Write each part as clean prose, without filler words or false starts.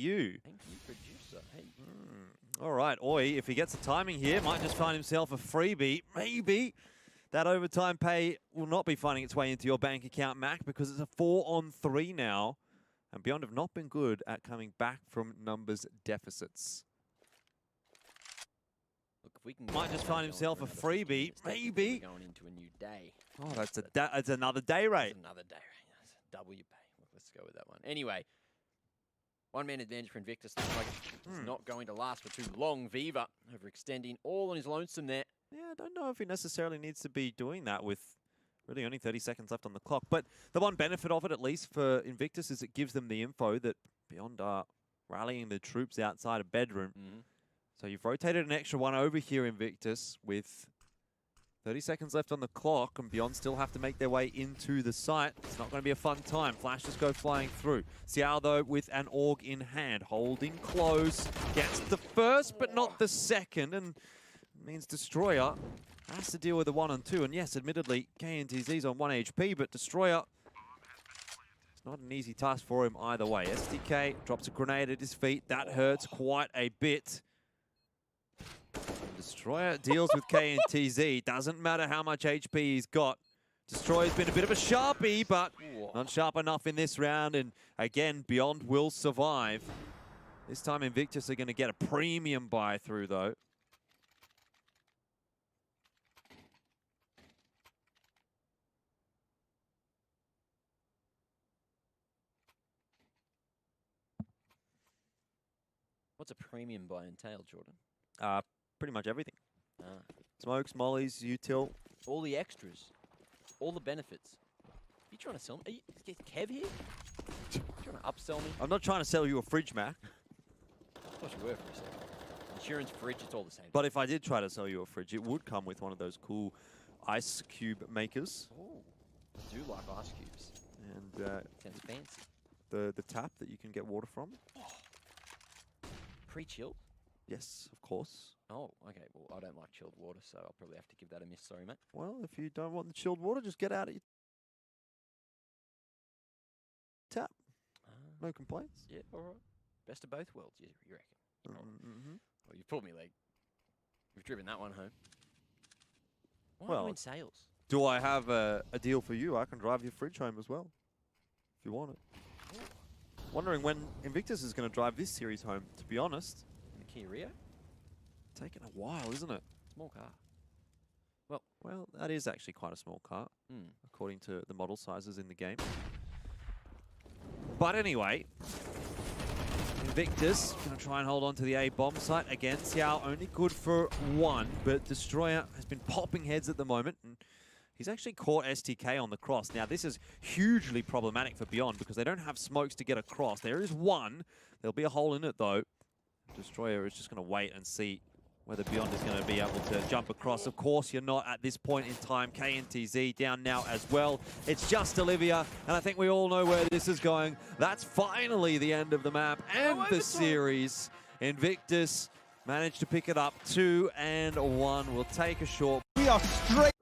you. Thank you, producer. Hey. All right, Oi, if he gets the timing here, might just find himself a freebie. Maybe that overtime pay will not be finding its way into your bank account, Mac, because it's a 4-on-3 now. And Beyond have not been good at coming back from numbers deficits. Look, if we can might just find himself a freebie. Maybe. Going into a new day. Oh, that's another day rate. That's another day rate. That's double your pay. Well, let's go with that one. Anyway, one-man advantage for Invictus. Looks like it's not going to last for too long. Viva overextending all on his lonesome there. Yeah, I don't know if he necessarily needs to be doing that with really only 30 seconds left on the clock. But the one benefit of it, at least for Invictus, is it gives them the info that Beyond are rallying the troops outside of bedroom. So you've rotated an extra one over here, Invictus, with 30 seconds left on the clock, and Beyond still have to make their way into the site. It's not going to be a fun time. Flashes go flying through. Xiao, though, with an AUG in hand, holding close. Gets the first, but not the second, and means Destroyer has to deal with the 1-on-2. And yes, admittedly, KNTZ's on 1 HP, but Destroyer, it's not an easy task for him either way. SDK drops a grenade at his feet. That hurts quite a bit. Destroyer deals with KNTZ. Doesn't matter how much HP he's got. Destroyer's been a bit of a sharpie, but not sharp enough in this round. And again, Beyond will survive. This time Invictus are going to get a premium buy through, though. What's a premium buy entail, Jordan? Pretty much everything. Smokes, mollies, util. All the extras. All the benefits. Are you trying to sell me? Is Kev here? You trying to upsell me? I'm not trying to sell you a fridge, Mac. I thought you were for a second. Insurance, fridge, it's all the same. But if I did try to sell you a fridge, it would come with one of those cool ice cube makers. Oh, I do like ice cubes. And sounds fancy. The tap that you can get water from. Pre-chilled? Yes, of course. Oh, okay. Well, I don't like chilled water, so I'll probably have to give that a miss. Sorry, mate. Well, if you don't want the chilled water, just get out of your tap. No complaints. Yeah, all right. Best of both worlds, you reckon? Well, you've pulled me leg. You've driven that one home. Why are you in sales? Do I have a deal for you? I can drive your fridge home as well, if you want it. Ooh. Wondering when Invictus is going to drive this series home, to be honest. In the Kia Rio? Taking a while, isn't it? Small car. Well, that is actually quite a small car, according to the model sizes in the game. But anyway, Invictus going to try and hold on to the A bomb site again. Xiao only good for one, but Destroyer has been popping heads at the moment. And he's actually caught STK on the cross. Now, this is hugely problematic for Beyond because they don't have smokes to get across. There is one. There'll be a hole in it, though. Destroyer is just going to wait and see whether Beyond is going to be able to jump across. Of course, you're not at this point in time. KNTZ down now as well. It's just Olivia, and I think we all know where this is going. That's finally the end of the map and the series. Invictus managed to pick it up 2-1. We'll take a short. We are straight.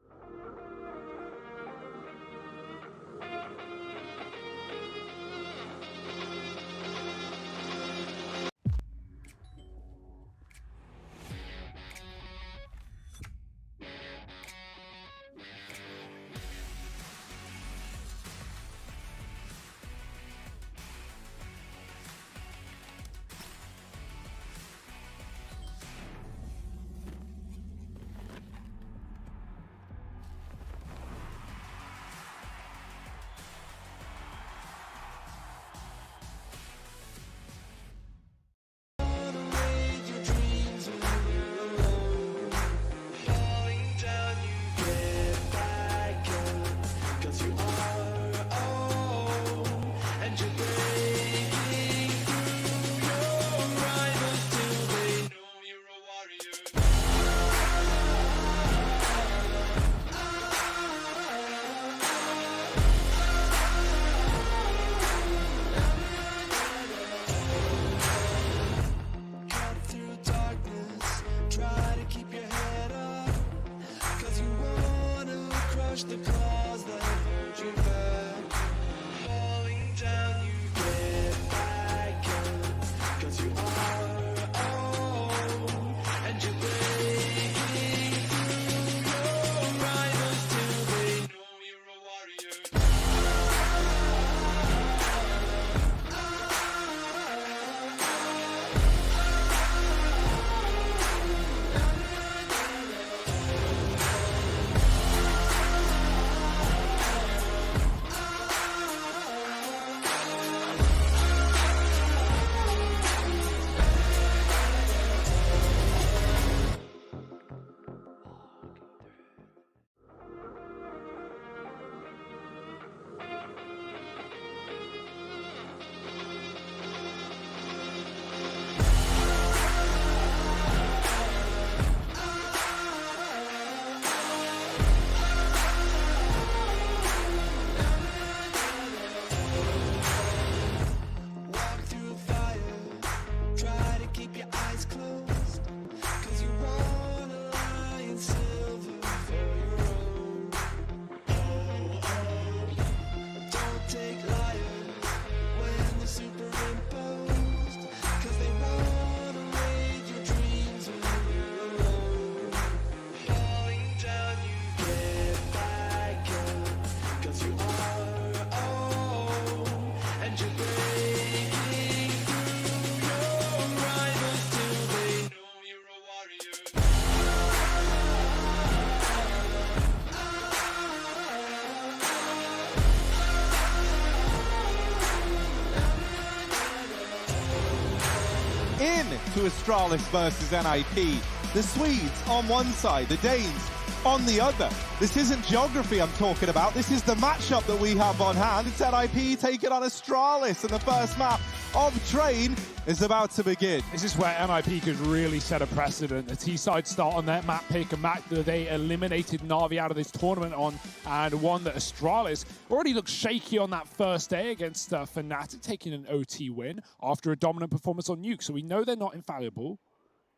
in to Astralis versus NIP. The Swedes on one side, the Danes on the other. This isn't geography I'm talking about. This is the matchup that we have on hand. It's NIP taking on Astralis, and the first map of Train is about to begin. This is where NIP could really set a precedent. The T-side start on their map pick, a map that they eliminated Na'Vi out of this tournament on, and one that Astralis already looked shaky on that first day against Fnatic, taking an OT win after a dominant performance on Nuke. So we know they're not infallible,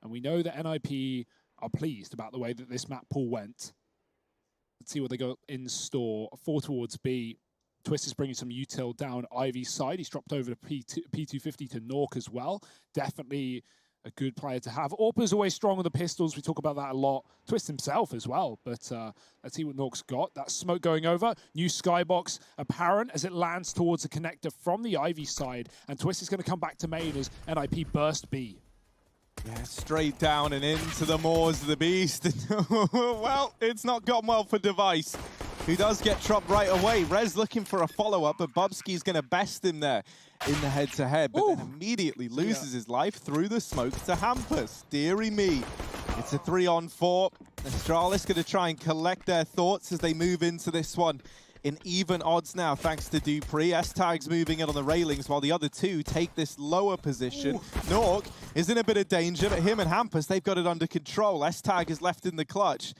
and we know that NIP are pleased about the way that this map pool went. Let's see what they got in store. 4 towards B. Twist is bringing some util down Ivy's side. He's dropped over to P250 to Nork as well. Definitely a good player to have. Orpa's always strong on the pistols. We talk about that a lot. Twist himself as well. But let's see what Nork's got. That smoke going over. New skybox apparent as it lands towards the connector from the Ivy side. And Twist is going to come back to main as NIP burst B. Yeah, straight down and into the maws of the beast. Well, it's not gone well for Device, who does get dropped right away. Rez looking for a follow-up, but Bubsky's going to best him there in the head-to-head, but then immediately loses his life through the smoke to Hampus. Deary me. It's a 3-on-4. Astralis going to try and collect their thoughts as they move into this one in even odds now, thanks to Dupree. S-Tag's moving in on the railings while the other two take this lower position. Nork is in a bit of danger, but him and Hampus, they've got it under control. S-Tag is left in the clutch.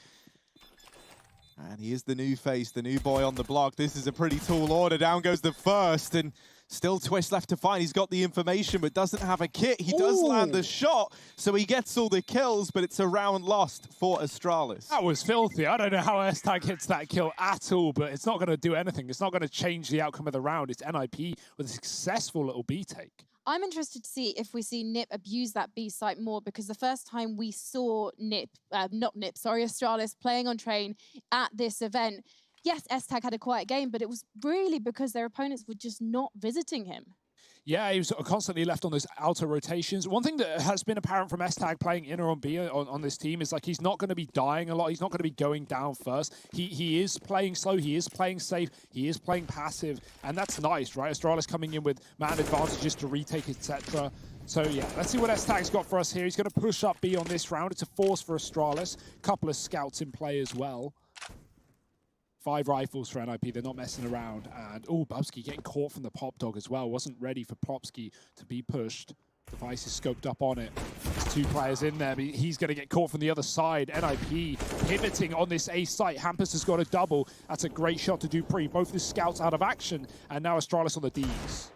And he is the new face, the new boy on the block. This is a pretty tall order. Down goes the first, and still Twist left to find. He's got the information, but doesn't have a kit. He does land the shot, so he gets all the kills, but it's a round lost for Astralis. That was filthy. I don't know how S-Tag hits that kill at all, but it's not going to do anything. It's not going to change the outcome of the round. It's NIP with a successful little B take. I'm interested to see if we see Nip abuse that B site more, because the first time we saw Astralis playing on Train at this event, yes, S-Tag had a quiet game, but it was really because their opponents were just not visiting him. Yeah, he was constantly left on those outer rotations. One thing that has been apparent from S-Tag playing inner on B on this team is like he's not going to be dying a lot. He's not going to be going down first. He is playing slow. He is playing safe. He is playing passive. And that's nice, right? Astralis coming in with man advantages to retake, etc. So yeah, let's see what S-Tag's got for us here. He's going to push up B on this round. It's a force for Astralis. Couple of scouts in play as well. 5 rifles for NIP, they're not messing around. And, oh, Bubsky getting caught from the pop dog as well. Wasn't ready for Popsky to be pushed. Device is scoped up on it. There's 2 players in there, but he's going to get caught from the other side. NIP pivoting on this A site. Hampus has got a double. That's a great shot to Dupree. Both the scouts out of action, and now Astralis on the Ds.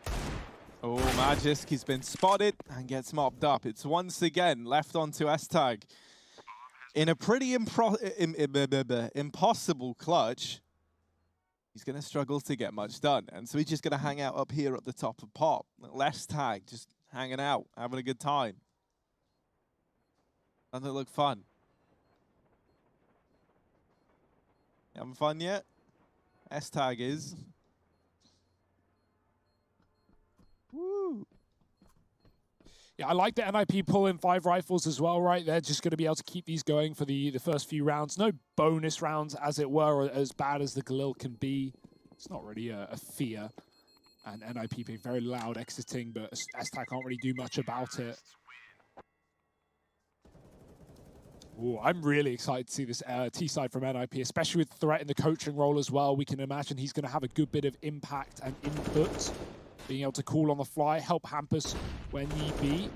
Oh, Magisk, he's been spotted and gets mopped up. It's once again left onto S-Tag. In a pretty impossible clutch, he's going to struggle to get much done. And so he's just going to hang out up here at the top of Pop. S-Tag, just hanging out, having a good time. Doesn't it look fun? You having fun yet? S-Tag is. Woo! Yeah, I like the NIP pulling 5 rifles as well, right? They're just going to be able to keep these going for the first few rounds. No bonus rounds, as it were, as bad as the Galil can be. It's not really a fear. And NIP being very loud exiting, but S-Tag can't really do much about it. Ooh, I'm really excited to see this T-side from NIP, especially with Threat in the coaching role as well. We can imagine he's going to have a good bit of impact and input. Being able to call on the fly, help Hampus when need be.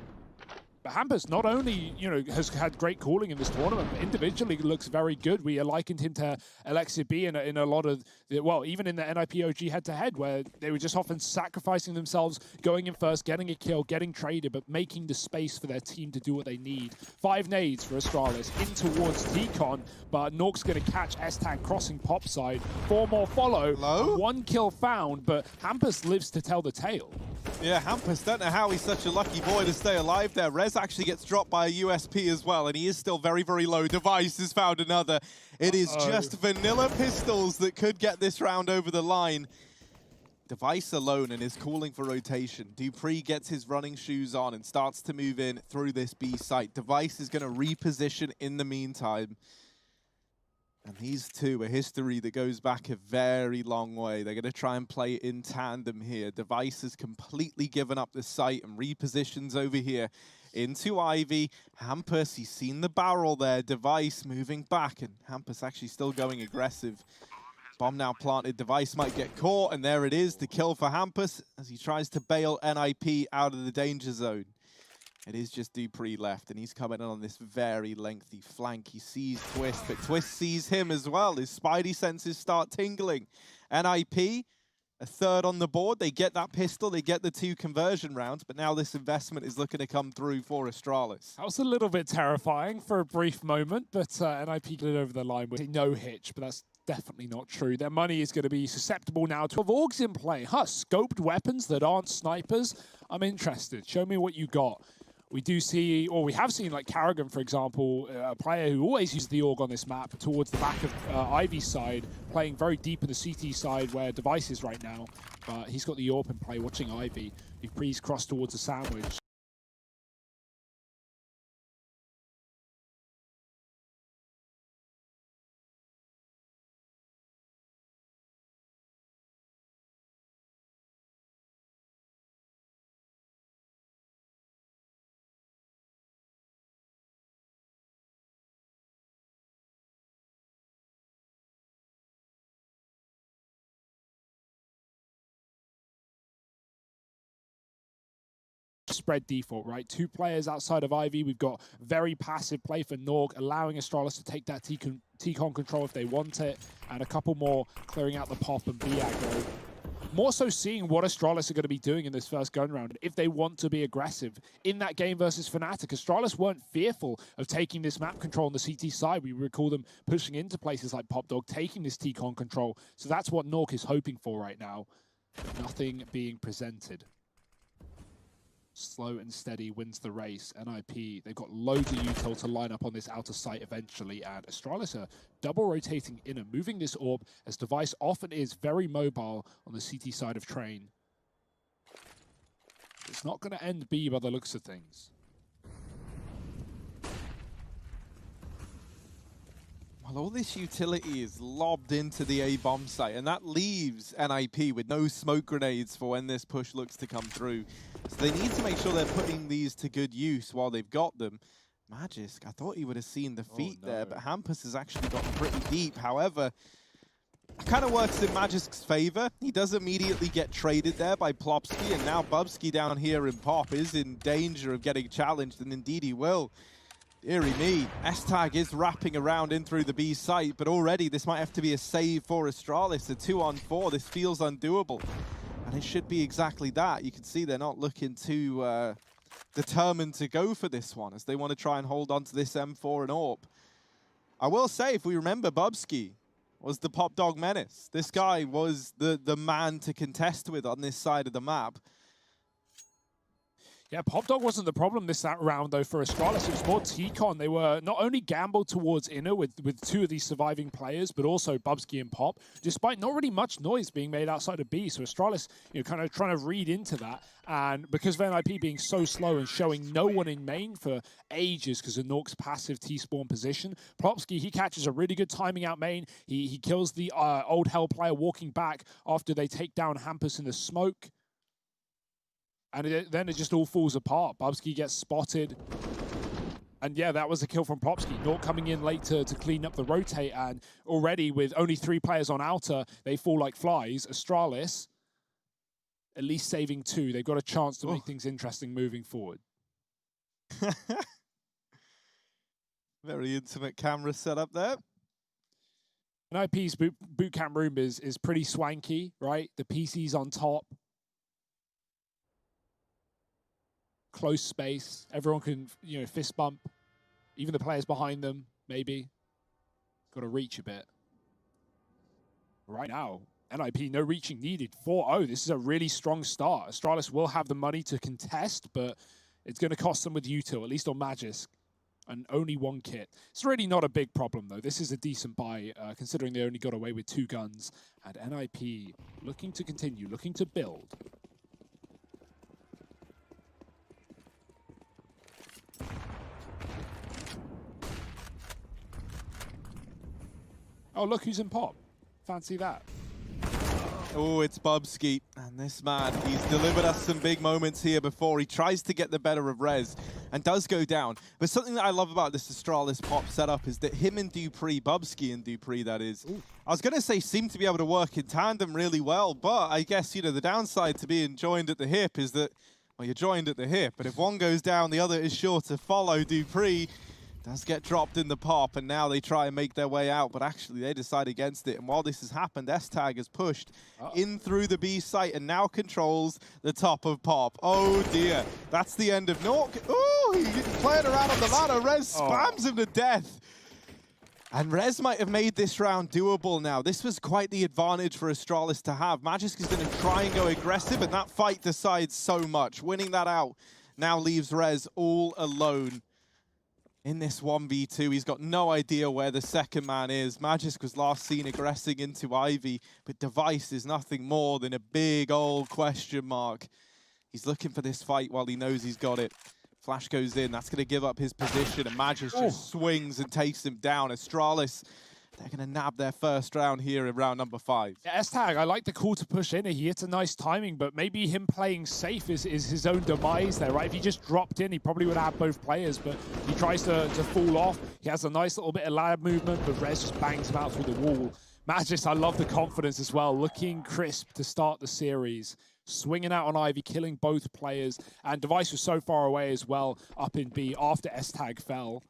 But Hampus not only, has had great calling in this tournament, but individually looks very good. We likened him to Alexia B in a lot of, even in the NIP OG head-to-head, where they were just often sacrificing themselves, going in first, getting a kill, getting traded, but making the space for their team to do what they need. 5 nades for Astralis in towards Decon, but Nork's going to catch S-Tag crossing Pop side. 4 more follow. Hello? 1 kill found, but Hampus lives to tell the tale. Yeah, Hampus, don't know how he's such a lucky boy to stay alive there. Rez actually gets dropped by a USP as well, and he is still very, very low. Device has found another. It is just vanilla pistols that could get this round over the line. Device alone and is calling for rotation. Dupree gets his running shoes on and starts to move in through this B site. Device is going to reposition in the meantime. And these two, a history that goes back a very long way. They're going to try and play in tandem here. Device has completely given up the site and repositions over here into Ivy. Hampus, he's seen the barrel there. Device moving back, and Hampus actually still going aggressive. Bomb now planted. Device might get caught, and there it is. The kill for Hampus as he tries to bail NIP out of the danger zone. It is just Dupree left, and he's coming in on this very lengthy flank. He sees Twist, but Twist sees him as well. His spidey senses start tingling. NIP, a third on the board. They get that pistol, they get the 2 conversion rounds, but now this investment is looking to come through for Astralis. That was a little bit terrifying for a brief moment, but NIP got it over the line with no hitch, but that's definitely not true. Their money is going to be susceptible now to Orgs in play. Scoped weapons that aren't snipers. I'm interested. Show me what you got. We do see, or we have seen, like Karrigan, for example, a player who always uses the AUG on this map towards the back of Ivy's side, playing very deep in the CT side where Device is right now. But he's got the AWP in play, watching Ivy. Dupree's crossed towards the sandwich. Spread default, right? 2 players outside of Ivy. We've got very passive play for Norg, allowing Astralis to take that T-con control if they want it, and a couple more clearing out the pop and B aggro. More so seeing what Astralis are going to be doing in this first gun round, if they want to be aggressive. In that game versus Fnatic, Astralis weren't fearful of taking this map control on the CT side. We recall them pushing into places like Pop Dog, taking this T-con control. So that's what Norg is hoping for right now. Nothing being presented. Slow and steady wins the race. NIP, they've got loads of util to line up on this outer site eventually, and Astralis are double rotating inner, moving this orb as Device often is very mobile on the CT side of Train. It's not going to end B by the looks of things. Well, all this utility is lobbed into the A-bomb site, and that leaves NIP with no smoke grenades for when this push looks to come through. So they need to make sure they're putting these to good use while they've got them. Magisk, I thought he would have seen the feet there, but Hampus has actually gotten pretty deep. However, it kind of works in Magisk's favor. He does immediately get traded there by Plopsky, and now Bubsky down here in Pop is in danger of getting challenged, and indeed he will. Deary me, S-Tag is wrapping around in through the B site, but already this might have to be a save for Astralis. A 2-on-4, this feels undoable. And it should be exactly that. You can see they're not looking too determined to go for this one, as they want to try and hold on to this M4 and AWP. I will say, if we remember, Bubsky was the Pop Dog menace. This guy was the man to contest with on this side of the map. Yeah, Pop Dog wasn't the problem this round, though, for Astralis. It was more T-Con. They were not only gambled towards inner with 2 of these surviving players, but also Bubsky and Pop, despite not really much noise being made outside of B. So Astralis, kind of trying to read into that. And because of NIP being so slow and showing no one in main for ages because of Nork's passive T-spawn position, Plopsky, he catches a really good timing out main. He kills the old Hell player walking back after they take down Hampus in the smoke. And then it just all falls apart. Bubsky gets spotted. And yeah, that was a kill from Plopsky. Nork coming in late to clean up the rotate. And already with only 3 players on outer, they fall like flies. Astralis, at least saving 2. They've got a chance to make things interesting moving forward. Very intimate camera setup there. NIP's boot camp room is pretty swanky, right? The PC's on top. Close space. Everyone can, fist bump. Even the players behind them, maybe. Got to reach a bit. Right now, NIP, no reaching needed. 4-0. This is a really strong start. Astralis will have the money to contest, but it's going to cost them with util, at least on Magisk. And only 1 kit. It's really not a big problem, though. This is a decent buy, considering they only got away with 2 guns. And NIP looking to continue, looking to build. Oh, look who's in pop. Fancy that. Oh, it's Bubsky. And this man, he's delivered us some big moments here before. He tries to get the better of Rez and does go down. But something that I love about this Astralis pop setup is that him and Dupree, Bubsky and Dupree, that is, I was going to say seem to be able to work in tandem really well. But I guess, you know, the downside to being joined at the hip is that, well, you're joined at the hip. But if one goes down, the other is sure to follow. Dupree does get dropped in the pop, and now they try and make their way out, but actually they decide against it. And while this has happened, S-Tag has pushed in through the B site and now controls the top of pop. Oh dear, that's the end of Nork. Oh, he's playing around on the ladder. Rez spams him to death. And Rez might have made this round doable now. This was quite the advantage for Astralis to have. Magisk is going to try and go aggressive, and that fight decides so much. Winning that out now leaves Rez all alone in this 1v2. He's got no idea where the second man is. Magisk was last seen aggressing into Ivy, but Device is nothing more than a big old question mark. He's looking for this fight while he knows he's got it. Flash goes in, that's going to give up his position, and Magisk just swings and takes him down. Astralis, they're going to nab their first round here in round number 5. Yeah, S-Tag, I like the call to push in. He hits a nice timing, but maybe him playing safe is his own demise there, right? If he just dropped in, he probably would have both players, but he tries to fall off. He has a nice little bit of ladder movement, but Rez just bangs him out through the wall. Magisk, I love the confidence as well. Looking crisp to start the series. Swinging out on Ivy, killing both players. And Device was so far away as well, up in B after S-Tag fell.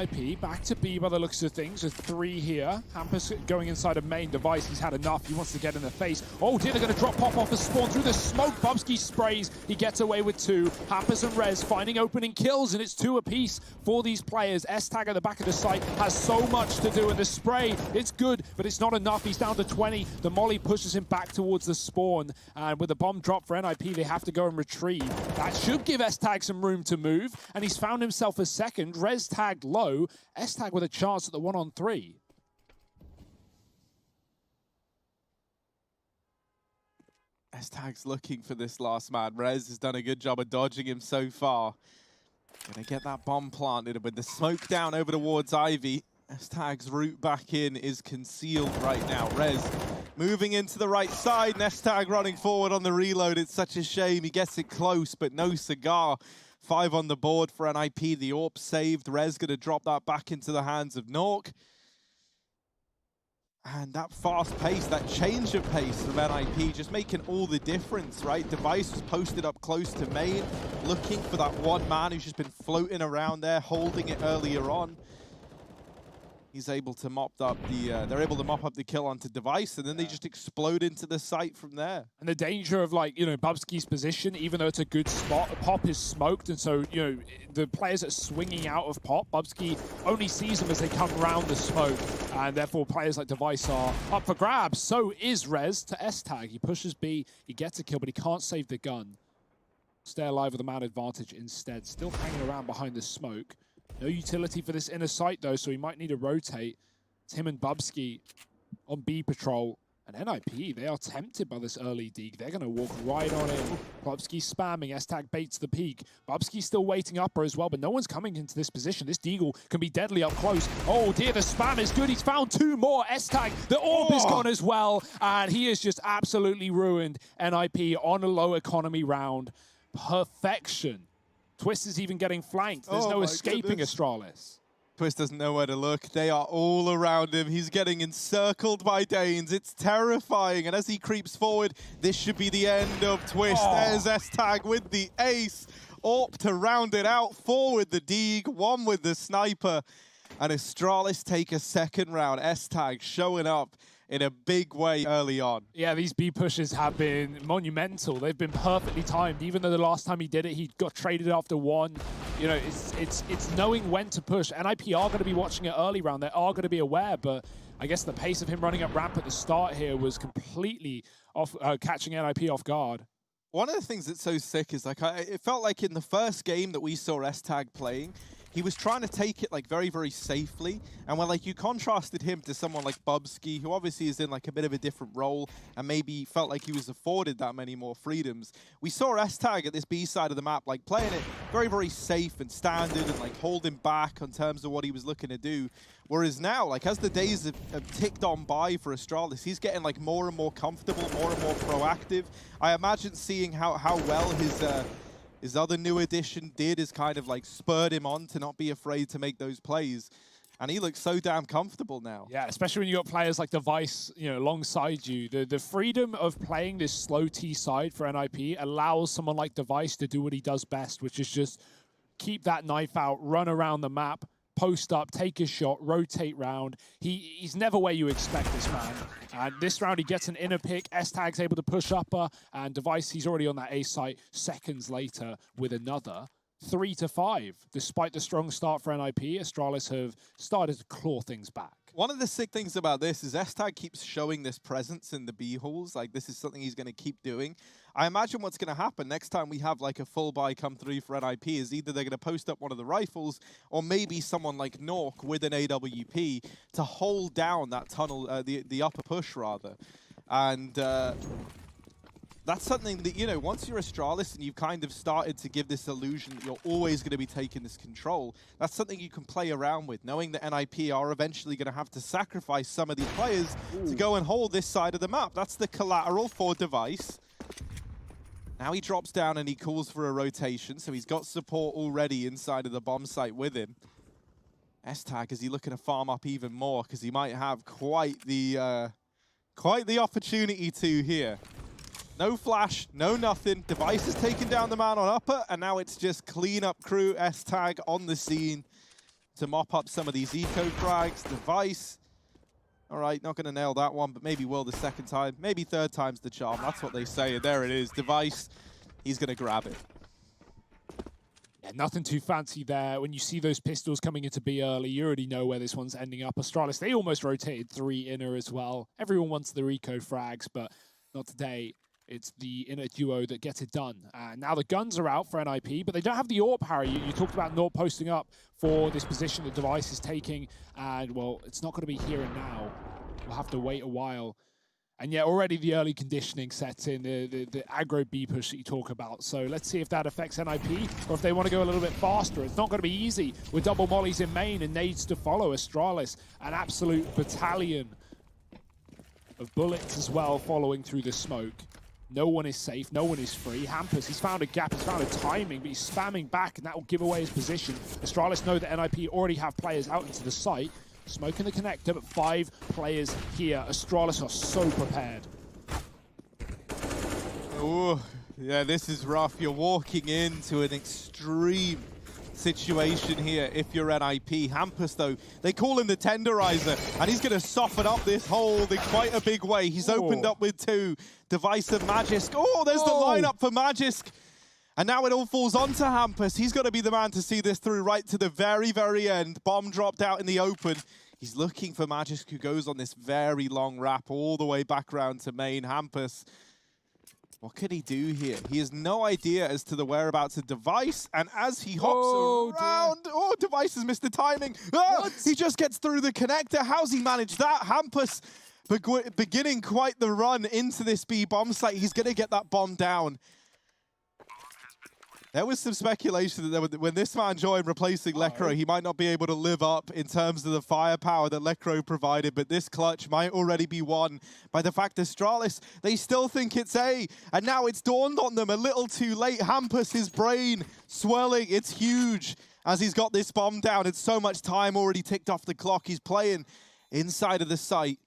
IP back to B by the looks of things with 3 here. Hampus going inside a main. Device, he's had enough. He wants to get in the face. Oh dear, they're going to drop pop off the spawn through the smoke. Bubsky sprays. He gets away with 2. Hampus and Rez finding opening kills, and it's 2 apiece for these players. S-Tag at the back of the site has so much to do, and the spray, it's good, but it's not enough. He's down to 20. The molly pushes him back towards the spawn, and with the bomb drop for NIP, they have to go and retrieve. That should give S-Tag some room to move, and he's found himself a second. Rez tagged low. S-Tag with a chance at the 1-on-3. S-Tag's looking for this last man. Rez has done a good job of dodging him so far. Gonna get that bomb planted with the smoke down over towards Ivy. S-Tag's route back in is concealed right now. Rez moving into the right side, and S-Tag running forward on the reload. It's such a shame. He gets it close, but no cigar. 5 on the board for NIP. The AWP saved. Rez going to drop that back into the hands of Nork. And that fast pace, that change of pace from NIP just making all the difference, right? Device was posted up close to main, looking for that one man who's just been floating around there, holding it earlier on. He's able to mop up the, they're able to mop up the kill onto Device, and then they just explode into the site from there. And the danger of, like, you know, Bubsky's position, even though it's a good spot, Pop is smoked, and so, you know, the players that are swinging out of Pop, Bubsky only sees them as they come around the smoke, and therefore players like Device are up for grabs. So is Rez to S-Tag. He pushes B, he gets a kill, but he can't save the gun. Stay alive with a man advantage instead. Still hanging around behind the smoke. No utility for this inner site, though, so he might need to rotate. It's him and Bubsky on B patrol. And NIP, they are tempted by this early deeg. They're going to walk right on in. Bubsky spamming. S-Tag baits the peak. Bubsky's still waiting upper as well, but no one's coming into this position. This deagle can be deadly up close. Oh, dear, the spam is good. He's found 2 more. S-Tag, the AWP is gone as well. And he is just absolutely ruined NIP on a low economy round. Perfection. Twist is even getting flanked. There's no escaping Astralis. Twist doesn't know where to look. They are all around him. He's getting encircled by Danes. It's terrifying. And as he creeps forward, this should be the end of Twist. There's S-Tag with the ace. AWP to round it out. 4 with the deeg, 1 with the sniper. And Astralis take a second round. S-Tag showing up in a big way early on. Yeah, these B pushes have been monumental. They've been perfectly timed. Even though the last time he did it, he got traded after 1. You know, it's knowing when to push. NIP are going to be watching it early round. They are going to be aware, but I guess the pace of him running up ramp at the start here was completely off, catching NIP off guard. One of the things that's so sick is, like, it felt like in the first game that we saw S-Tag playing, he was trying to take it like very, very safely. And when like you contrasted him to someone like Bubsky, who obviously is in like a bit of a different role and maybe felt like he was afforded that many more freedoms, we saw S-Tag at this B side of the map like playing it very, very safe and standard and like holding back in terms of what he was looking to do. Whereas now, like as the days have ticked on by for Astralis, he's getting like more and more comfortable, more and more proactive. I imagine seeing how well his other new addition did is kind of like spurred him on to not be afraid to make those plays. And he looks so damn comfortable now. Yeah, especially when you got players like Device, you know, alongside you. The freedom of playing this slow T side for NIP allows someone like Device to do what he does best, which is just keep that knife out, run around the map, post up, take a shot, rotate round. He's never where you expect this man. And this round he gets an inner pick. S-Tag's able to push upper, and Device, he's already on that A site seconds later with another. 3-5. Despite the strong start for NIP, Astralis have started to claw things back. One of the sick things about this is S-Tag keeps showing this presence in the B halls. Like, this is something he's going to keep doing. I imagine what's going to happen next time we have, like, a full buy come through for NIP is either they're going to post up one of the rifles or maybe someone like Nork with an AWP to hold down that tunnel, the upper push, rather. And that's something that, you know, once you're Astralis and you've kind of started to give this illusion that you're always going to be taking this control, that's something you can play around with, knowing that NIP are eventually going to have to sacrifice some of these players to go and hold this side of the map. That's the collateral for Device. Now he drops down and he calls for a rotation, so he's got support already inside of the bomb site with him. S-Tag, is he looking to farm up even more? Because he might have quite the opportunity to here. No flash, no nothing. Device is taking down the man on upper, and now it's just clean up crew, S-Tag on the scene to mop up some of these eco frags. Device, all right, not going to nail that one, but maybe will the second time. Maybe third time's the charm. That's what they say, and there it is. Device, he's going to grab it. Yeah, nothing too fancy there. When you see those pistols coming into B early, you already know where this one's ending up. Astralis, they almost rotated 3 inner as well. Everyone wants the eco frags, but not today. It's the inner duo that gets it done. Now the guns are out for NIP, but they don't have the AWP, Harry. You talked about Nort posting up for this position the Device is taking, and, well, it's not going to be here and now. We'll have to wait a while. And yeah, already the early conditioning sets in, the aggro B push that you talk about. So let's see if that affects NIP, or if they want to go a little bit faster. It's not going to be easy with double mollies in main and nades to follow. Astralis, an absolute battalion of bullets as well following through the smoke. No one is safe, no one is free. Hampus, he's found a gap, he's found a timing, but he's spamming back, and that will give away his position. Astralis know that NIP already have players out into the site. Smoking the connector, but 5 players here. Astralis are so prepared. Oh, yeah, this is rough. You're walking into an extreme situation here if you're NIP. Hampus, though, they call him the tenderizer, and he's going to soften up this hold in quite a big way. He's opened up with 2. Device and Magisk. Oh, there's the lineup for Magisk. And now it all falls onto Hampus. He's got to be the man to see this through right to the very, very end. Bomb dropped out in the open. He's looking for Magisk, who goes on this very long wrap all the way back round to main. Hampus, what could he do here? He has no idea as to the whereabouts of Device, and as he hops around, Device has missed the timing. He just gets through the connector. How's he managed that? Hampus beginning quite the run into this B bomb site. He's going to get that bomb down. There was some speculation that when this man joined replacing Lekro, he might not be able to live up in terms of the firepower that Lekro provided, but this clutch might already be won by the fact that Astralis, they still think it's A, and now it's dawned on them a little too late. Hampus, his brain swirling, it's huge as he's got this bomb down. It's so much time already ticked off the clock. He's playing inside of the site.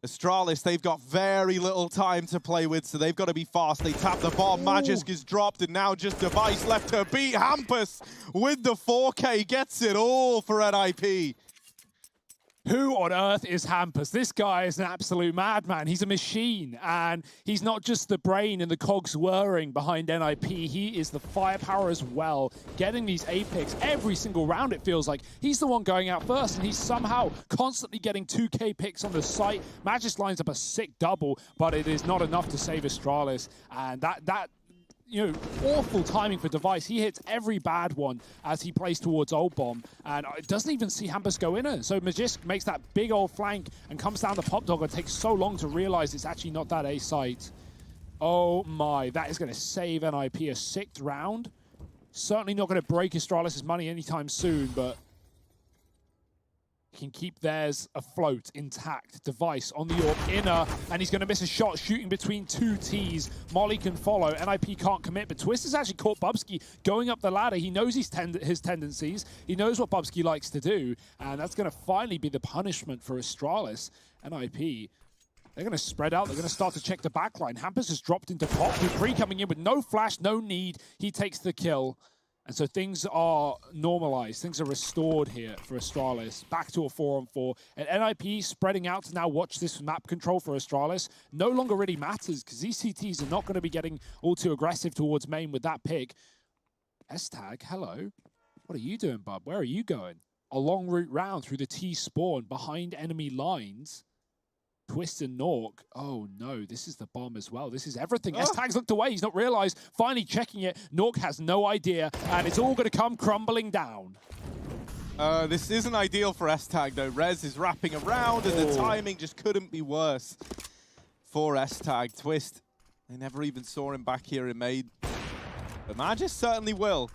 Astralis, they've got very little time to play with, so they've got to be fast. They tap the bomb, Magisk is dropped, and now just Device left to beat. Hampus with the 4K gets it all for NIP. Who on earth is Hampus? This guy is an absolute madman. He's a machine, and he's not just the brain and the cogs whirring behind NIP. He is the firepower as well, getting these A picks every single round, it feels like. He's the one going out first, and he's somehow constantly getting 2K picks on the site. Magisk lines up a sick double, but it is not enough to save Astralis, and that you know, awful timing for Device. He hits every bad one as he plays towards Old Bomb, and it doesn't even see Hampus go in it. So Magisk makes that big old flank and comes down the Pop Dog and takes so long to realize it's actually not that A site. Oh my, that is going to save NIP a 6th round. Certainly not going to break Astralis' money anytime soon, but can keep theirs afloat, intact. Device on the AWP inner, and he's going to miss a shot shooting between 2 Ts. Molly can follow. NIP can't commit, but Twist has actually caught Bubsky going up the ladder. He knows his tendencies. He knows what Bubsky likes to do, and that's going to finally be the punishment for Astralis. NIP, they're going to spread out. They're going to start to check the backline. Hampus has dropped into pop. Dupree coming in with no flash, no need. He takes the kill. And so things are normalized. Things are restored here for Astralis. Back to a 4-on-4. And NIP spreading out to now watch this map control for Astralis no longer really matters because these CTs are not going to be getting all too aggressive towards main with that pick. S-Tag, hello. What are you doing, bub? Where are you going? A long route round through the T spawn behind enemy lines. Twist and Nork. Oh no, this is the bomb as well. This is everything. S-Tag's looked away. He's not realized. Finally checking it. Nork has no idea, and it's all going to come crumbling down. This isn't ideal for S-Tag though. Rez is wrapping around, and the timing just couldn't be worse for S-Tag. Twist, they never even saw him back here in main. But Magis certainly will.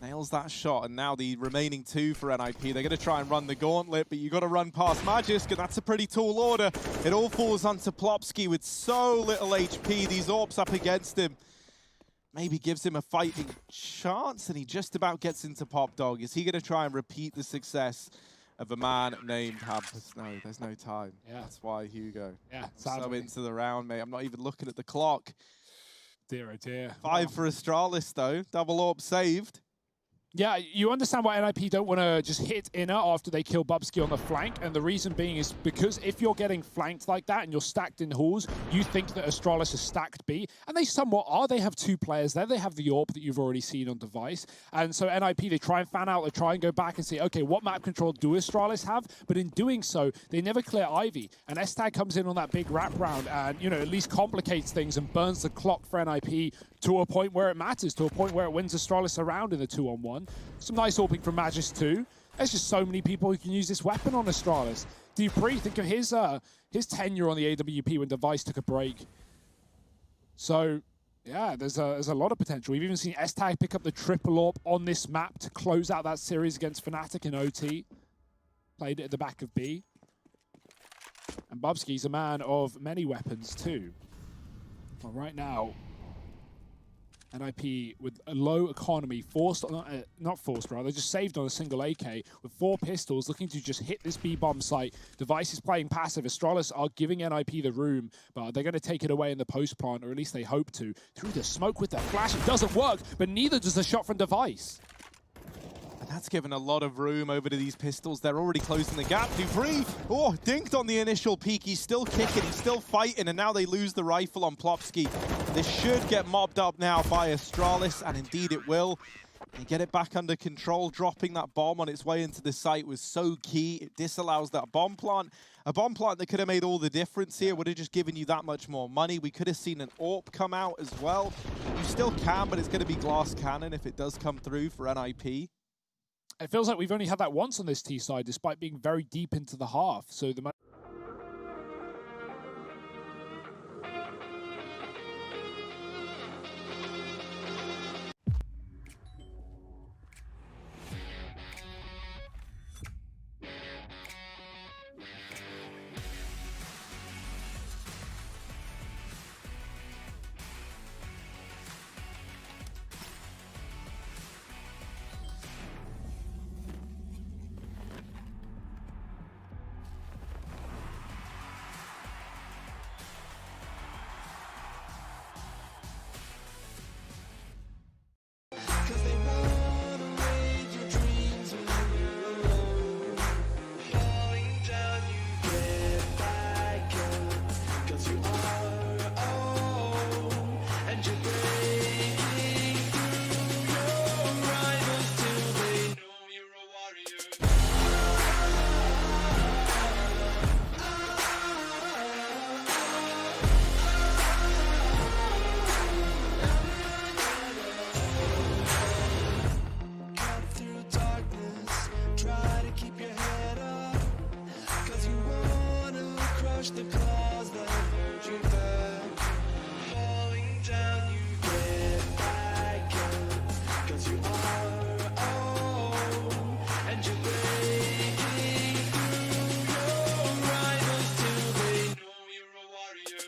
Nails that shot, and now the remaining 2 for NIP. They're going to try and run the gauntlet, but you got to run past Magisk, and that's a pretty tall order. It all falls onto Plopsky with so little HP. These AWPs up against him. Maybe gives him a fighting chance, and he just about gets into Pop Dog. Is he going to try and repeat the success of a man named Hampus? No, there's no time. Yeah. That's why, Hugo. Yeah, So into the round, mate. I'm not even looking at the clock. Dear, oh dear. 5 for Astralis, though. Double AWP saved. Yeah, you understand why NIP don't want to just hit inner after they kill Bubsky on the flank, and the reason being is because if you're getting flanked like that and you're stacked in halls, you think that Astralis is stacked B, and they somewhat are. They have 2 players there. They have the AWP that you've already seen on Device, and so NIP, they try and fan out, they try and go back and say, okay, what map control do Astralis have? But in doing so, they never clear Ivy, and S-Tag comes in on that big wrap round and, you know, at least complicates things and burns the clock for NIP to a point where it matters, to a point where it wins Astralis around in the 2-on-1. Some nice AWPing from Magis too. There's just so many people who can use this weapon on Astralis. Dupree, think of his tenure on the AWP when Device took a break. So, yeah, there's a lot of potential. We've even seen S-Tag pick up the triple AWP on this map to close out that series against Fnatic and OT. Played it at the back of B. And Bubsky's a man of many weapons too. Well, right now, NIP with a low economy, not forced rather, just saved on a single AK with 4 pistols, looking to just hit this B-bomb site. Device is playing passive. Astralis are giving NIP the room, but they're going to take it away in the post plant, or at least they hope to. Through the smoke with the flash, it doesn't work, but neither does the shot from Device. And that's given a lot of room over to these pistols. They're already closing the gap. Dupree, dinked on the initial peak. He's still kicking, he's still fighting, and now they lose the rifle on Plopsky. This should get mobbed up now by Astralis, and indeed it will. They get it back under control. Dropping that bomb on its way into the site was so key. It disallows that bomb plant. A bomb plant that could have made all the difference here, would have just given you that much more money. We could have seen an AWP come out as well. You still can, but it's going to be glass cannon if it does come through for NIP. It feels like we've only had that once on this T side, despite being very deep into the half. So the push the claws that hold you back. Falling down, you get back up. 'Cause you are own, and you're breaking through your rivals till they know you're a warrior.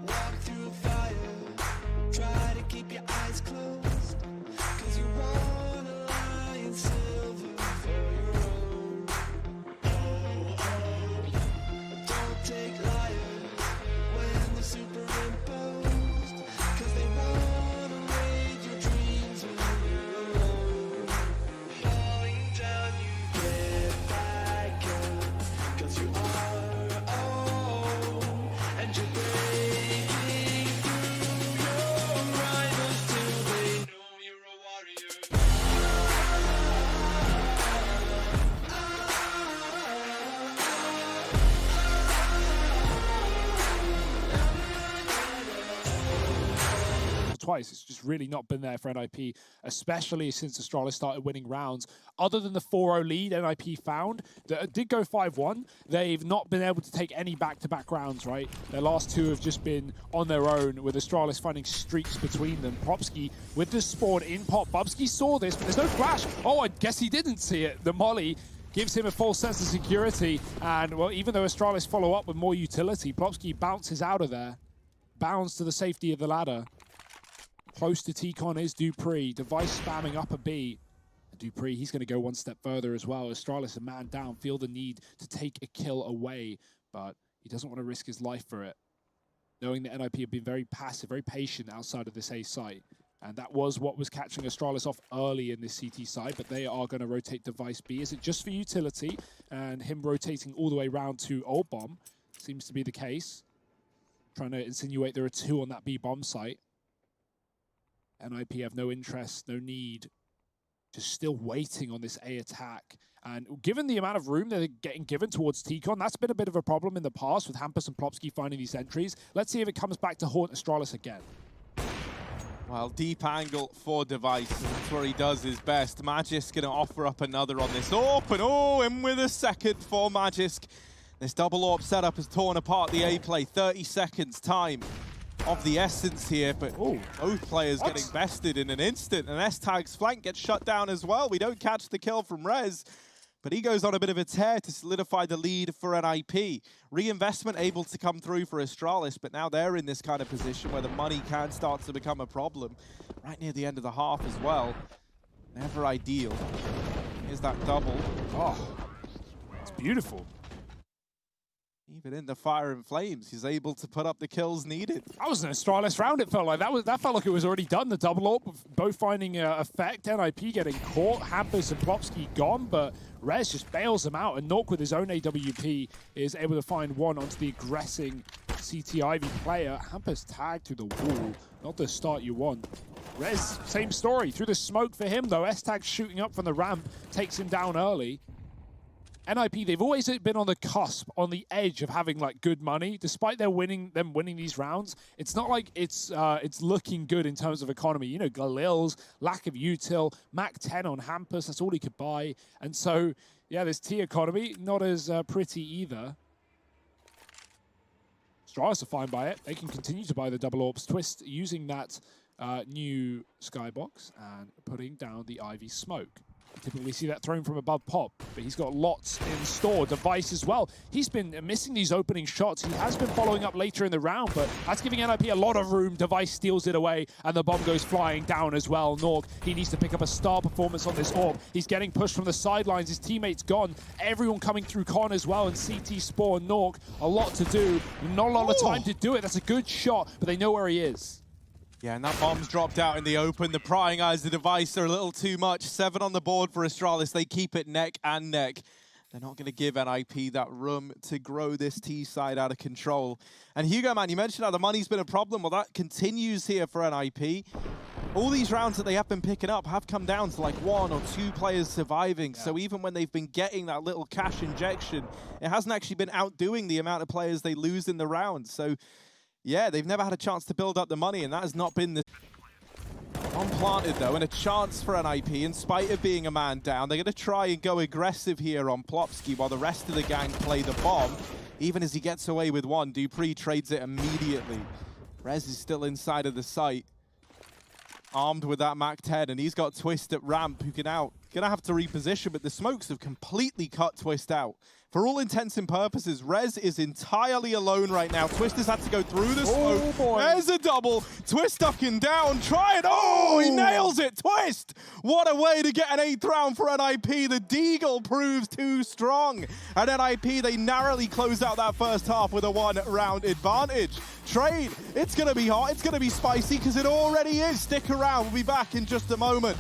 Walk through fire, try to keep your eyes closed. 'Cause you wanna lie in silver for your own. Don't take liars when they're superimposed. 'Cause they wanna raid your dreams when you're alone. Falling down, you get back up. 'Cause you are own, and you're breaking through your rivals till they know you're a warrior. Twice. It's just really not been there for NIP, especially since Astralis started winning rounds. Other than the 4-0 lead NIP found, that did go 5-1, they've not been able to take any back-to-back rounds, right? Their last two have just been on their own, with Astralis finding streaks between them. Propsky with the spawn in pot. Bubsky saw this, but there's no flash. Oh, I guess he didn't see it. The molly gives him a false sense of security, and, well, even though Astralis follow up with more utility, Propsky bounces out of there, bounds to the safety of the ladder. Close to T-Con is Dupree. Device spamming up a B. Dupree, he's going to go one step further as well. Astralis, a man down, feel the need to take a kill away, but he doesn't want to risk his life for it. Knowing that NIP have been very passive, very patient outside of this A site. And that was what was catching Astralis off early in this CT side, but they are going to rotate Device B. Is it just for utility? And him rotating all the way around to Old Bomb seems to be the case. Trying to insinuate there are two on that B bomb site. NIP have no interest, no need, just still waiting on this A attack. And given the amount of room they're getting given towards T-Con, that's been a bit of a problem in the past with Hampus and Plopsky finding these entries. Let's see if it comes back to haunt Astralis again. Well, deep angle for Device. That's where he does his best. Magisk going to offer up another on this open. Oh, in with a second for Magisk. This double AWP setup has torn apart the A play. 30 seconds time of the essence here, but both players getting bested in an instant. And S-Tag's flank gets shut down as well. We don't catch the kill from Rez, but he goes on a bit of a tear to solidify the lead for NIP. Reinvestment able to come through for Astralis, but now they're in this kind of position where the money can start to become a problem. Right near the end of the half as well. Never ideal. Here's that double. Oh, it's beautiful. Even in the fire and flames, he's able to put up the kills needed. That was an Astralis round, it felt like. That felt like it was already done. The double AWP, both finding effect. NIP getting caught. Hampus and Plopsky gone, but Rez just bails them out. And Nork with his own AWP is able to find one onto the aggressing CT Ivy player. Hampus tagged through the wall. Not the start you want. Rez, same story. Through the smoke for him, though. S-Tag shooting up from the ramp takes him down early. NIP, they've always been on the cusp, on the edge of having like good money. Despite them winning these rounds, it's not like it's looking good in terms of economy. You know, Galil's lack of util, Mac 10 on Hampus, that's all he could buy. And so, yeah, this T economy, not as pretty either. Astralis are fine by it. They can continue to buy the double AWPs. Twist using that new skybox and putting down the Ivy smoke. Typically see that thrown from above pop, but he's got lots in store. Device as well. He's been missing these opening shots. He has been following up later in the round, but that's giving NIP a lot of room. Device steals it away, and the bomb goes flying down as well. Nork, he needs to pick up a star performance on this AWP. He's getting pushed from the sidelines. His teammates gone. Everyone coming through Con as well, and CT Spawn, Nork, a lot to do. Not a lot of time to do it. That's a good shot, but they know where he is. Yeah, and that bomb's dropped out in the open. The prying eyes of Device are a little too much. 7 on the board for Astralis. They keep it neck and neck. They're not going to give NIP that room to grow this T side out of control. And Hugo, man, you mentioned how the money's been a problem. Well, that continues here for NIP. All these rounds that they have been picking up have come down to like 1 or 2 players surviving. Yeah. So even when they've been getting that little cash injection, it hasn't actually been outdoing the amount of players they lose in the round. So yeah, they've never had a chance to build up the money, and that has not been the... Unplanted, though, and a chance for NIP, in spite of being a man down. They're going to try and go aggressive here on Plopsky while the rest of the gang play the bomb. Even as he gets away with one, Dupree trades it immediately. Rez is still inside of the site, armed with that Mac-10, and he's got Twist at ramp, who can out. Gonna have to reposition, but the smokes have completely cut Twist out. For all intents and purposes, Rez is entirely alone right now. Twist has had to go through the smoke. Oh boy. There's a double. Twist ducking down. Try it. Oh, he nails it. Twist. What a way to get an 8th round for NIP. The Deagle proves too strong. And NIP, they narrowly close out that first half with a 1-round advantage. Trade. It's going to be hot. It's going to be spicy because it already is. Stick around. We'll be back in just a moment.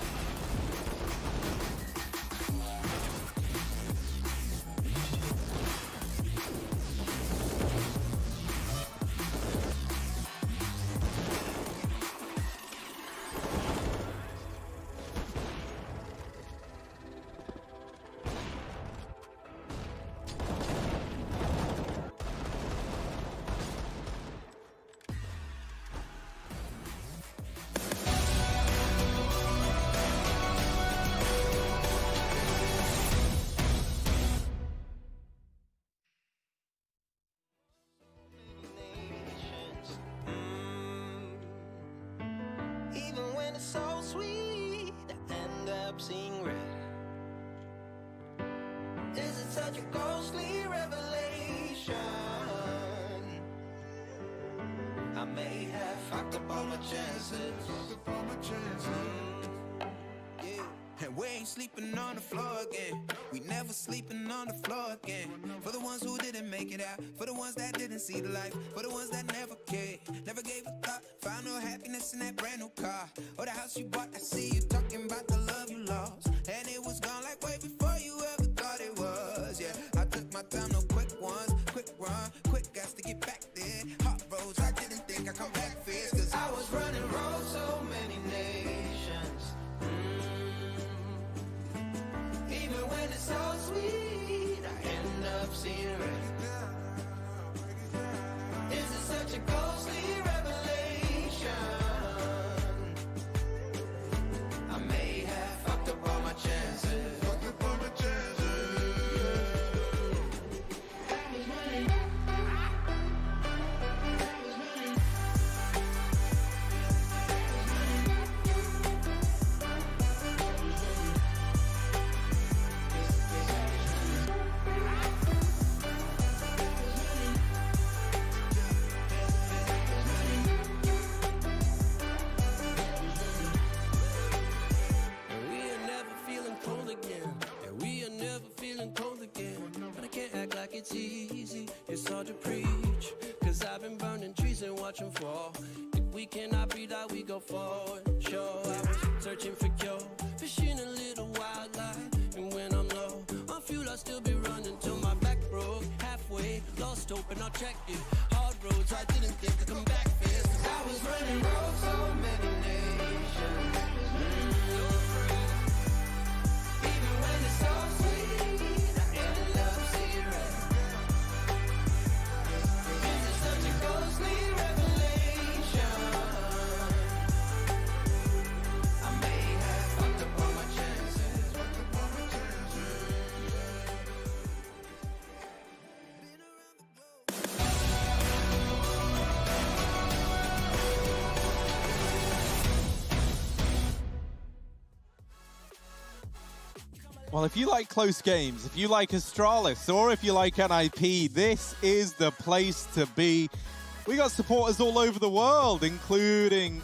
So sweet, I end up seeing red. Is it such a ghostly revelation? I may have fucked up all my chances. Yeah. And we ain't sleeping on the floor again. We never sleeping on the floor again. For the ones who didn't make it out, for the ones that didn't see the light, for the ones that never cared, never gave a thought, found no happiness in that brand new car, or the house you bought. I see you talking about the love you lost, and it was gone like way before you ever thought it was. Yeah, I took my time, no quick ones, quick run, quick gas to get back there. Hot roads, I didn't think I'd come back fast, cause I was running roads so many nations. Even when it's so sweet, I end up seeing red. Is it such a ghostly revelation? I may have fucked up all my chances. It's easy, it's hard to preach, cause I've been burning trees and watching fall. If we cannot breathe out, we go forward. Sure, I was searching for cure, fishing a little wildlife, and when I'm low on fuel, I'll still be running till my back broke. Halfway, lost hope and I'll check it. Hard roads, I didn't think I'd come back fast, cause I was running roads so many nations. Even when it's so sweet, I ended up seeing red. Well, if you like close games, if you like Astralis, or if you like NIP, this is the place to be. We got supporters all over the world, including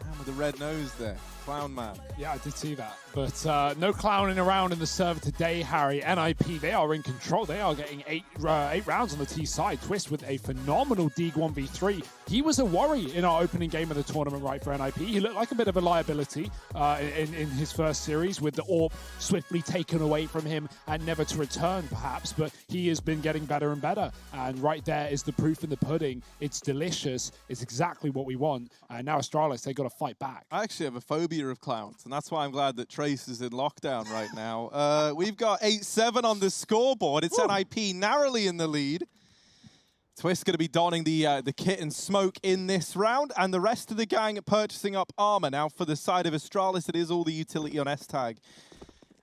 man with the red nose there, Clown Man. Yeah, I did see that. But no clowning around in the server today, Harry. NIP, they are in control. They are getting eight rounds on the T side. Twist with a phenomenal Deeg 1v3. He was a worry in our opening game of the tournament, right, for NIP. He looked like a bit of a liability in his first series, with the AWP swiftly taken away from him and never to return, perhaps. But he has been getting better and better. And right there is the proof in the pudding. It's delicious. It's exactly what we want. And now Astralis, they got to fight back. I actually have a phobia of clowns, and that's why I'm glad that Trace is in lockdown right now. We've got 8-7 on the scoreboard. It's NIP narrowly in the lead. Twist going to be donning the kit and smoke in this round, and the rest of the gang purchasing up armor. Now for the side of Astralis, it is all the utility on S-Tag.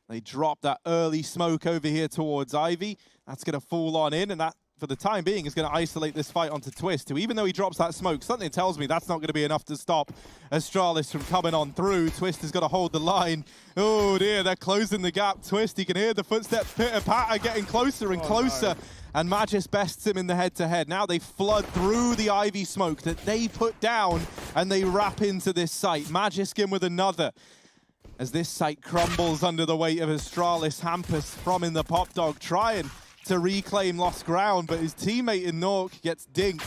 They drop that early smoke over here towards Ivy. That's going to fall on in, and that, for the time being, is going to isolate this fight onto Twist, who, even though he drops that smoke, something tells me that's not going to be enough to stop Astralis from coming on through. Twist has got to hold the line. Oh dear, they're closing the gap. Twist, you can hear the footsteps pitter-patter, getting closer and closer. No. And Magis bests him in the head-to-head. Now they flood through the Ivy smoke that they put down, and they wrap into this site. Magiskin with another. As this site crumbles under the weight of Astralis, Hampus from in the pop dog trying to reclaim lost ground, but his teammate in Nork gets dinked.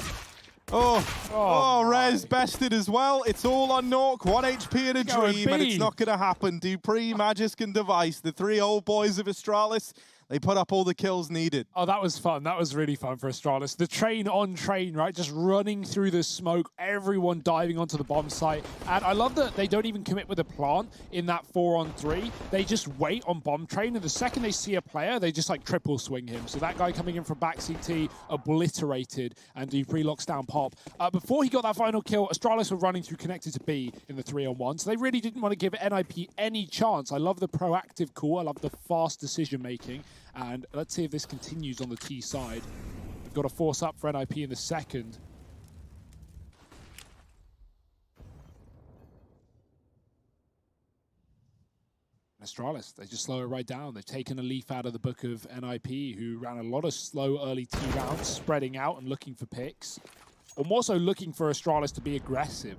Oh, Rez bested as well. It's all on Nork. 1 HP in a dream, and it's not going to happen. Dupree, Magiskin, Device, the three old boys of Astralis, they put up all the kills needed. Oh, that was fun. That was really fun for Astralis. The train on train, right? Just running through the smoke, everyone diving onto the bomb site. And I love that they don't even commit with a plant in that 4-on-3. They just wait on bomb train, and the second they see a player, they just like triple swing him. So that guy coming in from back CT, obliterated, and Dupree locks down Pop. Before he got that final kill, Astralis were running through connected to B in the 3-on-1. So they really didn't want to give NIP any chance. I love the proactive call. I love the fast decision making. And let's see if this continues on the T side. We've got to force up for NIP in the second. Astralis, they just slow it right down. They've taken a leaf out of the book of NIP, who ran a lot of slow early T rounds, spreading out and looking for picks. Or more so looking for Astralis to be aggressive.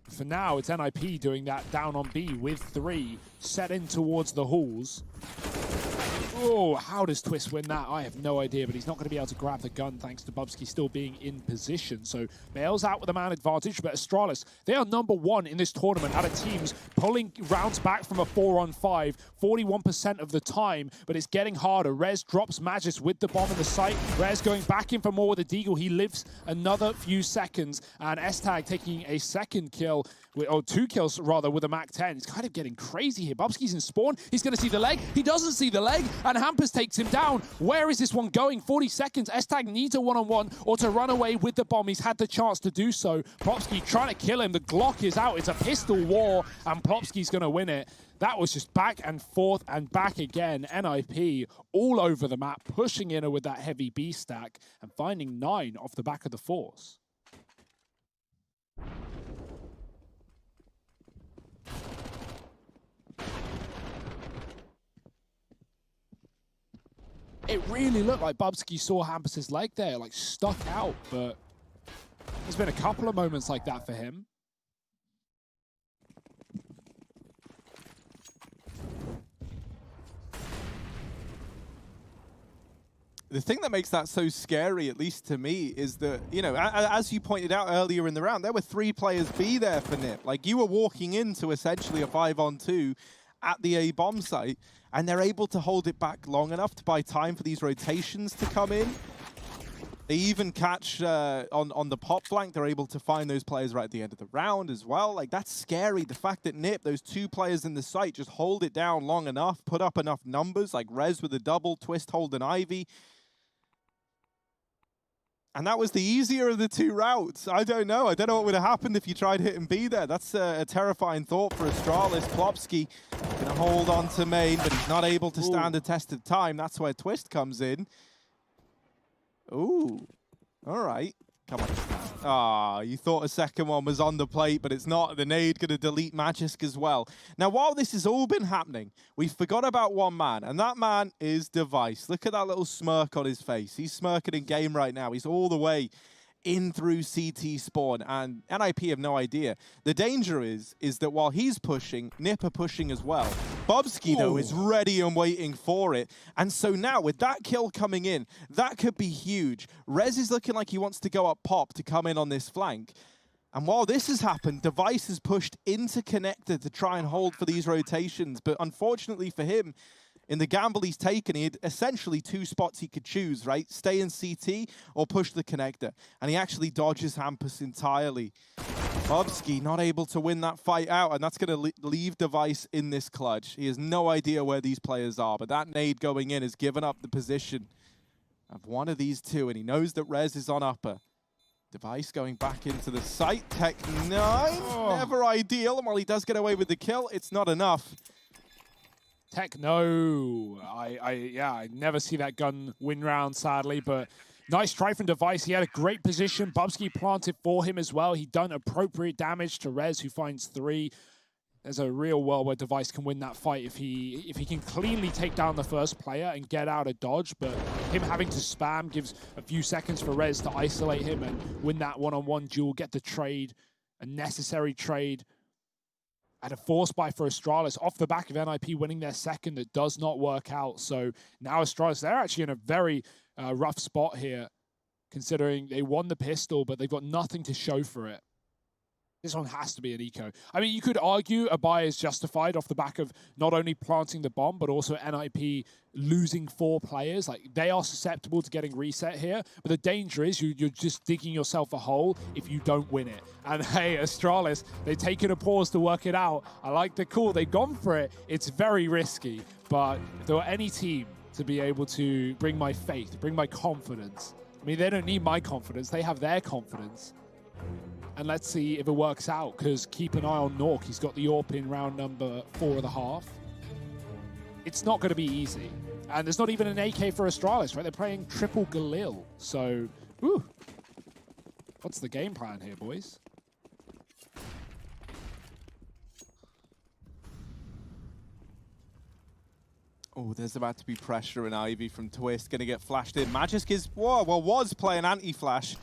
For now, it's NIP doing that down on B with 3, set in towards the halls. Oh, how does Twist win that? I have no idea, but he's not going to be able to grab the gun thanks to Bubsky still being in position. So bails out with a man advantage, but Astralis, they are #1 in this tournament out of teams pulling rounds back from a 4-on-5, 41% of the time, but it's getting harder. Rez drops Magis with the bomb in the site. Rez going back in for more with the Deagle. He lives another few seconds, and S-Tag taking a second kill, or 2 kills rather, with a Mac-10. It's kind of getting crazy here. Bubsky's in spawn. He's going to see the leg. He doesn't see the leg, and Hampus takes him down. Where is this one going? 40 seconds. S-Tag needs a 1-on-1 or to run away with the bomb. He's had the chance to do so. Plopsky trying to kill him. The Glock is out. It's a pistol war, and Plopsky's going to win it. That was just back and forth and back again. NIP all over the map, pushing in with that heavy B stack and finding 9 off the back of the force. It really looked like Bubsky saw Hampus's leg there, like stuck out, but there's been a couple of moments like that for him. The thing that makes that so scary, at least to me, is that, you know, as you pointed out earlier in the round, there were 3 players B there for NIP. Like, you were walking into essentially a 5-on-2 at the A bomb site, and they're able to hold it back long enough to buy time for these rotations to come in. They even catch on the pop flank. They're able to find those players right at the end of the round as well. Like, that's scary. The fact that NIP, those 2 players in the site, just hold it down long enough, put up enough numbers, like Rez with a double, Twist holding Ivy. And that was the easier of the 2 routes. I don't know. I don't know what would have happened if you tried hitting B there. That's a terrifying thought for Astralis. Plopsky going to hold on to main, but he's not able to stand the test of time. That's where Twist comes in. Ooh. All right. Come on. Ah, you thought a second one was on the plate, but it's not. The nade going to delete Magisk as well. Now, while this has all been happening, we forgot about one man, and that man is Device. Look at that little smirk on his face. He's smirking in game right now. He's all the way in through CT spawn, and NIP have no idea. The danger is that while he's pushing, Nip are pushing as well. Bubsky, though, is ready and waiting for it. And so now, with that kill coming in, that could be huge. Rez is looking like he wants to go up pop to come in on this flank. And while this has happened, Device has pushed into Connector to try and hold for these rotations. But unfortunately for him, in the gamble he's taken, he had essentially two spots he could choose, right? Stay in CT or push the Connector. And he actually dodges Hampus entirely. Bubsky not able to win that fight out, and that's going to leave Device in this clutch. He has no idea where these players are, but that nade going in has given up the position of one of these two, and he knows that Rez is on upper. Device going back into the site. Tech 9, never ideal, and while he does get away with the kill, it's not enough. Techno. I never see that gun win round, sadly, but nice try from Device. He had a great position. Bubsky planted for him as well. He done appropriate damage to Rez, who finds 3. There's a real world where Device can win that fight if he can cleanly take down the first player and get out of dodge, but him having to spam gives a few seconds for Rez to isolate him and win that one-on-one duel, get the trade, a necessary trade. At a force buy for Astralis off the back of NIP winning their second, that does not work out. So now Astralis, they're actually in a very rough spot here, considering they won the pistol, but they've got nothing to show for it. This one has to be an eco. I mean, you could argue a buy is justified off the back of not only planting the bomb, but also NIP losing 4 players. Like, they are susceptible to getting reset here. But the danger is you're just digging yourself a hole if you don't win it. And hey, Astralis, they've taken a pause to work it out. I like the call. They've gone for it. It's very risky. But if there were any team to be able to bring my faith, bring my confidence, I mean, they don't need my confidence. They have their confidence. And let's see if it works out, because keep an eye on Nork. He's got the AWP in round number 4.5. It's not going to be easy. And there's not even an AK for Astralis, right? They're playing triple Galil. So, whew. What's the game plan here, boys? Oh, there's about to be pressure in Ivy from Twist. Going to get flashed in. Magisk is, was playing anti-flash.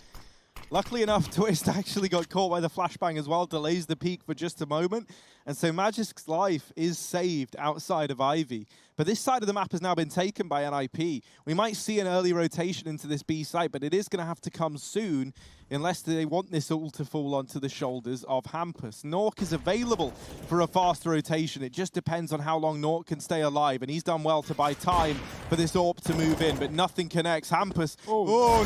Luckily enough, Twist actually got caught by the flashbang as well, delays the peak for just a moment. And so Magisk's life is saved outside of Ivy. But this side of the map has now been taken by NIP. We might see an early rotation into this B site, but it is going to have to come soon unless they want this all to fall onto the shoulders of Hampus. Nork is available for a fast rotation. It just depends on how long Nork can stay alive, and he's done well to buy time for this AWP to move in, but nothing connects. Hampus,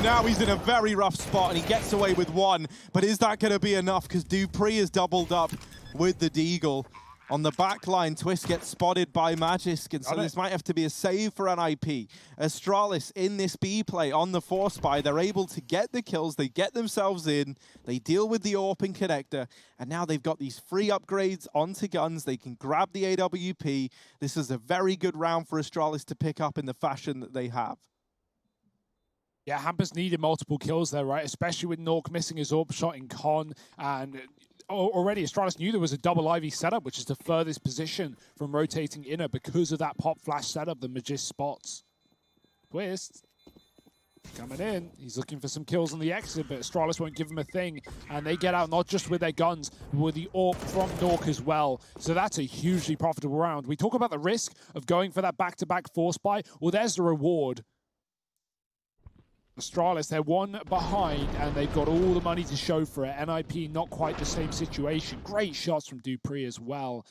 now he's in a very rough spot, and he gets away with 1. But is that going to be enough? Because Dupree is doubled up with the Deagle. On the back line, Twist gets spotted by Magisk, and so this might have to be a save for NIP. Astralis in this B play on the force buy, they're able to get the kills, they get themselves in, they deal with the AWP and Connector, and now they've got these free upgrades onto guns, they can grab the AWP. This is a very good round for Astralis to pick up in the fashion that they have. Yeah, Hampus needed multiple kills there, right? Especially with Nork missing his AWP shot in Con, and already Astralis knew there was a double Ivy setup, which is the furthest position from rotating inner because of that pop flash setup the Magist spots. Twist coming in. He's looking for some kills on the exit, but Astralis won't give him a thing. And they get out not just with their guns, but with the AWP from Nork as well. So that's a hugely profitable round. We talk about the risk of going for that back-to-back force buy. Well, there's the reward. Astralis, they're 1 behind, and they've got all the money to show for it. NIP, not quite the same situation. Great shots from Dupree as well.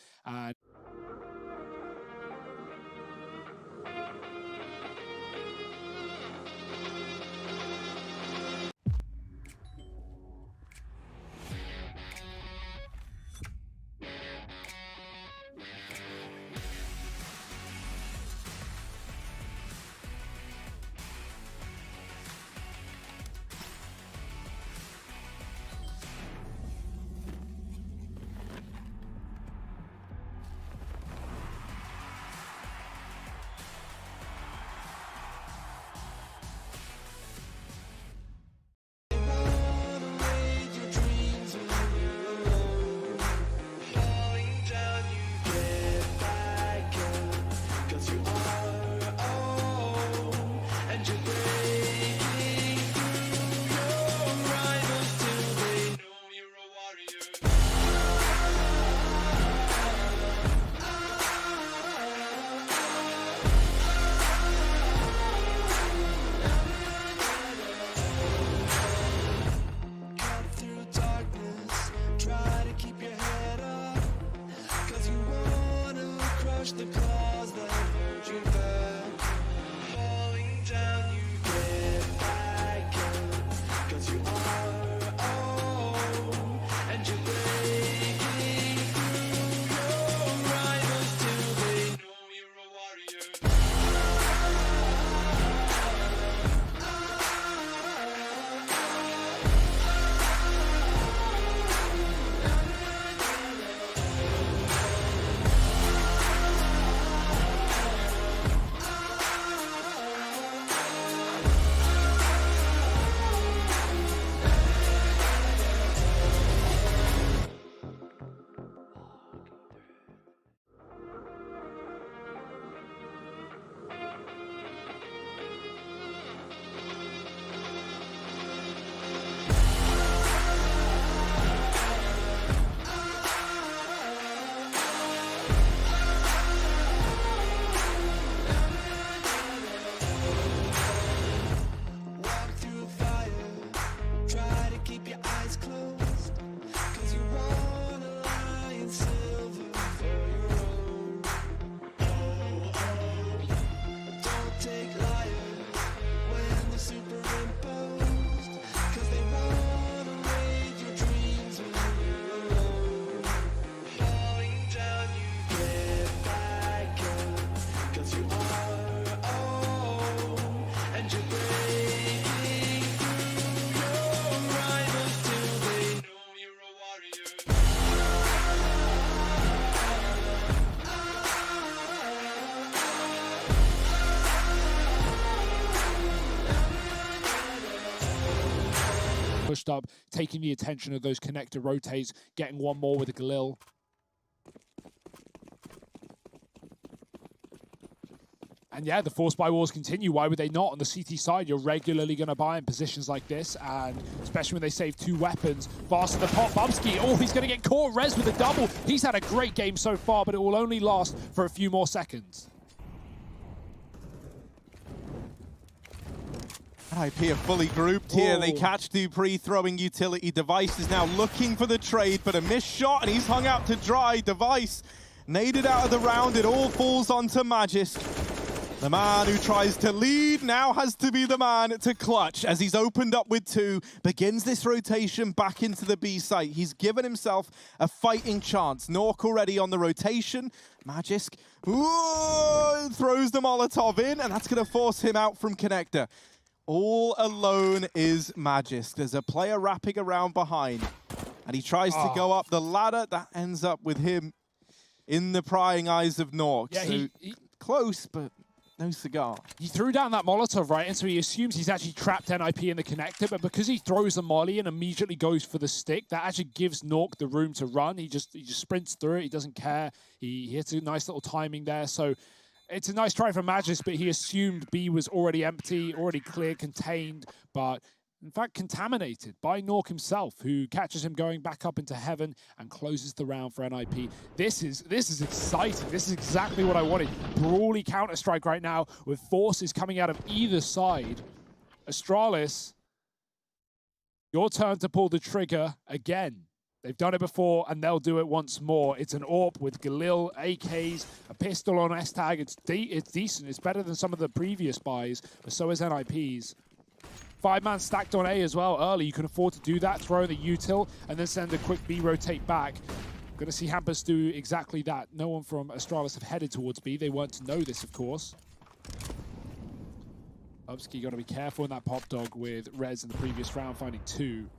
crush the claws that hold you back. Falling down, you get back up. 'Cause you are own, and you're breaking through your rivals till they know you're a warrior. Walk through fire, try to keep your eyes closed. 'Cause you want a lion silver for your own. Don't take liars when they're superimposed. 'Cause they wanna raid your dreams when you're alone. Falling down, you get back up. 'Cause you are own, and you're breaking through your rivals till they know you're a warrior. Pushed up, taking the attention of those connector rotates, getting one more with a Galil. And yeah, the force buy wars continue. Why would they not? On the CT side, you're regularly going to buy in positions like this, and especially when they save 2 weapons. Fast to the pot, Bubsky. Oh, he's going to get caught. Rez with a double. He's had a great game so far, but it will only last for a few more seconds. IP are fully grouped here. They Oh. catch Dupree throwing utility. Device is now looking for the trade, but a missed shot, and he's hung out to dry. Device naded out of the round. It all falls onto Magisk. The man who tries to lead now has to be the man to clutch as he's opened up with 2, begins this rotation back into the B site. He's given himself a fighting chance. Nork already on the rotation. Magisk throws the Molotov in, and that's going to force him out from connector. All alone is Magisk. There's a player wrapping around behind, and he tries to go up the ladder. That ends up with him in the prying eyes of Nork. Yeah, So he close, but no cigar. He threw down that Molotov, right? And so he assumes he's actually trapped NIP in the connector, but because he throws the molly and immediately goes for the stick, that actually gives Nork the room to run. He just sprints through it. He doesn't care. He hits a nice little timing there. So it's a nice try from Magisk, but he assumed B was already empty, already clear, contained, but in fact contaminated by Nork himself, who catches him going back up into heaven and closes the round for NIP. This is exciting. This is exactly what I wanted. Brawly Counter-Strike right now with forces coming out of either side. Astralis, your turn to pull the trigger again. They've done it before, and they'll do it once more. It's an AWP with Galil, AKs, a pistol on S-Tag. It's decent. It's better than some of the previous buys, but so is NIP's. 5-man stacked on A as well early. You can afford to do that, throw the util, and then send a quick B rotate back. Going to see Hampus do exactly that. No one from Astralis have headed towards B. They weren't to know this, of course. Bubsky got to be careful in that pop dog with Rez in the previous round, finding 2.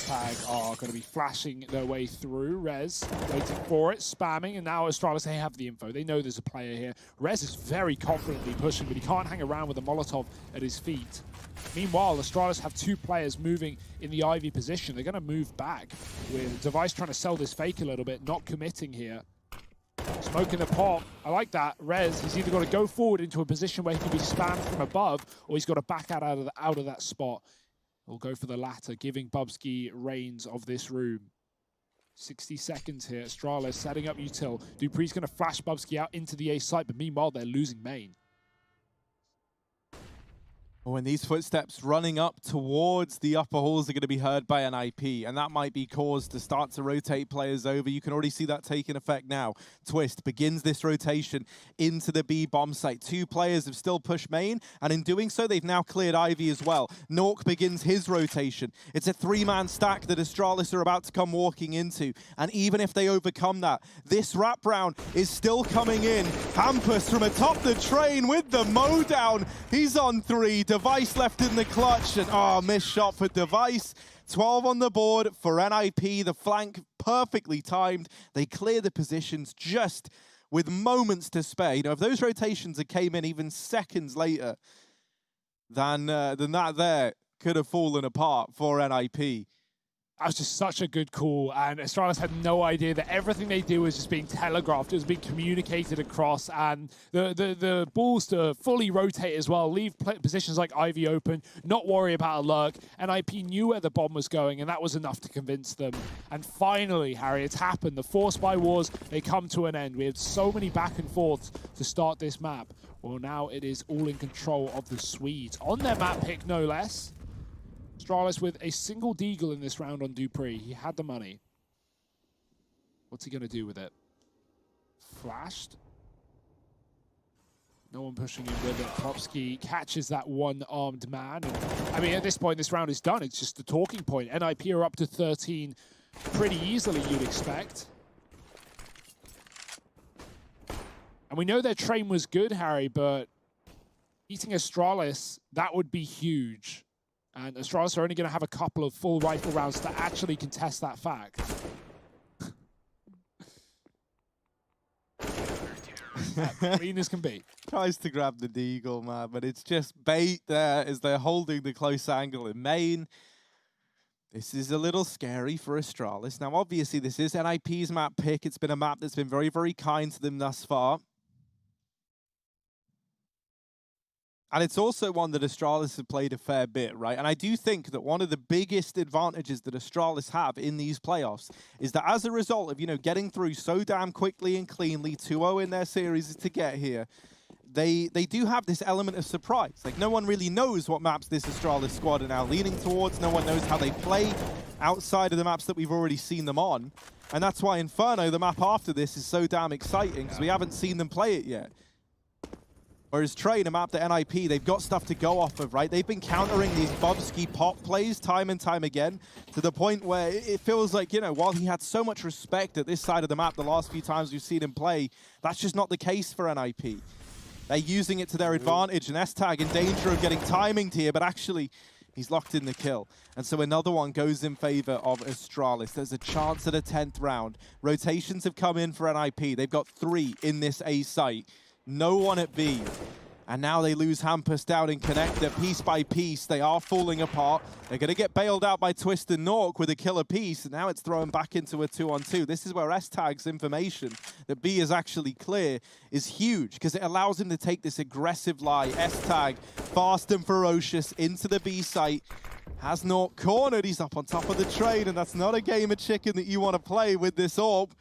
Tag are going to be flashing their way through. Rez waiting for it, spamming, and now Astralis, they have the info. They know there's a player here. Rez is very confidently pushing, but he can't hang around with a Molotov at his feet. Meanwhile, Astralis have 2 players moving in the Ivy position. They're going to move back with Device trying to sell this fake a little bit, not committing here. Smoking the pop. I like that. Rez, he's either got to go forward into a position where he can be spammed from above, or he's got to back out of that spot. We'll go for the latter, giving Bubsky reins of this room. 60 seconds here. Astralis setting up util. Dupree's going to flash Bubsky out into the A site, but meanwhile, they're losing main. When these footsteps running up towards the upper halls are going to be heard by NIP, and that might be caused to start to rotate players over. You can already see that taking effect now. Twist begins this rotation into the B bomb site. 2 players have still pushed main, and in doing so, they've now cleared Ivy as well. Nork begins his rotation. It's a 3-man stack that Astralis are about to come walking into, and even if they overcome that, this wrap round is still coming in. Hampus from atop the train with the mow down. He's on 3. Device left in the clutch, and missed shot for Device. 12 on the board for NIP. The flank perfectly timed. They clear the positions just with moments to spare. You know, if those rotations had came in even seconds later, than that there could have fallen apart for NIP. That was just such a good call, and Astralis had no idea that everything they do was just being telegraphed, it was being communicated across, and the balls to fully rotate as well, leave positions like Ivy open, not worry about a lurk. NIP knew where the bomb was going, and that was enough to convince them. And finally, Harry, it's happened. The Force by Wars, they come to an end. We had so many back and forths to start this map. Well, now it is all in control of the Swedes. On their map pick, no less. Astralis with a single deagle in this round on Dupree. He had the money. What's he going to do with it? Flashed. No one pushing in with it. Kropski catches that one-armed man. And, I mean, at this point, this round is done. It's just the talking point. NIP are up to 13 pretty easily, you'd expect. And we know their train was good, Harry, but beating Astralis, that would be huge. And Astralis are only going to have a couple of full rifle rounds to actually contest that fact. Clean as can be. Tries to grab the deagle, man, but it's just bait there as they're holding the close angle in main. This is a little scary for Astralis. Now, obviously, this is NIP's map pick. It's been a map that's been very, very kind to them thus far. And it's also one that Astralis have played a fair bit, right? And I do think that one of the biggest advantages that Astralis have in these playoffs is that as a result of, you know, getting through so damn quickly and cleanly, 2-0 in their series to get here, they do have this element of surprise. Like, no one really knows what maps this Astralis squad are now leaning towards. No one knows how they play outside of the maps that we've already seen them on. And that's why Inferno, the map after this, is so damn exciting, because we haven't seen them play it yet. Whereas Train, a map that NIP, they've got stuff to go off of, right? They've been countering these Bubsky pop plays time and time again to the point where it feels like, you know, while he had so much respect at this side of the map the last few times we've seen him play, that's just not the case for NIP. They're using it to their advantage, and S-Tag in danger of getting timinged here, but actually he's locked in the kill. And so another one goes in favor of Astralis. There's a chance at a 10th round. Rotations have come in for NIP. They've got 3 in this A site. No one at B. And now they lose Hampus down in connector. Piece by piece, they are falling apart. They're going to get bailed out by Twist and Nork with a killer piece. And now it's thrown back into a 2-on-2. This is where S-Tag's information that B is actually clear is huge, because it allows him to take this aggressive lie. S-Tag, fast and ferocious, into the B site. Has Nork cornered. He's up on top of the train, and that's not a game of chicken that you want to play with this AWP.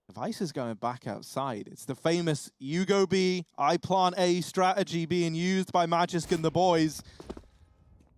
Device is going back outside. It's the famous you go B, I plant A strategy being used by Magisk and the boys.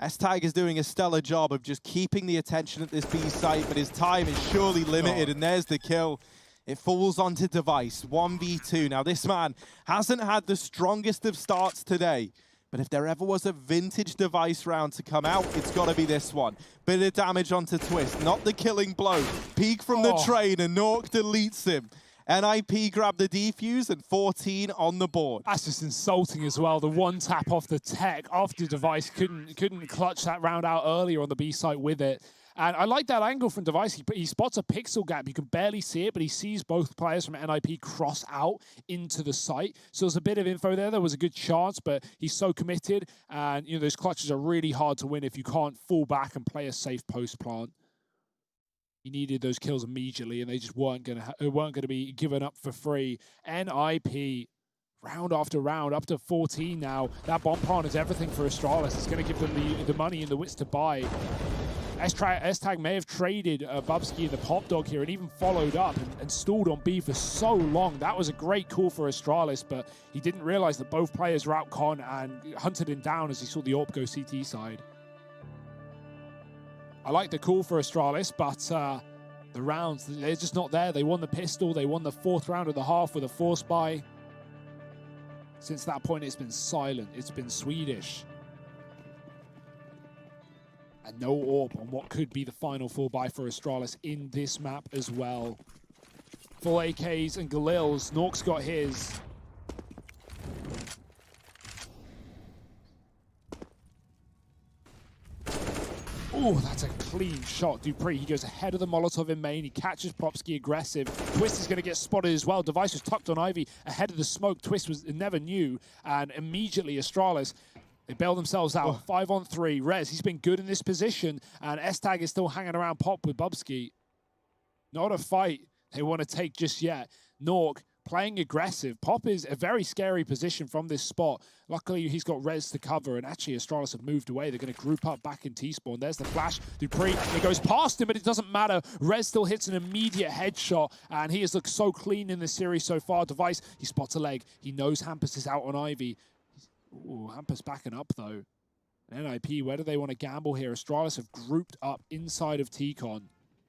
S-Tag is doing a stellar job of just keeping the attention at this B site, but his time is surely limited, and there's the kill. It falls onto Device, 1v2. Now, this man hasn't had the strongest of starts today, but if there ever was a vintage Device round to come out, it's got to be this one. Bit of damage onto Twist, not the killing blow. Peek from the train, and Nork deletes him. NIP grab the defuse, and 14 on the board. That's just insulting as well. The one tap off the tech after Device couldn't clutch that round out earlier on the B site with it. And I like that angle from Device. He spots a pixel gap. You can barely see it, but he sees both players from NIP cross out into the site. So there's a bit of info there. There was a good chance, but he's so committed. And, you know, those clutches are really hard to win if you can't fall back and play a safe post plant. He needed those kills immediately, and they just weren't going to be given up for free. NIP, round after round, up to 14 now. That bomb plant is everything for Astralis. It's going to give them the money and the wits to buy. S-Tag may have traded Bubsky and the Pop Dog here and even followed up and stalled on B for so long. That was a great call for Astralis, but he didn't realize that both players were out con and hunted him down as he saw the AWP go CT side. I like the call for Astralis, but the rounds, they're just not there. They won the pistol. They won the 4th round of the half with a force buy. Since that point, it's been silent. It's been Swedish. And no AWP on what could be the final full buy for Astralis in this map as well. Full AKs and Galils. Nork's got his. Oh, that's a clean shot. Dupree, he goes ahead of the Molotov in main. He catches Propsky aggressive. Twist is going to get spotted as well. Device was tucked on Ivy ahead of the smoke. Twist was never knew. And immediately Astralis, they bail themselves out. 5 on 3. Rez, he's been good in this position. And S-Tag is still hanging around Pop with Bubsky. Not a fight they want to take just yet. Nork playing aggressive. Pop is a very scary position from this spot. Luckily, he's got Rez to cover, and actually Astralis have moved away. They're going to group up back in T-spawn. There's the flash. Dupree, it goes past him, but it doesn't matter. Rez still hits an immediate headshot, and he has looked so clean in this series so far. Device, he spots a leg. He knows Hampus is out on Ivy. Ooh, Hampus backing up, though. And NIP, where do they want to gamble here? Astralis have grouped up inside of T-Con,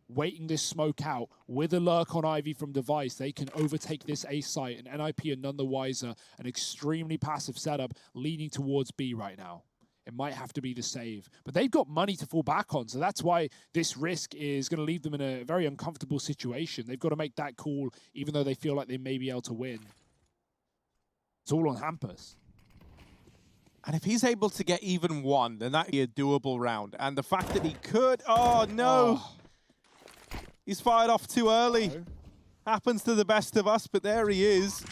waiting this smoke out with a lurk on Ivy from Device. They can overtake this A site, and NIP are none the wiser. An extremely passive setup leading towards B right now. It might have to be the save, but they've got money to fall back on, so that's why this risk is going to leave them in a very uncomfortable situation. They've got to make that call, even though they feel like they may be able to win. It's all on Hampus. And if he's able to get even one, then that'd be a doable round. And the fact that he could, oh no! Oh. He's fired off too early. Happens to the best of us, but there he is.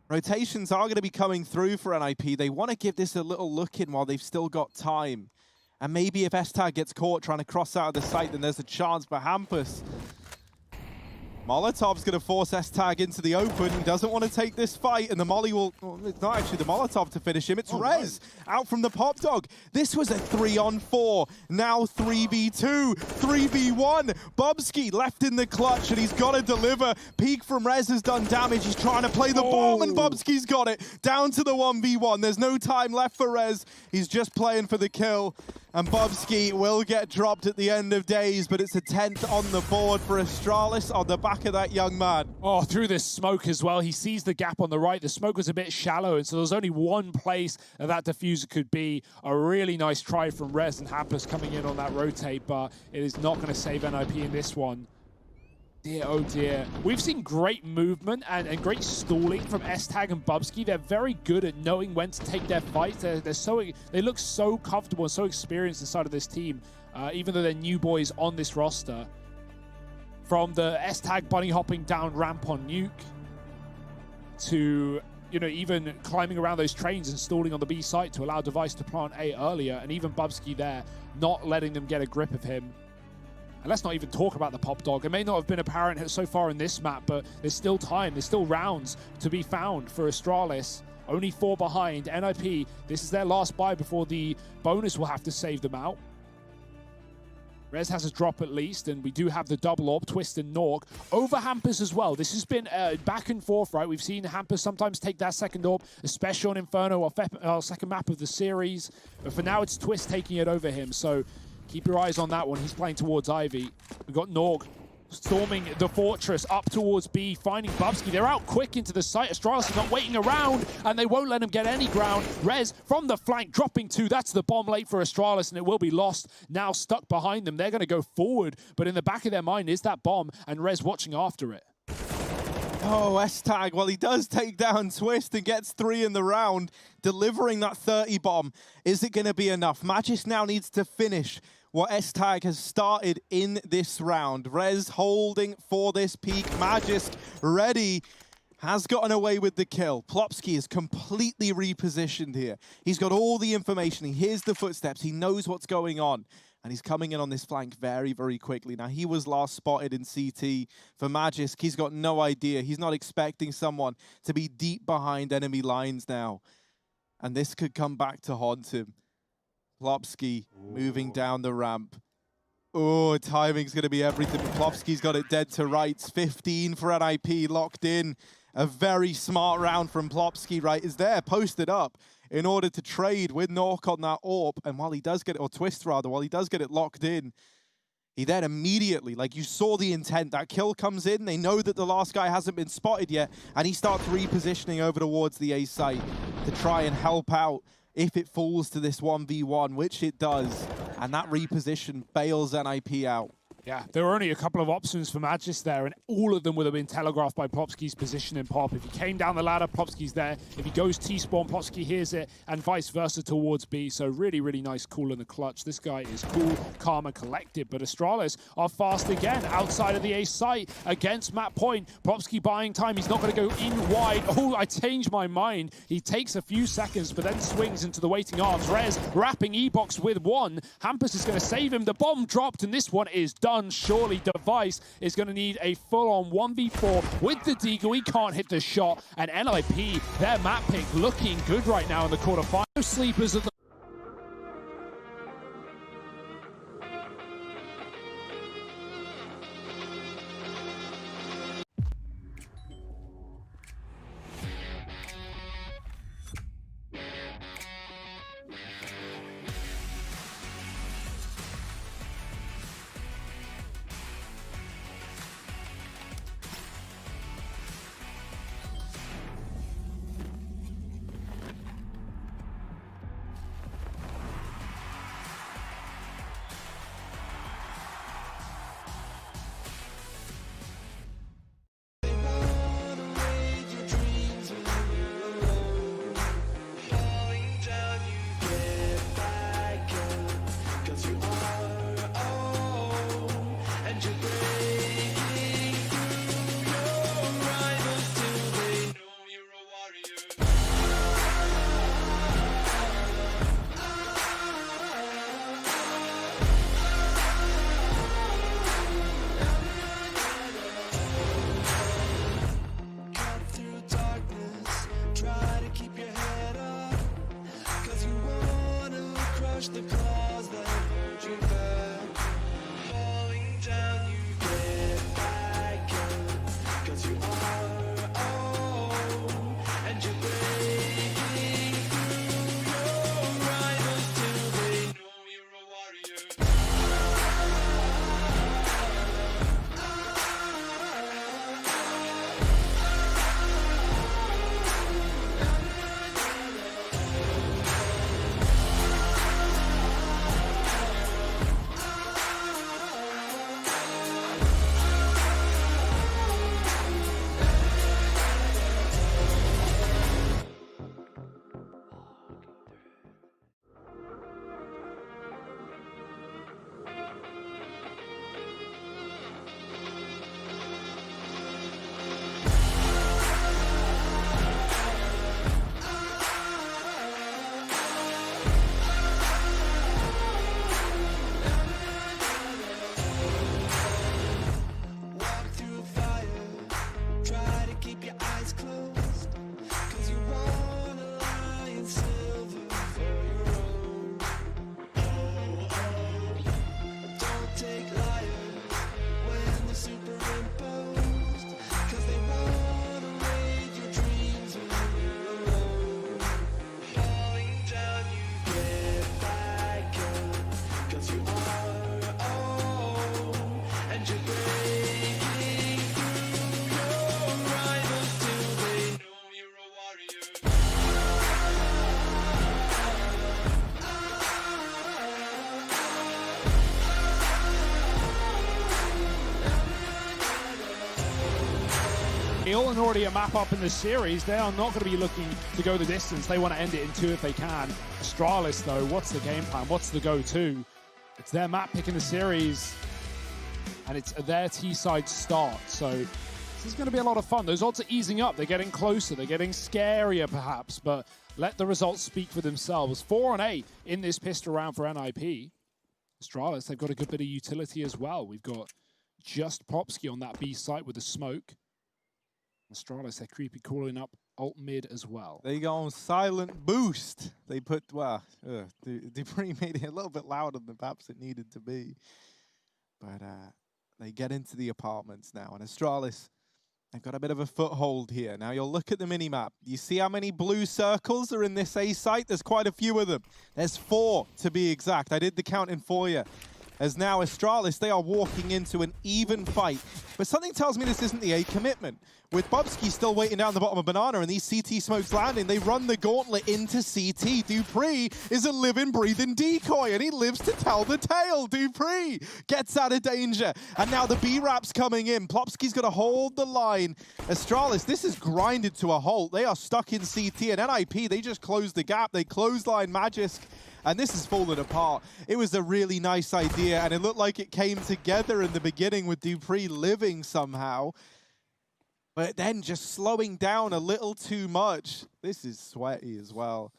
Rotations are going to be coming through for NIP. They want to give this a little look in while they've still got time. And maybe if S-Tag gets caught trying to cross out of the site, then there's a chance for Hampus. Molotov's going to force S-Tag into the open. He doesn't want to take this fight, and the Molly will... Well, it's not actually the Molotov to finish him. It's Rez out from the Pop Dog. This was a 3-on-4. Now 3v2, 3v1. Bubsky left in the clutch, and he's got to deliver. Peek from Rez has done damage. He's trying to play the bomb, and Bubsky's got it. Down to the 1v1. There's no time left for Rez. He's just playing for the kill. And Bubsky will get dropped at the end of days, but it's a 10th on the board for Astralis on the back of that young man. Oh, through this smoke as well. He sees the gap on the right. The smoke was a bit shallow, and so there's only one place that diffuser could be. A really nice try from Rez and Hampus coming in on that rotate, but it is not going to save NIP in this one. Dear, oh dear. We've seen great movement and great stalling from S-Tag and Bubsky. They're very good at knowing when to take their fights. They look so comfortable and so experienced inside of this team, even though they're new boys on this roster. From the S-Tag bunny hopping down ramp on Nuke to, you know, even climbing around those trains and stalling on the B site to allow Device to plant A earlier, and even Bubsky there, not letting them get a grip of him. And let's not even talk about the Pop Dog. It may not have been apparent so far in this map, but there's still time. There's still rounds to be found for Astralis. Only 4 behind. NIP, this is their last buy before the bonus will have to save them out. Rez has a drop at least, and we do have the double AWP, Twist and Nork. Over Hampus as well. This has been back and forth, right? We've seen Hampus sometimes take that second AWP, especially on Inferno, our second map of the series. But for now, it's Twist taking it over him, so keep your eyes on that one. He's playing towards Ivy. We've got Norg storming the fortress up towards B, finding Bubsky. They're out quick into the site. Astralis is not waiting around, and they won't let him get any ground. Rez from the flank, dropping 2. That's the bomb late for Astralis, and it will be lost. Now stuck behind them. They're going to go forward, but in the back of their mind is that bomb, and Rez watching after it. Oh, S-Tag, well, he does take down Twist and gets 3 in the round, delivering that 30 bomb. Is it going to be enough? Magis now needs to finish what S-Tag has started in this round. Rez holding for this peak. Magis ready. Has gotten away with the kill. Plopsky is completely repositioned here. He's got all the information. He hears the footsteps. He knows what's going on. And he's coming in on this flank very, very quickly. Now, he was last spotted in CT for Magisk. He's got no idea. He's not expecting someone to be deep behind enemy lines now. And this could come back to haunt him. Plopsky moving down the ramp. Oh, timing's going to be everything. Plopsky's got it dead to rights. 15 for NIP, locked in. A very smart round from Plopsky, right, is there, posted up in order to trade with Nork on that AWP. And while he does get it, or Twist rather, while he does get it locked in, he then immediately, like you saw the intent, that kill comes in, they know that the last guy hasn't been spotted yet, and he starts repositioning over towards the A site to try and help out if it falls to this 1v1, which it does. And that reposition bails NIP out. Yeah, there were only a couple of options for Magis there, and all of them would have been telegraphed by Plopsky's position in Pop. If he came down the ladder, Plopsky's there. If he goes T-spawn, Plopsky hears it, and vice versa towards B. So really, really nice call in the clutch. This guy is cool, calm, and collected. But Astralis are fast again outside of the A site against Map Point. Plopsky buying time. He's not going to go in wide. Oh, I changed my mind. He takes a few seconds, but then swings into the waiting arms. Rez wrapping E-Box with one. Hampus is going to save him. The bomb dropped, and this one is done. Surely Device is going to need a full-on 1v4 with the Deagle. He can't hit the shot. And NIP, their map pick, looking good right now in the quarterfinal. Sleepers of the and already a map up in the series. They are not going to be looking to go the distance. They want to end it in 2 if they can. Astralis, though, what's the game plan? What's the go-to? It's their map pick in the series, and it's their T-side start. So this is going to be a lot of fun. Those odds are easing up. They're getting closer. They're getting scarier, perhaps, but let the results speak for themselves. 4-8 in this pistol round for NIP. Astralis, they've got a good bit of utility as well. We've got just Plopsky on that B site with the smoke. Astralis, they're creepy calling up ult mid as well. They go on silent boost. They put, well, Dupree made it a little bit louder than perhaps it needed to be. But they get into the apartments now. And Astralis, they've got a bit of a foothold here. Now you'll look at the minimap. You see how many blue circles are in this A site? There's quite a few of them. There's 4 to be exact. I did the counting for you. As now Astralis, they are walking into an even fight. But something tells me this isn't the A commitment. With Bubsky still waiting down the bottom of Banana and these CT smokes landing, they run the gauntlet into CT. Dupree is a living, breathing decoy, and he lives to tell the tale. Dupree gets out of danger. And now the B-Rap's coming in. Plopsky's going to hold the line. Astralis, this is grinded to a halt. They are stuck in CT, and NIP, they just closed the gap. They clothesline Magisk. And this is falling apart. It was a really nice idea, and it looked like it came together in the beginning with Dupree living somehow. But then just slowing down a little too much. This is sweaty as well.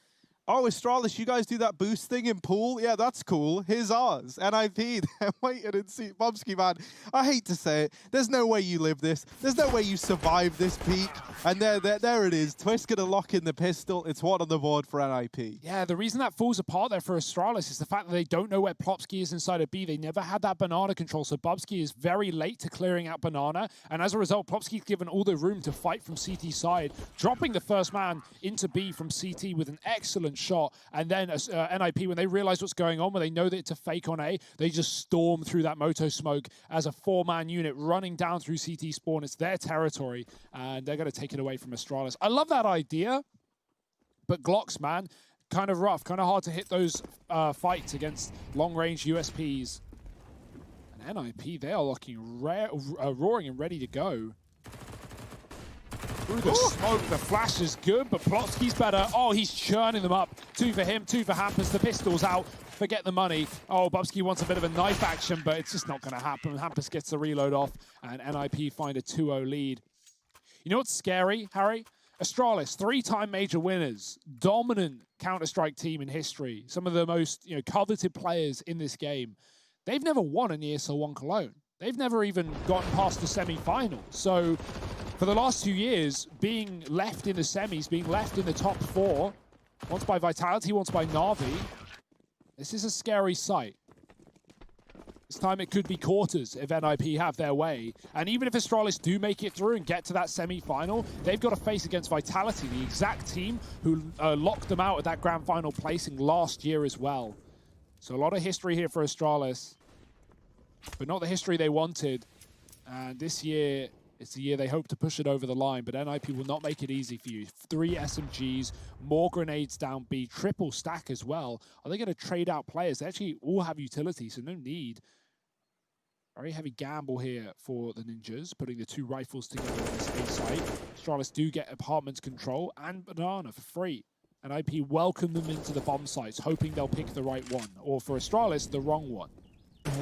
Oh, Astralis, you guys do that boost thing in pool? Yeah, that's cool. Here's ours. NIP, they're waiting and see. Bubsky, man, I hate to say it. There's no way you live this. There's no way you survive this peak. And there it is. Twist going to lock in the pistol. It's 1 on the board for NIP. Yeah, the reason that falls apart there for Astralis is the fact that they don't know where Plopsky is inside of B. They never had that Banana control, so Bubsky is very late to clearing out Banana. And as a result, Plopsky's given all the room to fight from CT side, dropping the first man into B from CT with an excellent shot. And then NIP, when they realize what's going on, when they know that it's a fake on A, they just storm through that Moto smoke as a 4-man unit running down through CT spawn. It's their territory, and they're going to take it away from Astralis. I love that idea, but Glocks, man, kind of rough, kind of hard to hit those fights against long-range USPs. And NIP, they are looking roaring and ready to go. Through the smoke, the flash is good, but Plopsky's better. Oh, he's churning them up. 2 for him, 2 for Hampus. The pistol's out. Forget the money. Oh, Bubsky wants a bit of a knife action, but it's just not going to happen. Hampus gets the reload off, and NIP find a 2-0 lead. You know what's scary, Harry? Astralis, 3-time major winners, dominant Counter-Strike team in history, some of the most coveted players in this game. They've never won an ESL 1 Cologne. They've never even gotten past the semi-final. So for the last 2 years, being left in the semis, being left in the top 4, once by Vitality, once by Na'Vi, this is a scary sight. This time it could be quarters if NIP have their way. And even if Astralis do make it through and get to that semi-final, they've got to face against Vitality, the exact team who locked them out at that grand final placing last year as well. So a lot of history here for Astralis, but not the history they wanted. And this year, it's the year they hope to push it over the line, but NIP will not make it easy for you. 3 SMGs, more grenades down B, triple stack as well. Are they going to trade out players? They actually all have utility, so no need. Very heavy gamble here for the Ninjas, putting the 2 rifles together on this A site. Astralis do get apartments control and Banana for free. NIP welcome them into the bomb sites, hoping they'll pick the right one, or for Astralis, the wrong one.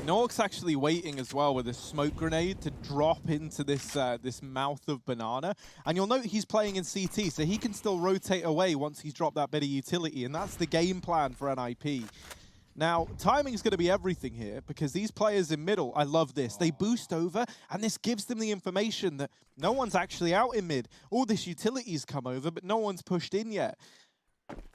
Nork's actually waiting as well with a smoke grenade to drop into this this mouth of Banana. And you'll note he's playing in CT, so he can still rotate away once he's dropped that bit of utility. And that's the game plan for NIP. Now, timing's going to be everything here, because these players in middle, I love this. They boost over, and this gives them the information that no one's actually out in mid. All this utility's come over, but no one's pushed in yet.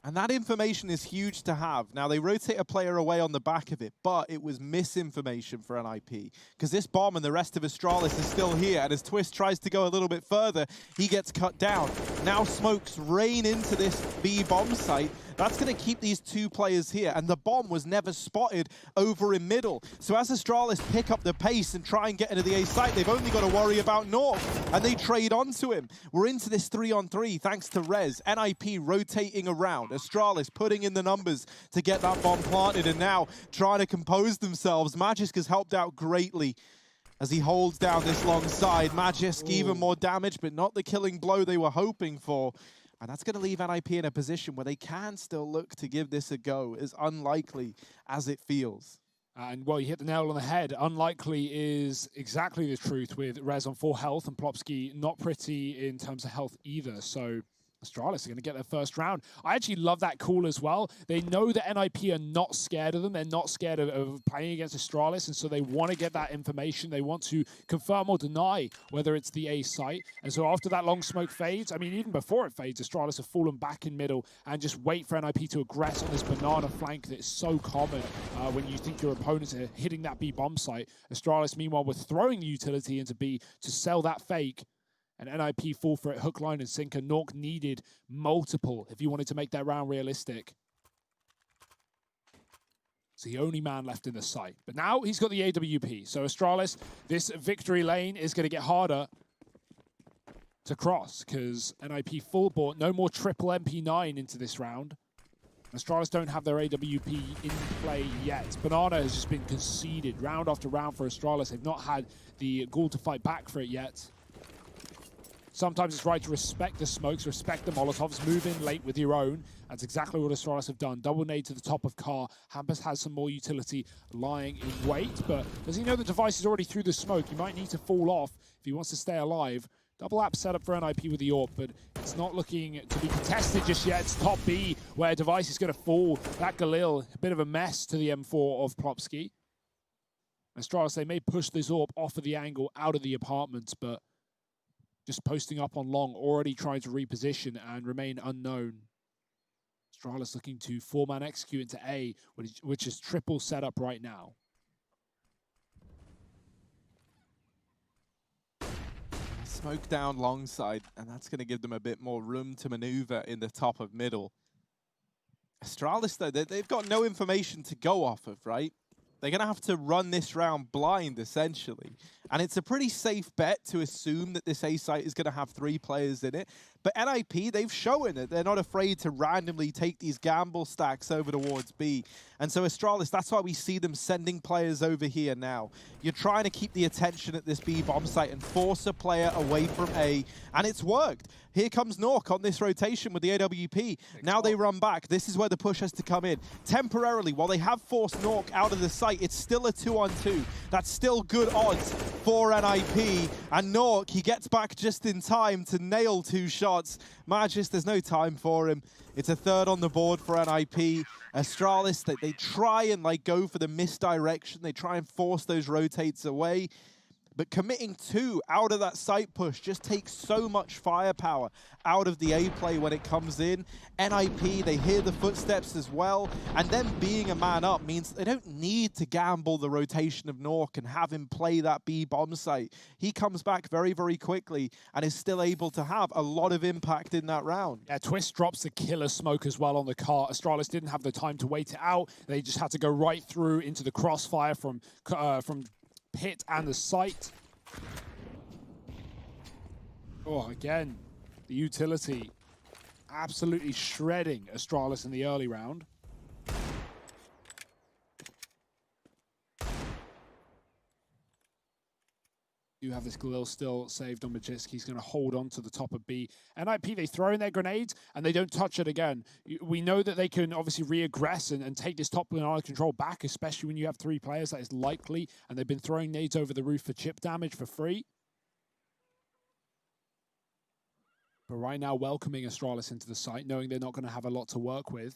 And that information is huge to have. Now, they rotate a player away on the back of it, but it was misinformation for NIP. Because this bomb and the rest of Astralis is still here, and as Twist tries to go a little bit further, he gets cut down. Now smokes rain into this B bomb site. That's going to keep these 2 players here, and the bomb was never spotted over in middle. So as Astralis pick up the pace and try and get into the A site, they've only got to worry about North, and they trade onto him. We're into this 3-on-3 thanks to Rez. NIP rotating around. Astralis putting in the numbers to get that bomb planted, and now trying to compose themselves. Magisk has helped out greatly as he holds down this long side. Magisk even more damage, but not the killing blow they were hoping for. And that's going to leave NIP in a position where they can still look to give this a go, as unlikely as it feels. And, well, you hit the nail on the head. Unlikely is exactly the truth, with Rez on 4 health and Plopsky not pretty in terms of health either. So Astralis are going to get their first round. I actually love that call as well. They know that NIP are not scared of them. They're not scared of playing against Astralis, and so they want to get that information. They want to confirm or deny whether it's the A site. And so after that long smoke fades, I mean, even before it fades, Astralis have fallen back in middle and just wait for NIP to aggress on this banana flank that is so common when you think your opponents are hitting that B bomb site. Astralis, meanwhile, were throwing the utility into B to sell that fake. And NIP fall for it, hook, line, and sinker. Nork needed multiple if you wanted to make that round realistic. It's the only man left in the site. But now he's got the AWP. So Astralis, this victory lane is going to get harder to cross because NIP full bought. No more triple MP9 into this round. Astralis don't have their AWP in play yet. Banana has just been conceded round after round for Astralis. They've not had the gall to fight back for it yet. Sometimes it's right to respect the smokes, respect the Molotovs, move in late with your own. That's exactly what Astralis have done. Double nade to the top of car. Hampus has some more utility lying in wait, but does he know the device is already through the smoke? He might need to fall off if he wants to stay alive. Double app set up for NIP with the AWP, but it's not looking to be contested just yet. It's top B where device is going to fall. That Galil, a bit of a mess to the M4 of Plopsky. Astralis, they may push this AWP off of the angle out of the apartments, but just posting up on long, already trying to reposition and remain unknown. Astralis looking to 4-man execute into A, which is triple setup right now. Smoke down long side, and that's going to give them a bit more room to maneuver in the top of middle. Astralis, though, they've got no information to go off of, right? They're going to have to run this round blind, essentially. And it's a pretty safe bet to assume that this A site is going to have 3 players in it. But NIP, they've shown that they're not afraid to randomly take these gamble stacks over towards B. And so Astralis, that's why we see them sending players over here now. You're trying to keep the attention at this B bomb site and force a player away from A. And it's worked. Here comes Nork on this rotation with the AWP. Now they run back. This is where the push has to come in. Temporarily, while they have forced Nork out of the site, it's still a 2-on-2. That's still good odds for NIP. And Nork, he gets back just in time to nail 2 shots. Magis, there's no time for him. It's a 3rd on the board for NIP. Astralis, they try and go for the misdirection. They try and force those rotates away. But committing 2 out of that site push just takes so much firepower out of the A play when it comes in. NIP, they hear the footsteps as well. And them being a man up means they don't need to gamble the rotation of Nork and have him play that B bomb site. He comes back very, very quickly and is still able to have a lot of impact in that round. Yeah, Twist drops the killer smoke as well on the car. Astralis didn't have the time to wait it out. They just had to go right through into the crossfire from pit and the site. Oh, again, the utility absolutely shredding Astralis in the early round. You have this Galil still saved on Majewski. He's going to hold on to the top of B. NIP, they throw in their grenades and they don't touch it again. We know that they can obviously re-aggress and take this top banana control back, especially when you have 3 players. That is likely. And they've been throwing nades over the roof for chip damage for free. But right now, welcoming Astralis into the site, knowing they're not going to have a lot to work with.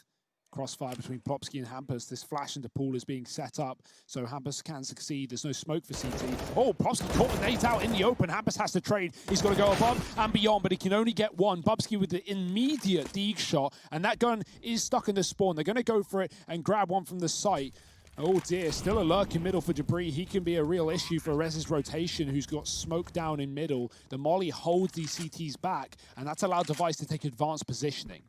Crossfire between Plopsky and Hampus. This flash into pool is being set up, so Hampus can succeed. There's no smoke for CT. Oh, Plopsky caught the nades out in the open. Hampus has to trade. He's got to go above and beyond, but he can only get 1. Bubsky with the immediate Deeg shot, and that gun is stuck in the spawn. They're going to go for it and grab one from the site. Oh dear, still a lurk in middle for Debris. He can be a real issue for Rez's rotation, who's got smoke down in middle. The molly holds these CTs back, and that's allowed Device to take advanced positioning.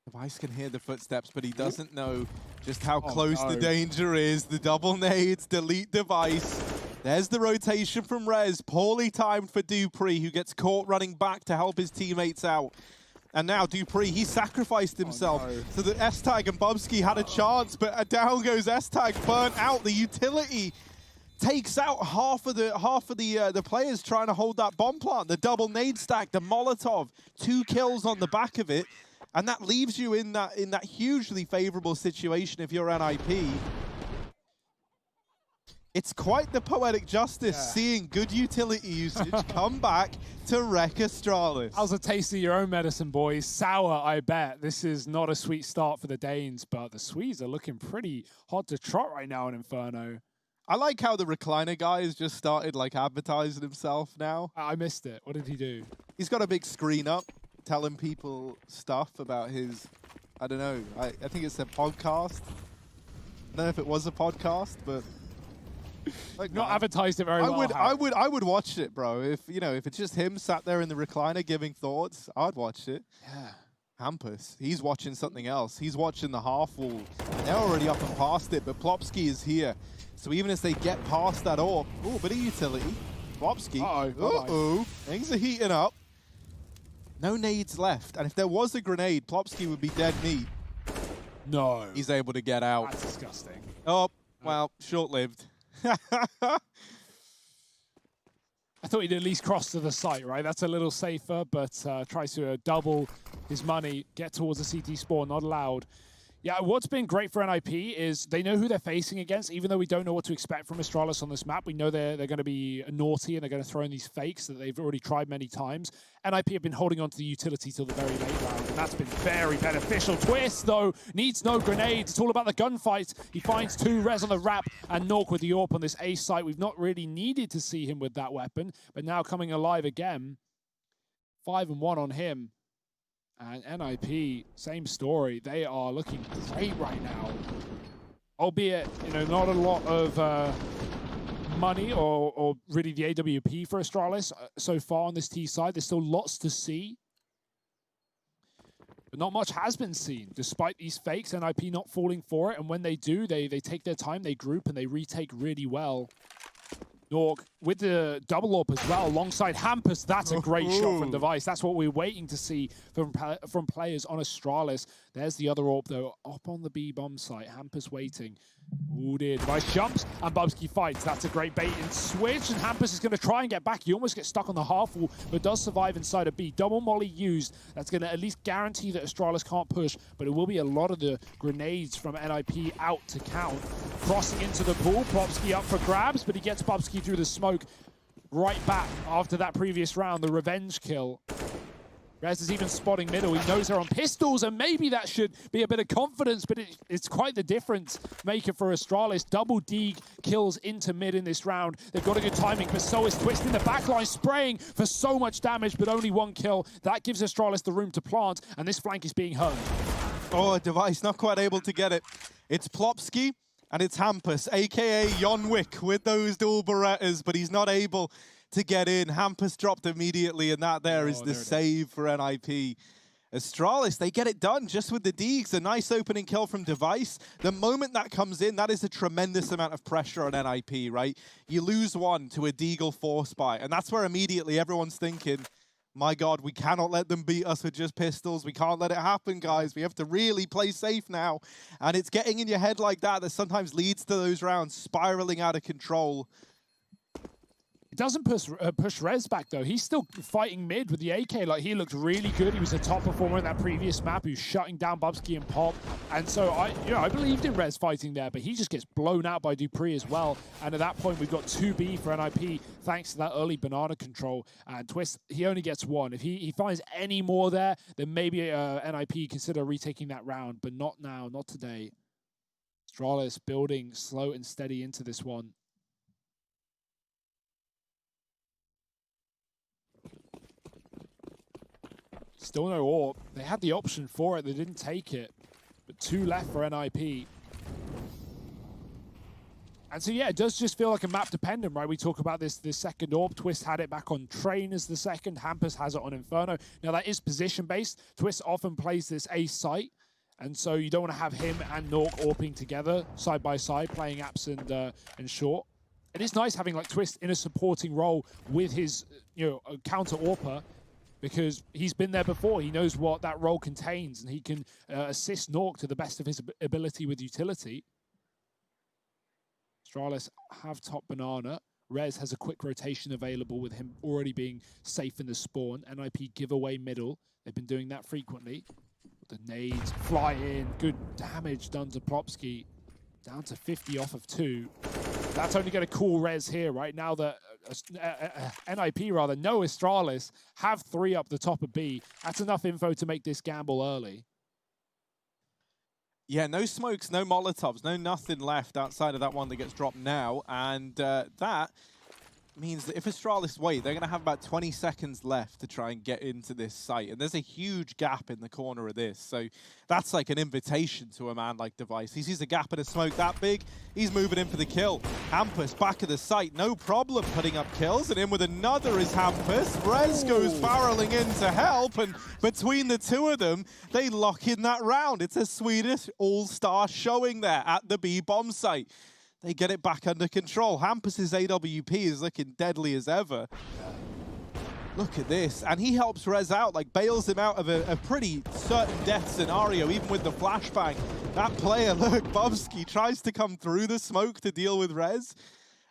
Device can hear the footsteps, but he doesn't know just how close the danger is. The double nades, delete Device. There's the rotation from Rez, poorly timed for Dupree, who gets caught running back to help his teammates out. And now Dupree, he sacrificed himself so that S-Tag and Bubsky had a chance, but down goes S-Tag, burnt out. The utility takes out half of the players trying to hold that bomb plant. The double nade stack, the Molotov, 2 kills on the back of it, and that leaves you in that hugely favorable situation if you're NIP. It's quite the poetic justice seeing good utility usage come back to wreck Astralis. How's a taste of your own medicine, boys? Sour, I bet. This is not a sweet start for the Danes, but the Swedes are looking pretty hot to trot right now in Inferno. I like how the recliner guy has just started like advertising himself now. I missed it. What did he do? He's got a big screen up telling people stuff about his, I don't know, I think it's a podcast. I don't know if it was a podcast, but like, Not advertised it very well. I would watch it, bro. If if it's just him sat there in the recliner giving thoughts, I'd watch it. Yeah. Hampus, he's watching something else. He's watching the half wall. They're already up and past it, but Plopsky is here. So even as they get past that orb, oh, bit of utility. Plopsky, uh-oh, things are heating up. No nades left, and if there was a grenade, Plopsky would be dead meat. No. He's able to get out. That's disgusting. Oh, well, short-lived. I thought he'd at least cross to the site, right? That's a little safer, but tries to double his money, get towards the CT spawn, not allowed. Yeah, what's been great for NIP is they know who they're facing against, even though we don't know what to expect from Astralis on this map. We know they're going to be naughty and they're going to throw in these fakes that they've already tried many times. NIP have been holding on to the utility till the very late round, and that's been very beneficial. Twist, though, needs no grenades. It's all about the gunfight. He finds 2 res on the wrap, and Nork with the AWP on this A site. We've not really needed to see him with that weapon, but now coming alive again. 5 and 1 on him. And NIP, same story. They are looking great right now. Albeit, not a lot of money or really the AWP for Astralis so far on this T side. There's still lots to see. But not much has been seen, despite these fakes, NIP not falling for it. And when they do, they take their time, they group, and they retake really well. Nork with the double AWP as well, alongside Hampus. That's a great shot from Device. That's what we're waiting to see from players on Astralis. There's the other AWP, though, up on the B bomb site. Hampus waiting. Ooh, dear. Device jumps, and Bubsky fights. That's a great bait and switch, and Hampus is going to try and get back. He almost gets stuck on the half wall, but does survive inside a B. Double molly used. That's going to at least guarantee that Astralis can't push, but it will be a lot of the grenades from NIP out to count. Crossing into the pool, Plopsky up for grabs, but he gets Bubsky through the smoke. Right back after that previous round, the revenge kill. Rez is even spotting middle. He knows they're on pistols, and maybe that should be a bit of confidence, but it's quite the difference maker for Astralis. Double D kills into mid in this round. They've got a good timing, but so is Twist in the backline, spraying for so much damage, but only 1 kill. That gives Astralis the room to plant, and this flank is being hurt. Oh, Device not quite able to get it. It's Plopsky and it's Hampus, a.k.a. Yonwick, with those dual Berettas, but he's not able to get in. Hampus dropped immediately, and that there is the save for NIP. Astralis, they get it done just with the Deegs. A nice opening kill from Device. The moment that comes in, that is a tremendous amount of pressure on NIP, right? You lose 1 to a Deagle force buy, and that's where immediately everyone's thinking, my God, we cannot let them beat us with just pistols. We can't let it happen, guys. We have to really play safe now. And it's getting in your head like that that sometimes leads to those rounds spiraling out of control. It doesn't push Rez back, though. He's still fighting mid with the AK. Like, he looked really good. He was a top performer in that previous map who's shutting down Bubsky and Pop. And so, I believed in Rez fighting there, but he just gets blown out by Dupree as well. And at that point, we've got 2B for NIP, thanks to that early banana control. And Twist, he only gets 1. If he finds any more there, then maybe NIP consider retaking that round, but not now, not today. Astralis building slow and steady into this one. Still no AWP. They had the option for it. They didn't take it. But 2 left for NIP. And so, yeah, it does just feel like a map dependent, right? We talk about this second AWP. Twist had it back on Train as the second. Hampus has it on Inferno. Now, that is position-based. Twist often plays this A site. And so you don't want to have him and Nork AWPing together, side by side, playing apps and short. It is nice having, like, Twist in a supporting role with his, counter AWPer, because he's been there before. He knows what that role contains, and he can assist Nork to the best of his ability with utility. Astralis have top banana. Rez has a quick rotation available with him already being safe in the spawn. NIP give away middle. They've been doing that frequently. The nades fly in. Good damage done to Plopsky. Down to 50 off of 2. That's only going to cool Rez here, right? Now that NIP, rather, no Astralis, have 3 up the top of B. That's enough info to make this gamble early. Yeah, no smokes, no Molotovs, no nothing left outside of that one that gets dropped now. And that means that if Astralis wait, they're going to have about 20 seconds left to try and get into this site. And there's a huge gap in the corner of this. So that's like an invitation to a man like Device. He sees a gap in a smoke that big, he's moving in for the kill. Hampus back of the site, no problem putting up kills. And in with another is Hampus. Rez goes barreling in to help. And between the two of them, they lock in that round. It's a Swedish all-star showing there at the B bomb site. They get it back under control. Hampus's AWP is looking deadly as ever. Look at this. And he helps Rez out, like bails him out of a pretty certain death scenario, even with the flashbang. That player, look, Bubsky tries to come through the smoke to deal with Rez.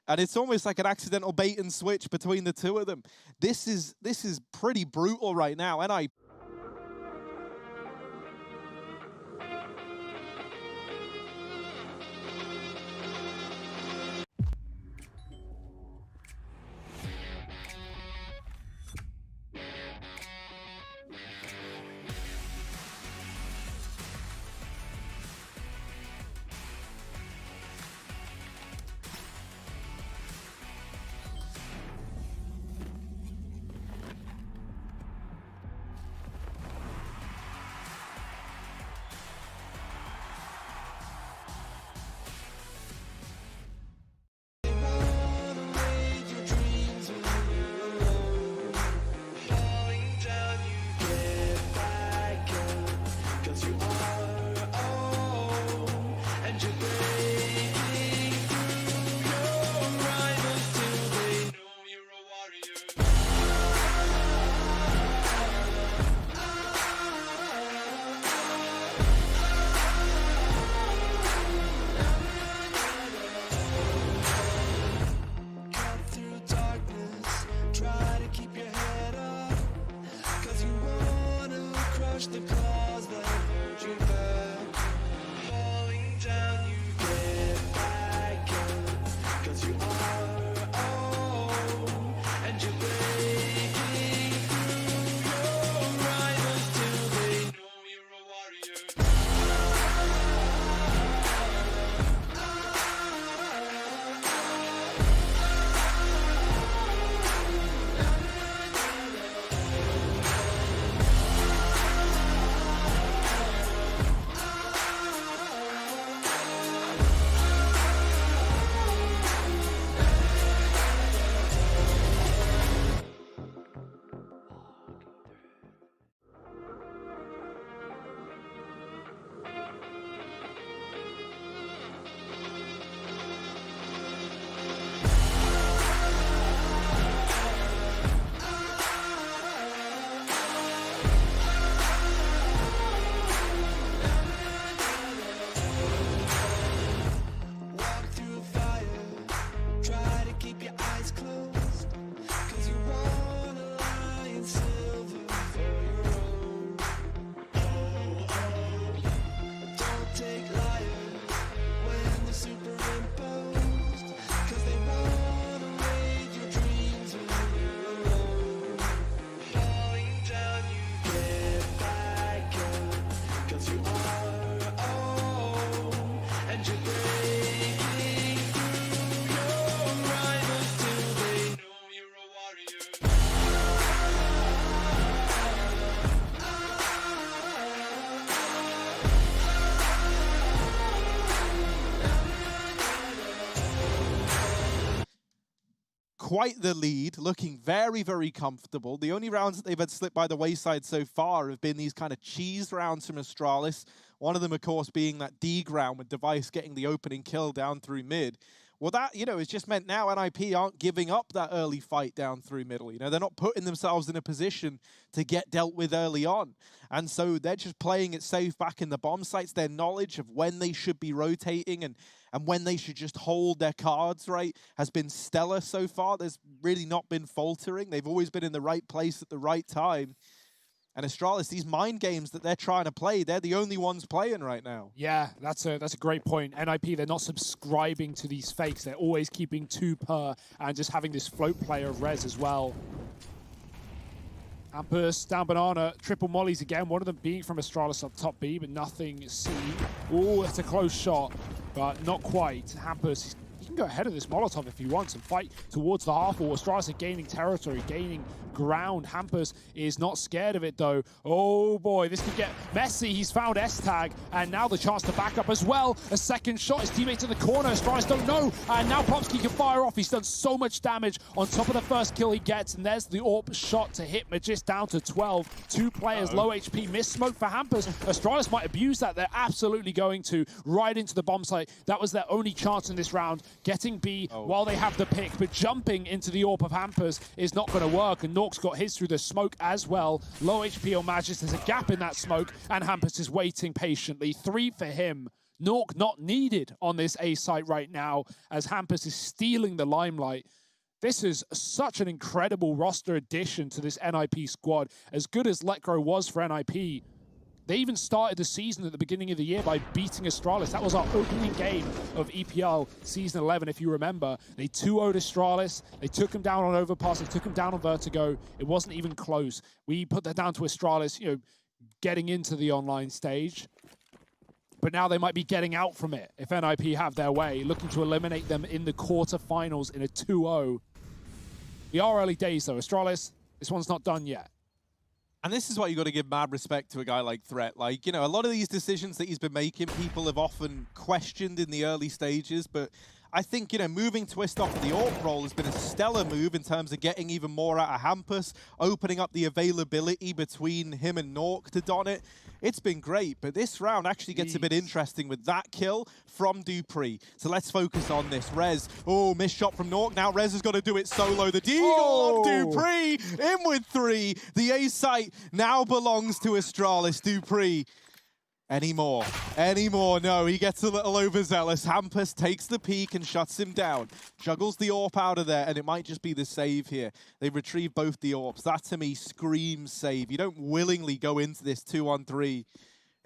And it's almost like an accidental bait and switch between the two of them. This is pretty brutal right now. And quite the lead, looking very, very comfortable. The only rounds that they've had slip by the wayside so far have been these kind of cheese rounds from Astralis. One of them, of course, being that D ground with Device getting the opening kill down through mid. Well, that, you know, has just meant now NIP aren't giving up that early fight down through middle. You know, they're not putting themselves in a position to get dealt with early on. And so they're just playing it safe back in the bomb sites. Their knowledge of when they should be rotating and when they should just hold their cards, right, has been stellar so far. There's really not been faltering. They've always been in the right place at the right time. And Astralis, these mind games that they're trying to play, they're the only ones playing right now. Yeah, that's a great point. NIP, they're not subscribing to these fakes. They're always keeping 2 per and just having this float player of Rez as well. Hampus, down banana, triple mollies again. One of them being from Astralis up top B, but nothing C. Oh, it's a close shot, but not quite. Hampus, he can go ahead of this Molotov if he wants and fight towards the half wall. Astralis are gaining territory, gaining ground. Hampus is not scared of it though. Oh boy, this could get messy. He's found S-Tag, and now the chance to back up as well. A second shot, his teammates in the corner. Astralis don't know, and now Popsky can fire off. He's done so much damage on top of the first kill he gets, and there's the AWP shot to hit Magist down to 12. 2 players, low HP, miss smoke for Hampus. Astralis might abuse that. They're absolutely going to right into the bomb site. That was their only chance in this round, getting B while they have the pick, but jumping into the AWP of Hampus is not going to work, and Nork's got his through the smoke as well. Low HP on Magist, there's a gap in that smoke, and Hampus is waiting patiently. 3 for him. Nork not needed on this A site right now, as Hampus is stealing the limelight. This is such an incredible roster addition to this NIP squad. As good as Letgrow was for NIP, they even started the season at the beginning of the year by beating Astralis. That was our opening game of EPL Season 11, if you remember. They 2-0'd Astralis. They took him down on Overpass. They took him down on Vertigo. It wasn't even close. We put that down to Astralis, you know, getting into the online stage. But now they might be getting out from it if NIP have their way, looking to eliminate them in the quarterfinals in a 2-0. We are early days, though. Astralis, this one's not done yet. And this is why you got to give mad respect to a guy like Threat. Like, you know, a lot of these decisions that he's been making, people have often questioned in the early stages, but I think, you know, moving Twist off of the AWP role has been a stellar move in terms of getting even more out of Hampus, opening up the availability between him and Nork to don it. It's been great, but this round actually gets a bit interesting with that kill from Dupree. So let's focus on this. Rez, oh, missed shot from Nork. Now Rez has got to do it solo. The Deagle of Dupree in with 3. The A site now belongs to Astralis. Dupree. Anymore. No, he gets a little overzealous. Hampus takes the peek and shuts him down. Juggles the AWP out of there, and it might just be the save here. They retrieve both the AWPs. That, to me, screams save. You don't willingly go into this 2-on-3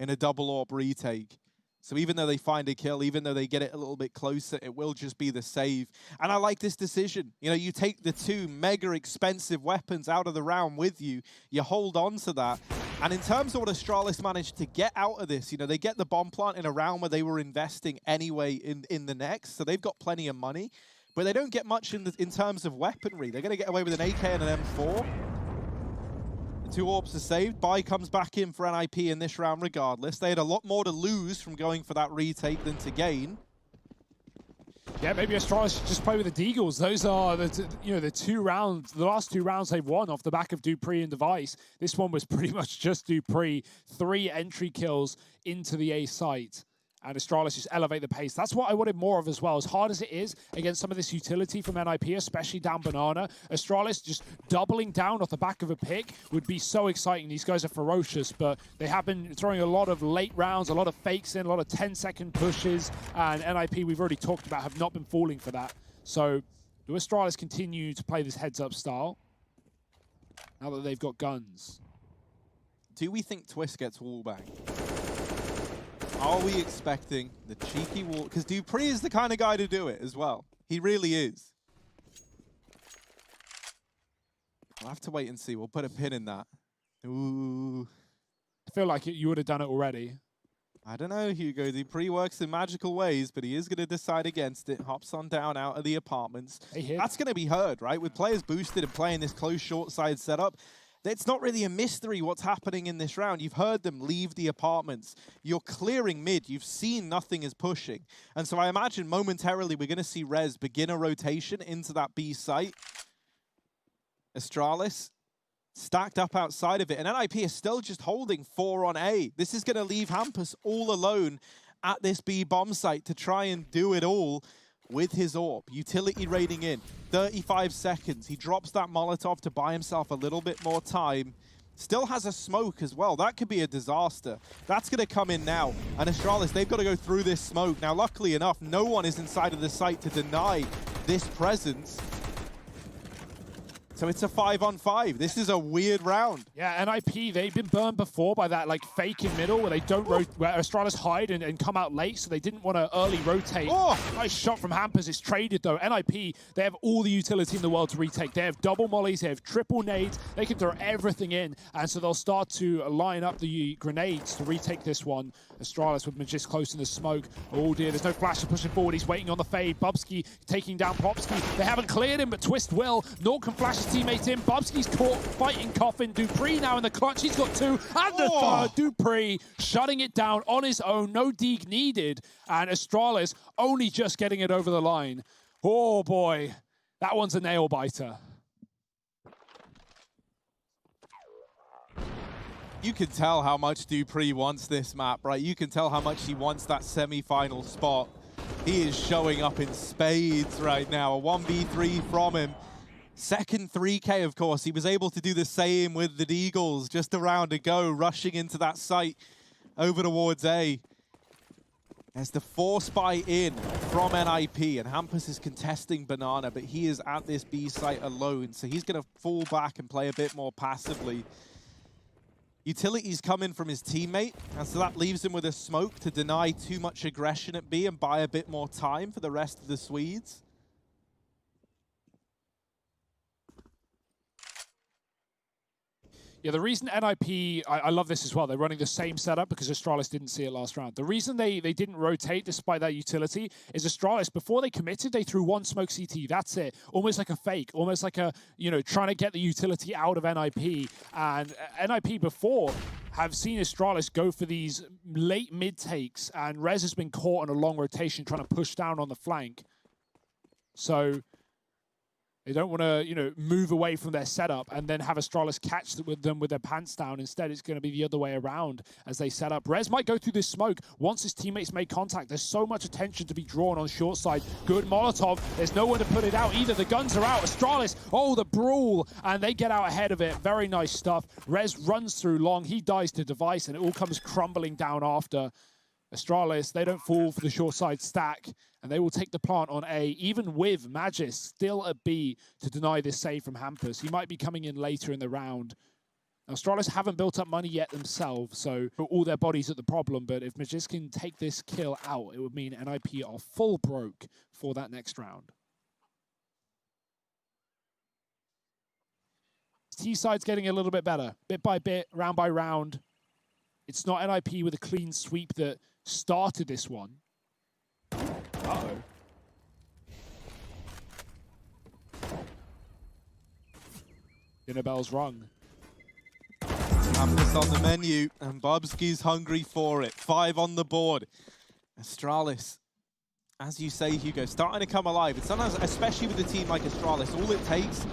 in a double AWP retake. So even though they find a kill, even though they get it a little bit closer, it will just be the save. And I like this decision. You know, you take the 2 mega expensive weapons out of the round with you. You hold on to that. And in terms of what Astralis managed to get out of this, you know, they get the bomb plant in a round where they were investing anyway in the next. So they've got plenty of money. But they don't get much in terms of weaponry. They're going to get away with an AK and an M4. The 2 AWPs are saved. Bai comes back in for NIP in this round regardless. They had a lot more to lose from going for that retake than to gain. Yeah, maybe Astralis should just play with the Deagles. Those are the 2 rounds, the last 2 rounds they've won off the back of Dupree and Device. This one was pretty much just Dupree. 3 entry kills into the A site. And Astralis just elevate the pace. That's what I wanted more of as well. As hard as it is against some of this utility from NIP, especially down banana, Astralis just doubling down off the back of a pick would be so exciting. These guys are ferocious, but they have been throwing a lot of late rounds, a lot of fakes in, a lot of 10-second pushes, and NIP, we've already talked about, have not been falling for that. So do Astralis continue to play this heads-up style now that they've got guns? Do we think Twist gets wallbang? Are we expecting the cheeky wall? Because Dupree is the kind of guy to do it as well. He really is. We'll have to wait and see. We'll put a pin in that. Ooh. I feel like you would have done it already. I don't know, Hugo. Dupree works in magical ways, but he is going to decide against it. Hops on down out of the apartments. That's going to be heard, right? With players boosted and playing this close short side setup, it's not really a mystery what's happening in this round. You've heard them leave the apartments. You're clearing mid. You've seen nothing is pushing. And so I imagine momentarily we're going to see Rez begin a rotation into that B site. Astralis stacked up outside of it. And NIP is still just holding 4 on A. This is going to leave Hampus all alone at this B bomb site to try and do it all with his AWP. Utility raiding in. 35 seconds. He drops that Molotov to buy himself a little bit more time. Still has a smoke as well. That could be a disaster. That's going to come in now. And Astralis, they've got to go through this smoke. Now, luckily enough, no one is inside of the site to deny this presence. So it's a 5-on-5. This is a weird round. Yeah, NIP, they've been burned before by that like fake in middle where they don't where Astralis hide and come out late, so they didn't want to early rotate. Oh. Nice shot from Hampers. It's traded though. NIP, they have all the utility in the world to retake. They have double mollies, they have triple nades, they can throw everything in, and so they'll start to line up the grenades to retake this one. Astralis with Magist close in the smoke. Oh dear, there's no flash to push him forward. He's waiting on the fade. Bubsky taking down Popsky. They haven't cleared him, but Twist will. Nort can flash his teammate in. Bubsky's caught fighting Coffin. Dupree now in the clutch. He's got two. And the third. Dupree shutting it down on his own. No deke needed. And Astralis only just getting it over the line. Oh boy, that one's a nail biter. You can tell how much Dupree wants this map, right? You can tell how much he wants that semi-final spot. He is showing up in spades right now. A 1v3 from him. Second 3K, of course. He was able to do the same with the Deagles. Just a round to go, rushing into that site over towards A. There's the force buy in from NIP, and Hampus is contesting Banana, but he is at this B site alone, so he's going to fall back and play a bit more passively. Utility's coming from his teammate, and so that leaves him with a smoke to deny too much aggression at B and buy a bit more time for the rest of the Swedes. Yeah, the reason NIP, I love this as well, they're running the same setup because Astralis didn't see it last round. The reason they didn't rotate despite that utility is Astralis, before they committed, they threw one smoke CT, that's it. Almost like a fake, almost like a, you know, trying to get the utility out of NIP. And NIP before have seen Astralis go for these late mid takes, and Rez has been caught on a long rotation trying to push down on the flank. So they don't want to, you know, move away from their setup and then have Astralis catch them with their pants down. Instead, it's going to be the other way around as they set up. Rez might go through this smoke once his teammates make contact. There's so much attention to be drawn on short side. Good Molotov. There's nowhere to put it out either. The guns are out. Astralis, oh, the brawl. And they get out ahead of it. Very nice stuff. Rez runs through long. He dies to device, and it all comes crumbling down after. Astralis, they don't fall for the short side stack, and they will take the plant on A, even with Magis still at B to deny this save from Hampus. He might be coming in later in the round. Now, Astralis haven't built up money yet themselves, so all their bodies at the problem, but if Magis can take this kill out, it would mean NIP are full broke for that next round. T-side's getting a little bit better, bit by bit, round by round. It's not NIP with a clean sweep that started this one. Uh-oh. Dinner bell's rung. Hampus on the menu, and Bubsky's hungry for it. 5 on the board. Astralis, as you say, Hugo, starting to come alive. It's sometimes, especially with a team like Astralis, all it takes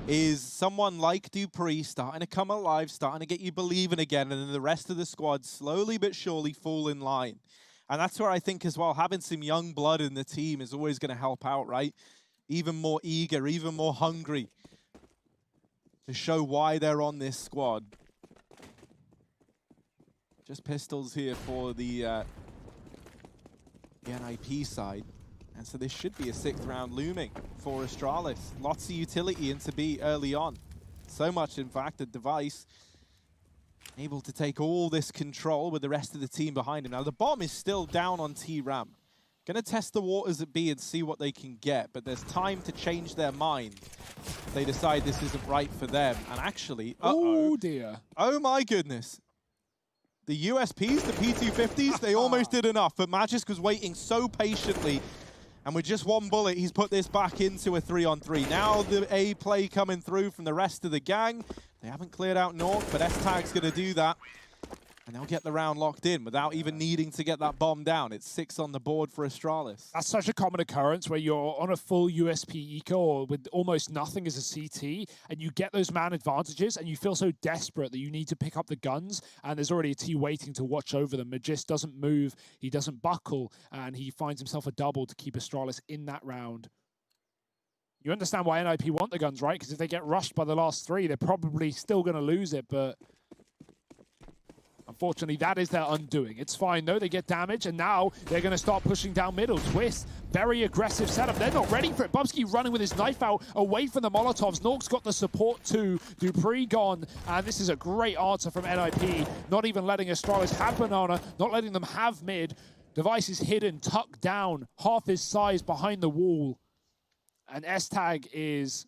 is someone like Dupree starting to come alive, starting to get you believing again, and then the rest of the squad slowly but surely fall in line. And that's where I think as well, having some young blood in the team is always going to help out, right? Even more eager, even more hungry to show why they're on this squad. Just pistols here for the NIP side. And so this should be a 6th round looming for Astralis. Lots of utility into B early on. So much, in fact, that Device able to take all this control with the rest of the team behind him. Now, the bomb is still down on T-Ram. Going to test the waters at B and see what they can get, but there's time to change their mind. They decide this isn't right for them. And actually, oh dear. Oh my goodness. The USPs, the P250s, they almost did enough, but Magisk was waiting so patiently. And with just one bullet, he's put this back into a 3-on-3. Now the A play coming through from the rest of the gang. They haven't cleared out Nort, but S-Tag's going to do that. And they'll get the round locked in without even needing to get that bomb down. It's 6 on the board for Astralis. That's such a common occurrence where you're on a full USP eco or with almost nothing as a CT, and you get those man advantages, and you feel so desperate that you need to pick up the guns, and there's already a T waiting to watch over them. Magist doesn't move, he doesn't buckle, and he finds himself a double to keep Astralis in that round. You understand why NIP want the guns, right? Because if they get rushed by the last 3, they're probably still going to lose it, but Unfortunately, that is their undoing. It's fine, though. They get damage, and now they're going to start pushing down middle. Twist, very aggressive setup. They're not ready for it. Bubsky running with his knife out away from the Molotovs. Nork's got the support too. Dupree gone, and this is a great answer from NIP. Not even letting Astralis have Banana, not letting them have mid. Device is hidden, tucked down, half his size behind the wall. And S-Tag is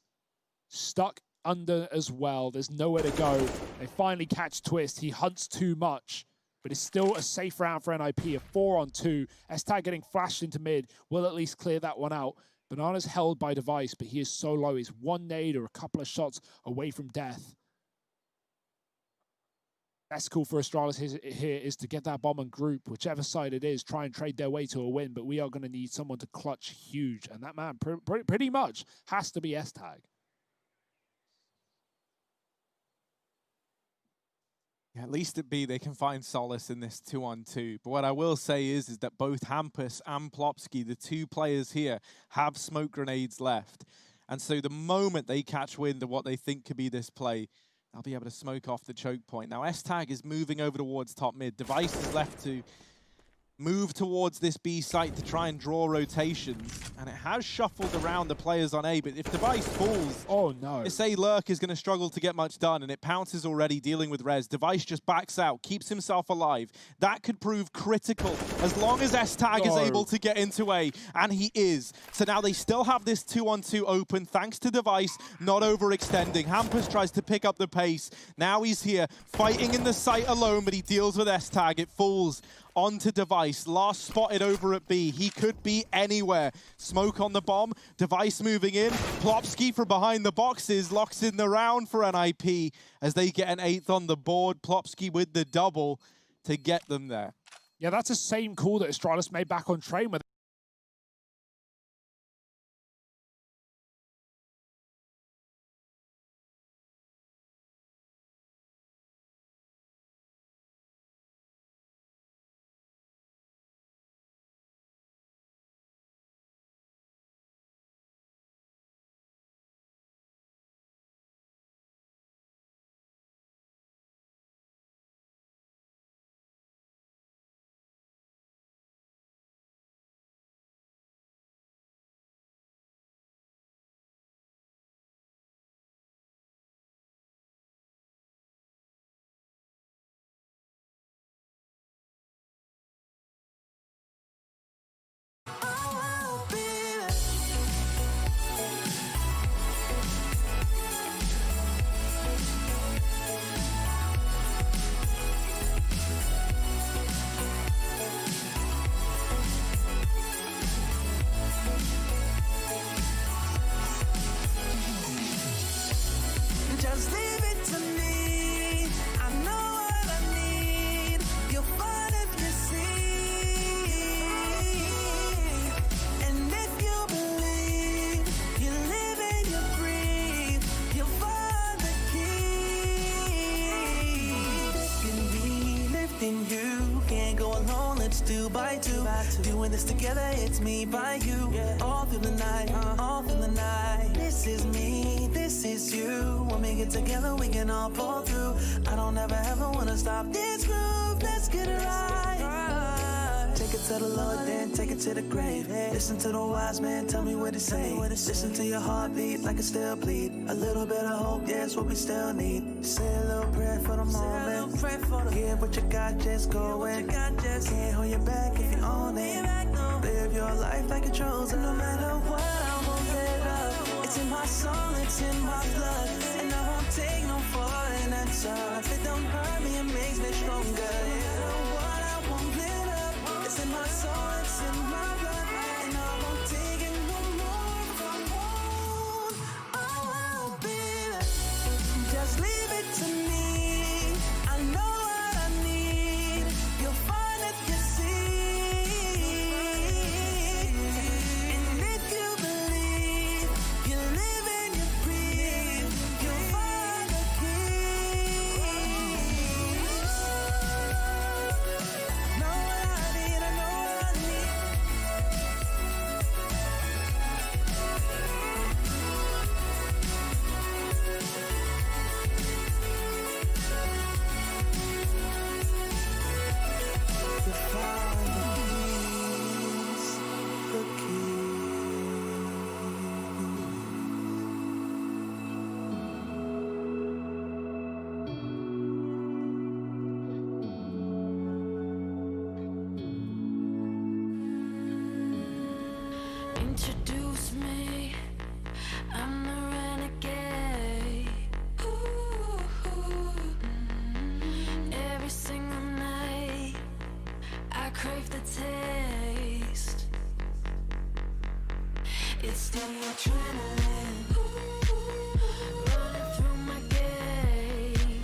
stuck under as well. There's nowhere to go. They finally catch Twist. He hunts too much, but it's still a safe round for NIP, a 4-on-2. S-Tag getting flashed into mid will at least clear that one out. Banana's held by Device, but he is so low. He's one nade or a couple of shots away from death. Best call for Astralis here is to get that bomb and group, whichever side it is, try and trade their way to a win, but we are going to need someone to clutch huge, and that man pretty much has to be S-Tag. Yeah, at least at B, they can find solace in this 2-on-2. But what I will say is that both Hampus and Plopsky, the two players here, have smoke grenades left. And so the moment they catch wind of what they think could be this play, they'll be able to smoke off the choke point. Now, S-Tag is moving over towards top mid. Device is left to move towards this B site to try and draw rotations, and it has shuffled around the players on A, but if Device falls, oh no, this A lurk is going to struggle to get much done, and it pounces already dealing with res. Device just backs out, keeps himself alive. That could prove critical as long as S-Tag is able to get into A, and he is. So now they still have this 2-on-2 open thanks to Device not overextending. Hampus tries to pick up the pace. Now he's here fighting in the site alone, but he deals with S-Tag. It falls onto Device, last spotted over at B. He could be anywhere. Smoke on the bomb, Device moving in. Plopsky from behind the boxes locks in the round for NIP as they get an 8th on the board. Plopsky with the double to get them there. Yeah, that's the same call that Astralis made back on train with. Just leave it to me. I know what I need. You'll find if you see. And if you believe, you live and you breathe, you'll find the key. Can be lifting you. Can't go alone, let's do by two. Doing this together, it's me by you. All through the night, all through the night. This is me, this is you. When we get together, we can all pull through. I don't ever wanna stop this groove. Let's get it right. Take it to the Lord, then take it to the grave. Listen to the wise man, tell me what he say. Listen to your heartbeat like it still bleed. A little bit of hope, yeah, it's what we still need. Say a little prayer for the moment. Give what you got, just go in. Can't hold you back if you own it. Live your life like you're chosen. No matter what, I won't let up. It's in my soul, it's in my blood. And I won't take no for an answer. If it don't hurt me, it makes me stronger. No matter what, I won't let up. It's in my soul, it's in my blood. And I won't take it no more if I won't. Oh, baby, just leave it to me. I know what I need. You'll find if you see. And if you believe, you live and you breathe, you'll find the key. Know what I need, I know what I need. Introduce me, I'm the renegade. Ooh, every single night, I crave the taste. It's the adrenaline running through my gait.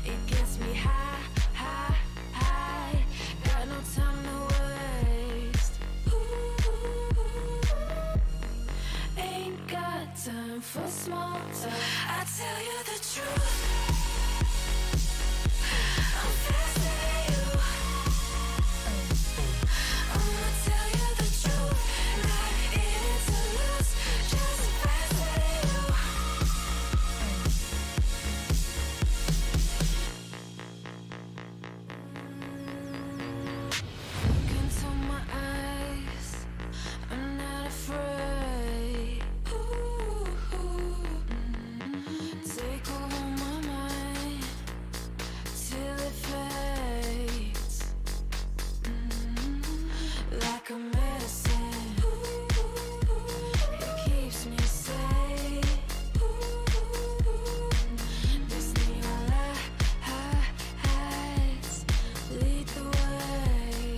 It gets me high, high, high. Got no time to waste. Ain't got time for small talk. I tell you the truth. I'm faster than you. I'ma tell you the truth. Not in it to lose, just faster than you. Look into my eyes, I'm not afraid. Take over my mind till it fades. Like a medicine, it keeps me safe. This neon lights lead the way.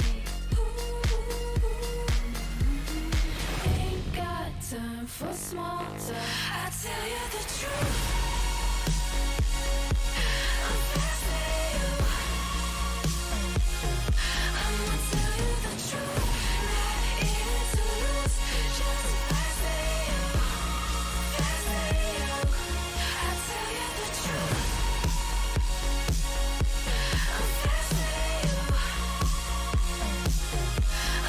Ain't got time for small talk. I tell you the truth. I'm faster than you. I'ma tell you the truth. Not in it to lose, just faster than you. Faster than you. I tell you the truth. I'm faster than you.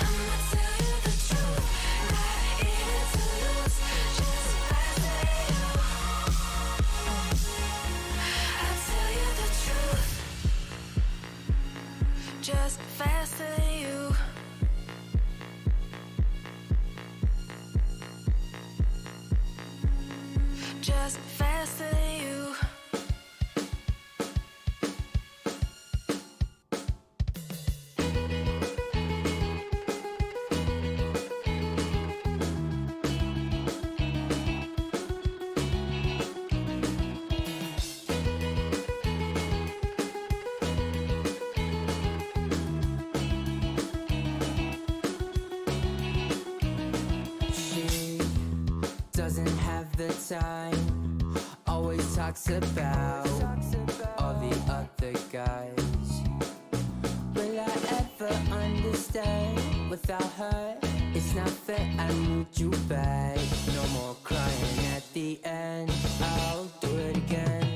I'ma tell you the truth. Not in it to lose, just faster than you. I tell you the truth. Just faster than you. Just faster than you. She doesn't have the time, always talks about all the other guys. Will I ever understand? Without her, it's not fair, I need you back. No more crying at the end, I'll do it again.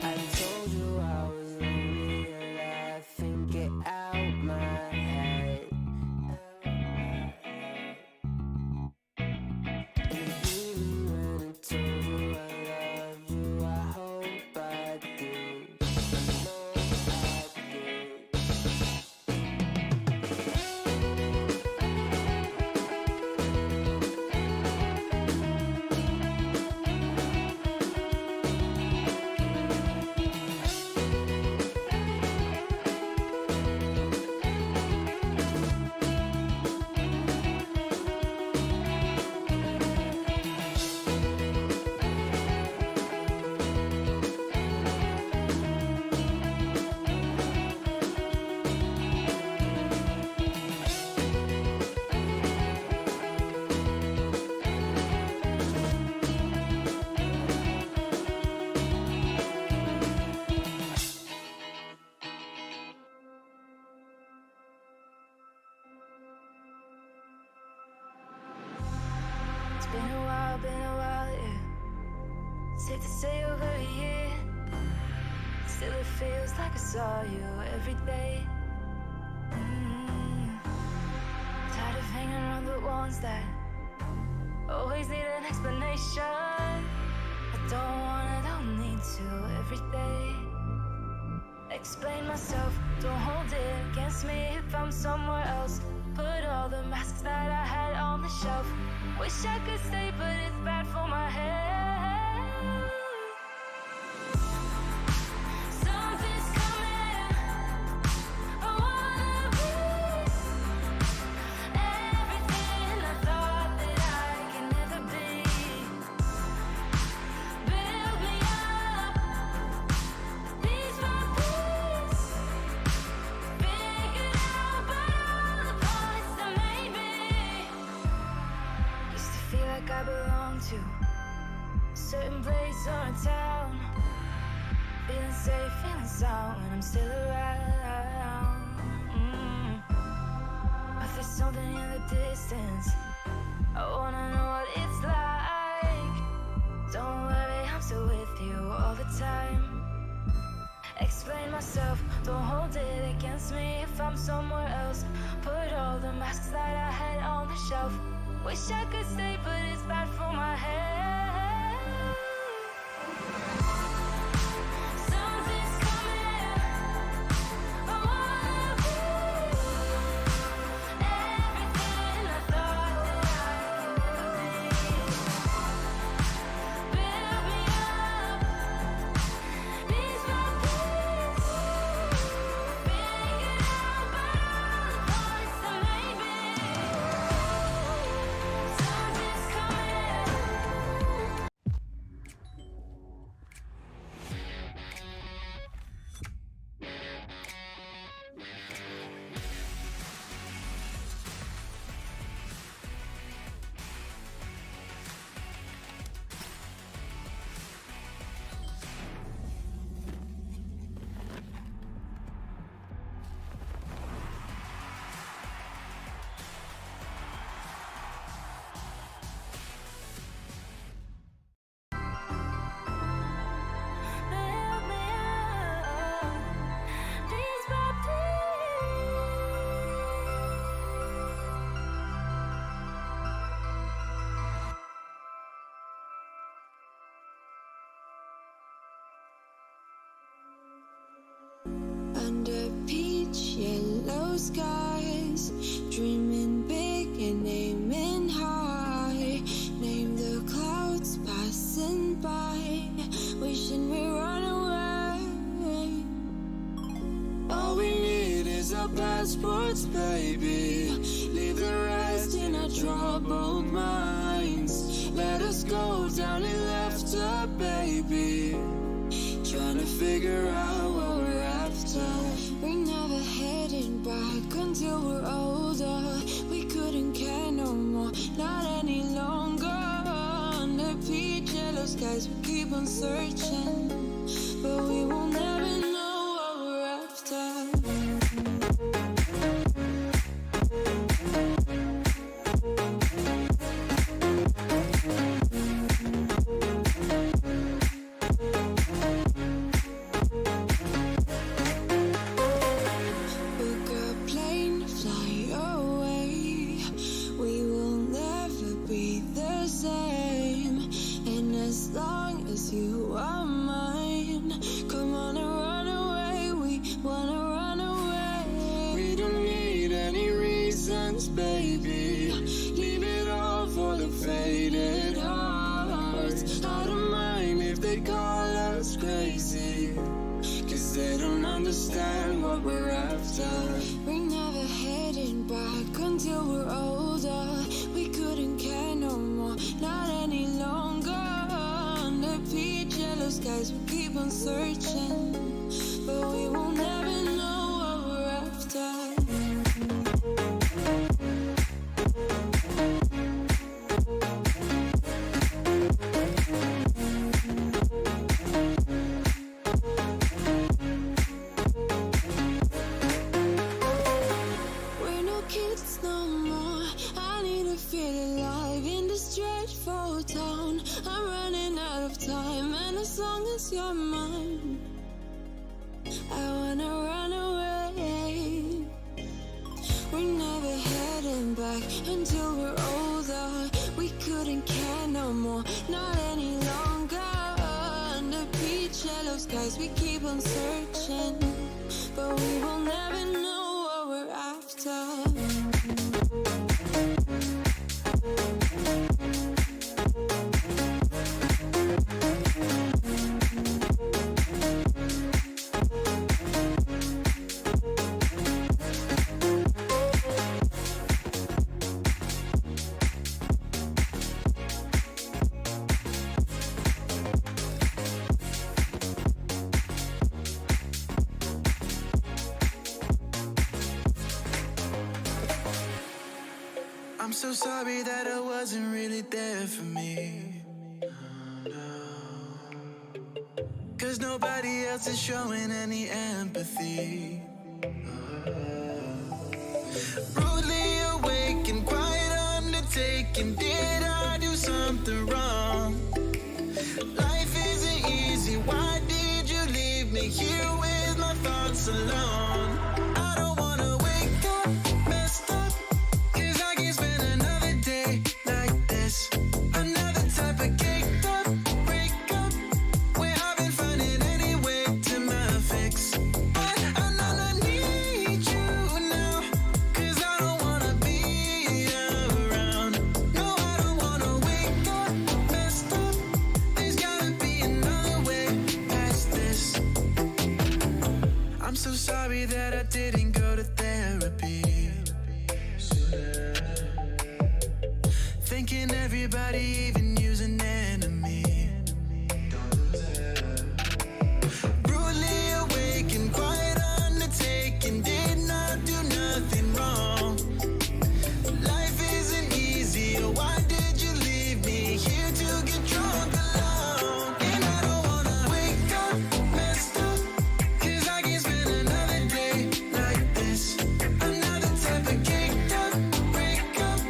I told you I was lonely and I think it out my head. been a while, yeah. Safe to say over a year. Still it feels like I saw you every day. Tired of hanging around the ones that always need an explanation. I don't need to every day. Explain myself, don't hold it against me if I'm somewhere else. Put all the masks that I had on the shelf. Wish I could stay, but it's bad for my head. Something's coming. I wanna be everything I thought that I could never be. Build me up, piece by piece. Figured out by all the parts that made me. Used to feel like I belonged to a certain place or a town. Feeling safe, feeling sound when I'm still around. But there's something in the distance. I wanna know what it's like. Don't worry, I'm still with you all the time. Explain myself, don't hold it against me if I'm somewhere else. Put all the masks that I had on the shelf. Wish I could stay, but it's bad for my head. Something's coming. I wanna be everything I thought that I could never be. Build me up, piece by piece. Figured out by all the parts that made me. Something's coming. Build me up, piece by piece. Under peach yellow skies, dreaming big and aiming high. Name the clouds passing by, wishing we run away. All we need is our passports, baby. Leave the rest in our troubled minds. Let us go down in laughter, baby. Trying to figure out what we're after. We're never heading back until we're older. We couldn't care no more, not any longer. Under peach yellow skies, we keep on searching, but we will never know what we're after. Book a plane, fly away. We will never be the same. And as long as you are mine, come on and run away. We wanna run away. We don't need any reasons, baby. Leave it all for the faded hearts. I don't mind if they call us crazy, 'cause they don't understand what we're after. We're never heading back until we're older. We couldn't care no more, not any longer. Under peach yellow skies, we keep on searching, but we will never know what we're after. We're no kids no more. I need to feel alive in this dreadful town. I'm running out of time, and as long as you're mine, I wanna run away. We're never heading back until we're older. We couldn't care no more, not any longer. Under peach yellow skies, we keep on searching, so sorry that I wasn't really there for me. Cause nobody else is showing any empathy. Rudely awake and quiet undertaking. Did I do something wrong? Life isn't easy. Why did you leave me here with my thoughts alone? I don't wanna wake up messed up, cause I can't spend another day like this. Another type of caked up breakup, where I've been finding any way to my fix. But I need you now, cause I don't wanna be around. No, I don't wanna wake up messed up. There's gotta be another way past this. I'm so sorry that I didn't go to therapy. Thinking everybody, even you's an enemy. Brutally awake and quiet undertaking. Did not do nothing wrong. Life isn't easy. Why did you leave me here to get drunk alone? And I don't wanna wake up messed up, cause I can't spend another day like this. Another type of caked up breakup,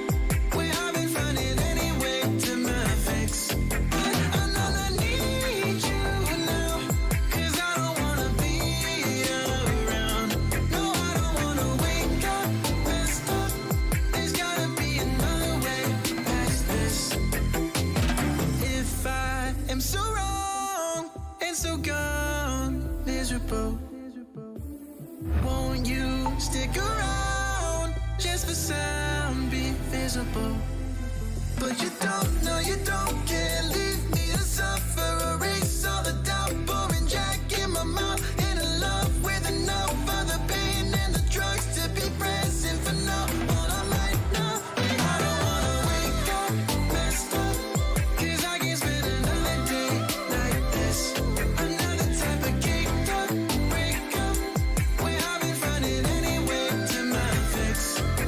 where I've been finding any way to my fix. But I need you now, cause I don't wanna be around. No, I don't wanna wake up messed up. There's gotta be another way past this. If I am so wrong and so gone, miserable, won't you stick around just for some be visible? But you don't, no you don't, can't leave me to suffer. Erase all the doubt, pouring Jack in my mouth. In a love with enough of the pain and the drugs to be present for now. All I'm right now, I don't wanna wake up messed up, cause I can't spend another day like this. Another type of caked up breakup, where I've been finding any way to my fix.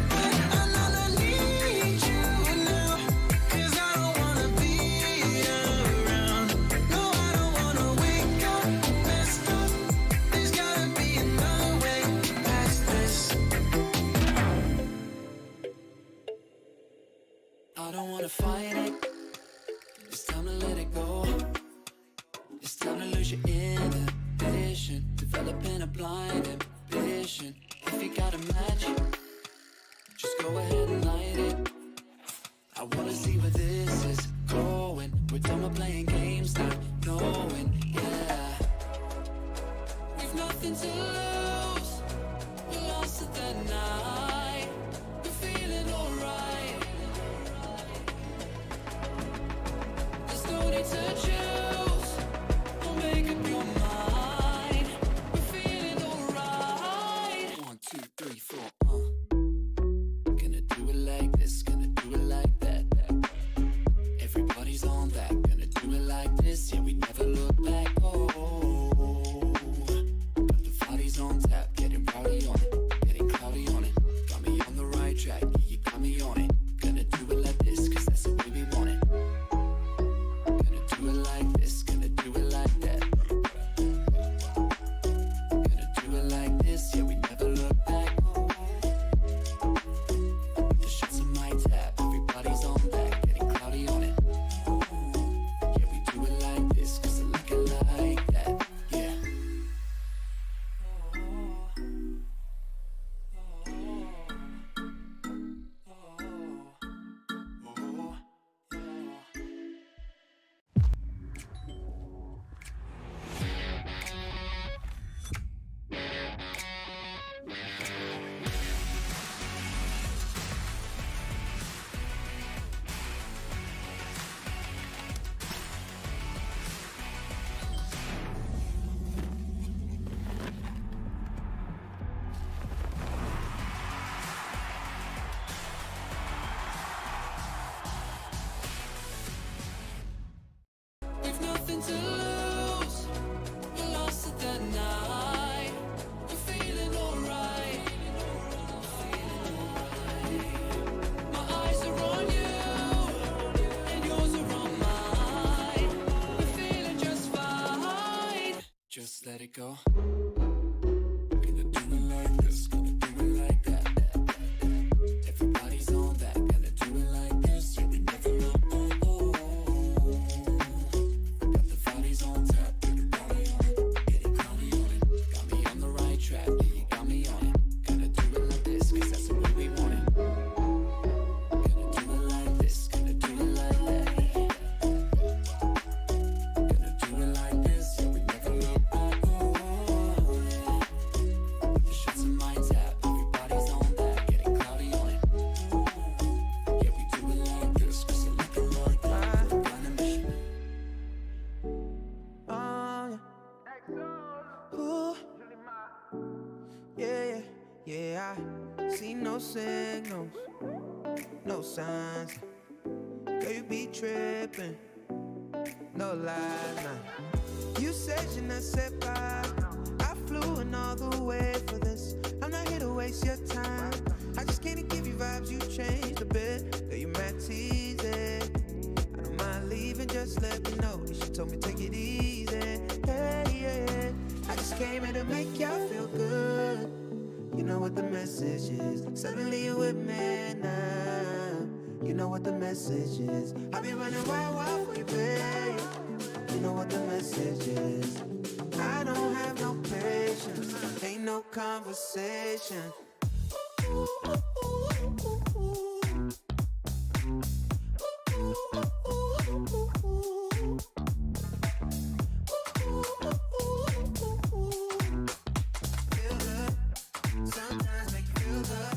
But I need you now, cause I don't wanna be around. No, I don't wanna wake up messed up. There's gotta be another way past this. I don't wanna fight it. It's time to let it go. It's time to lose your inhibition, developing a blind ambition. If you got a match, just go ahead and light it. I wanna see where this is going. We're done with playing games, not knowing, yeah. We've nothing to lose. We lost it that night. We're feeling alright. There's no need to choose. Don't make up your mind. We're feeling alright. 1, 2, 3, 4. Gonna do it like this, gonna do it like that. Everybody's on that. Gonna do it like this. Yeah, we never look back. Oh, got the parties on tap, getting rowdy on it, getting cloudy on it. Got me on the right track. Yeah, you got me on it. Gonna do it like this, cause that's the way we want it. Gonna do it like this, gonna do it like that. Gonna do it like this, yeah, we never look back. The shots on my tab, everybody's on that, getting cloudy on it. Yeah, we do it like this, cause I like it like that, yeah. We've nothing to lose. We lost it that night. We're feeling alright. My eyes are Yeah, I see no signals, no signs. Girl, you be tripping, no lies, nah. You said je ne sais pas. I flew in all the way for this. I'm not here to waste your time. I just can't give you vibes, you changed a bit. Girl, you mad teasing. I don't mind leaving, just let me know. She told me take it easy. Hey, yeah. I just came here to make y'all feel good. You know what the message is. Suddenly you're with me now. You know what the message is. I'll be running wild for you, babe. You know what the message is. I don't have no patience. Ain't no conversation. Feel good. Sometimes make you feel good.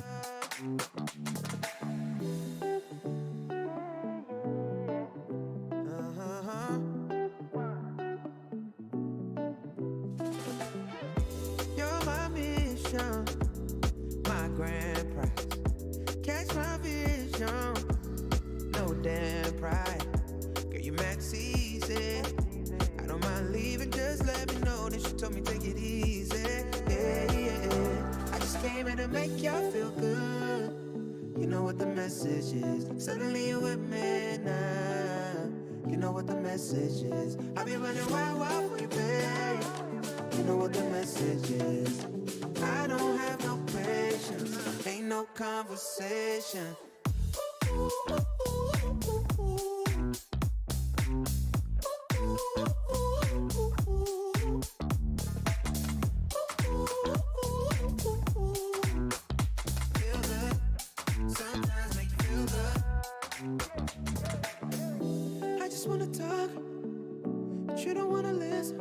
You're my mission, my grand prize. Catch my vision, no damn pride. Girl, you max easy. I don't mind leaving, just let me know. Then she told me take it easy. Yeah, yeah. I just came here to make y'all feel good. You know what the message is. Suddenly you're with me now. You know what the message is. I'll be running wild for you, babe. You know what the message is. I don't have no patience. Ain't no conversation. Feel good. Sometimes make you feel good. I just wanna talk, but you don't wanna listen.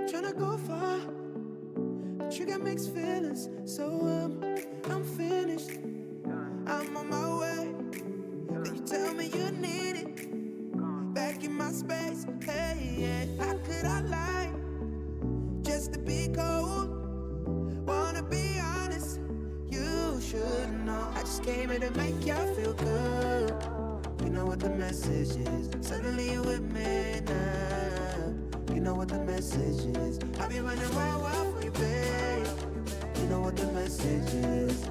Tryna go far, but you got mixed feelings. So I'm finished. I'm on my way. Then you tell me you need it. Back in my space. Hey, yeah. How could I lie? Just to be cold. Wanna be honest. You should know. I just came here to make y'all feel good. You know what the message is. Suddenly you're with me now. You know what the message is. I'll be running wild for you, babe. You know what the message is.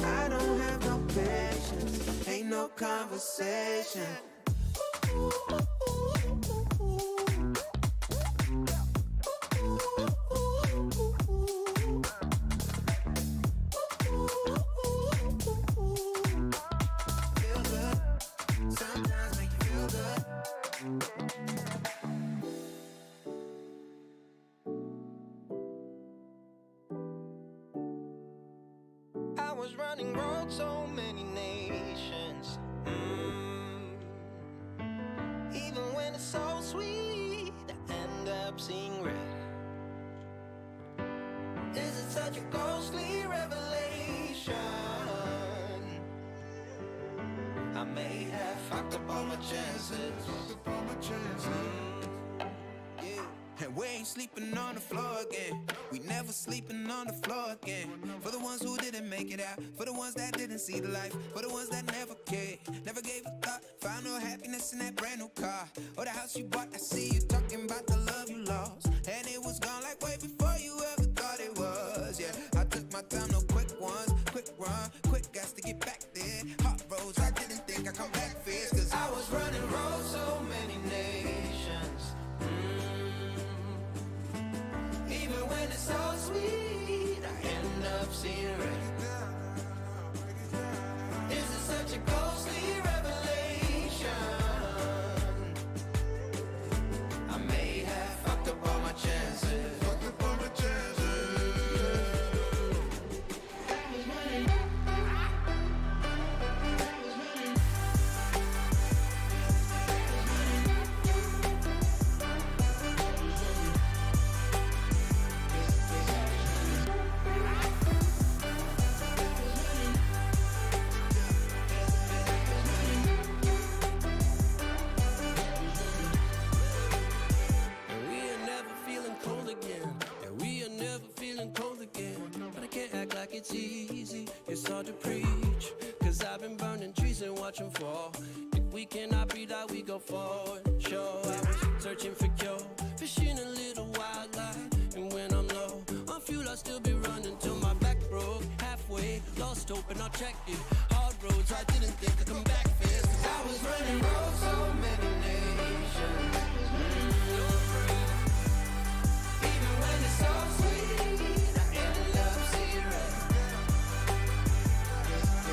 I don't have no patience. Ain't no conversation. Feel good. Sometimes make you feel good. I was running road so many nations. Even when it's so sweet, I end up seeing red. Is it such a ghostly revelation? I may have fucked up all my chances. Yeah. And we ain't sleeping on the floor again. We never sleeping on the floor again. For the ones who didn't make it out, for the ones that didn't see the life, for the ones that never cared, never gave a thought, found no happiness in that brand new car or the house you bought. I see you talking about the love you lost, and it was gone like way before you ever thought it was. Yeah, I took my time, no quick ones, quick run, quick gas to get back there. Hot roads, I didn't think I'd come back fast, cause I was running roads so many nations. Even when it's so sweet, I end up seeing red. Is it such a ghostly revelation? I may have fucked up all my chances. Fucked up all my chances. it's easy, it's hard to preach. Cause I've been burning trees and watching fall. If we cannot breathe out, we go forward. Sure, I was searching for cure, fishing a little wildlife. And when I'm low on fuel, I'll still be running till my back broke. Halfway, lost hope and I checked it. Hard roads, I didn't think I'd come back fast. I was running roads, so many nations. Even when it's so sweet, I end up zero.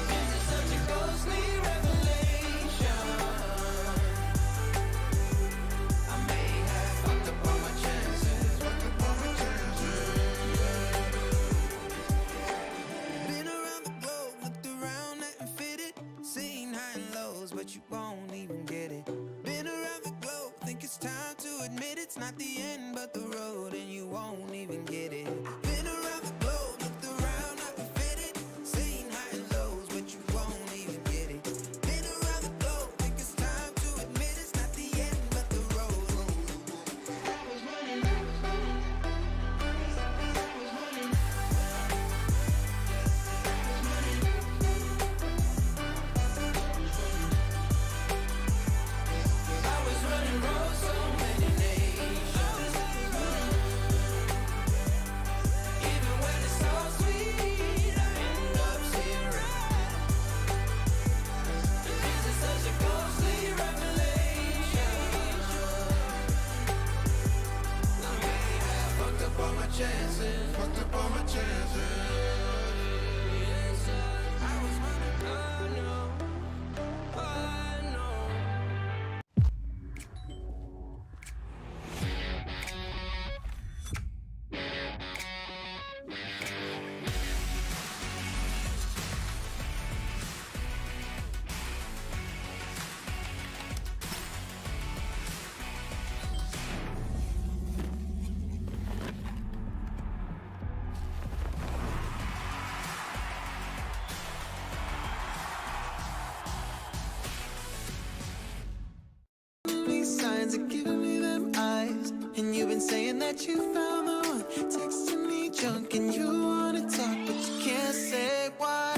This is such a ghostly revelation. I may have fucked up all my chances. Been around the globe, looked around, nothing fitted. Seen high and lows, but you won't even get it. Been around the globe, think it's time to admit it's not the end, but the road, and you won't even get it. Been around the globe, looked around, nothing fitted. Seen high and lows, but you won't even get it. Been around the globe, think it's time to admit it's not the end, but the road. I was running. I was running roads, so many nations. Even when it's so sweet, I end up zero. This is such a ghostly revelation. I may have fucked up all my chances. Fucked up all my chances. Yes, I was running. I know. I know. These signs are giving me them eyes. And you've been saying that you found the one. Texting me junk and you wanna talk, but you can't say why.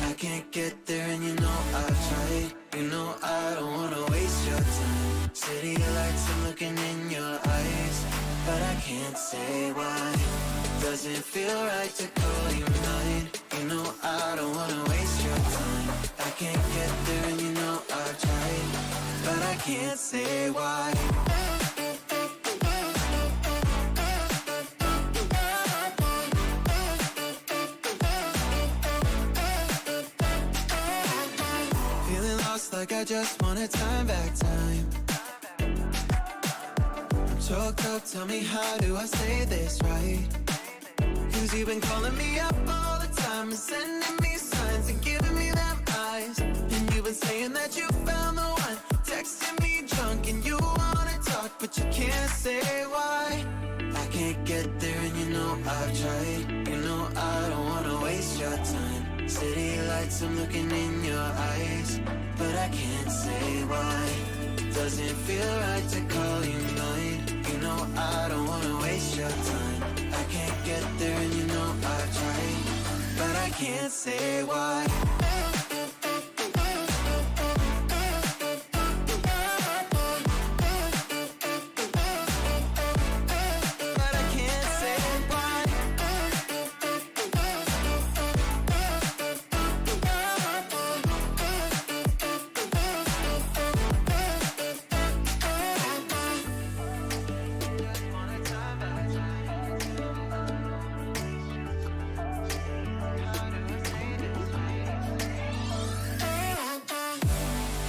I can't get there and you know I've tried. You know I don't wanna waste your time. City lights, I'm looking in your eyes, but I can't say why. Doesn't feel right to call you mine. You know I don't wanna waste your time. I can't get there and you know I've tried, but I can't say why. Feeling lost like I just wanna time back time. I'm choked up, tell me how do I say this right? Cause you've been calling me up all the time and sending me signs and giving me them eyes. And you've been saying that you found the one. Texting me drunk and you wanna talk, but you can't say why. I can't get there and you know I've tried. You know I don't wanna waste your time. City lights, I'm looking in your eyes, but I can't say why. Doesn't feel right to call you mine. You know I don't wanna waste your time. I can't get there and you know I've tried, but I can't say why. But I can't say why.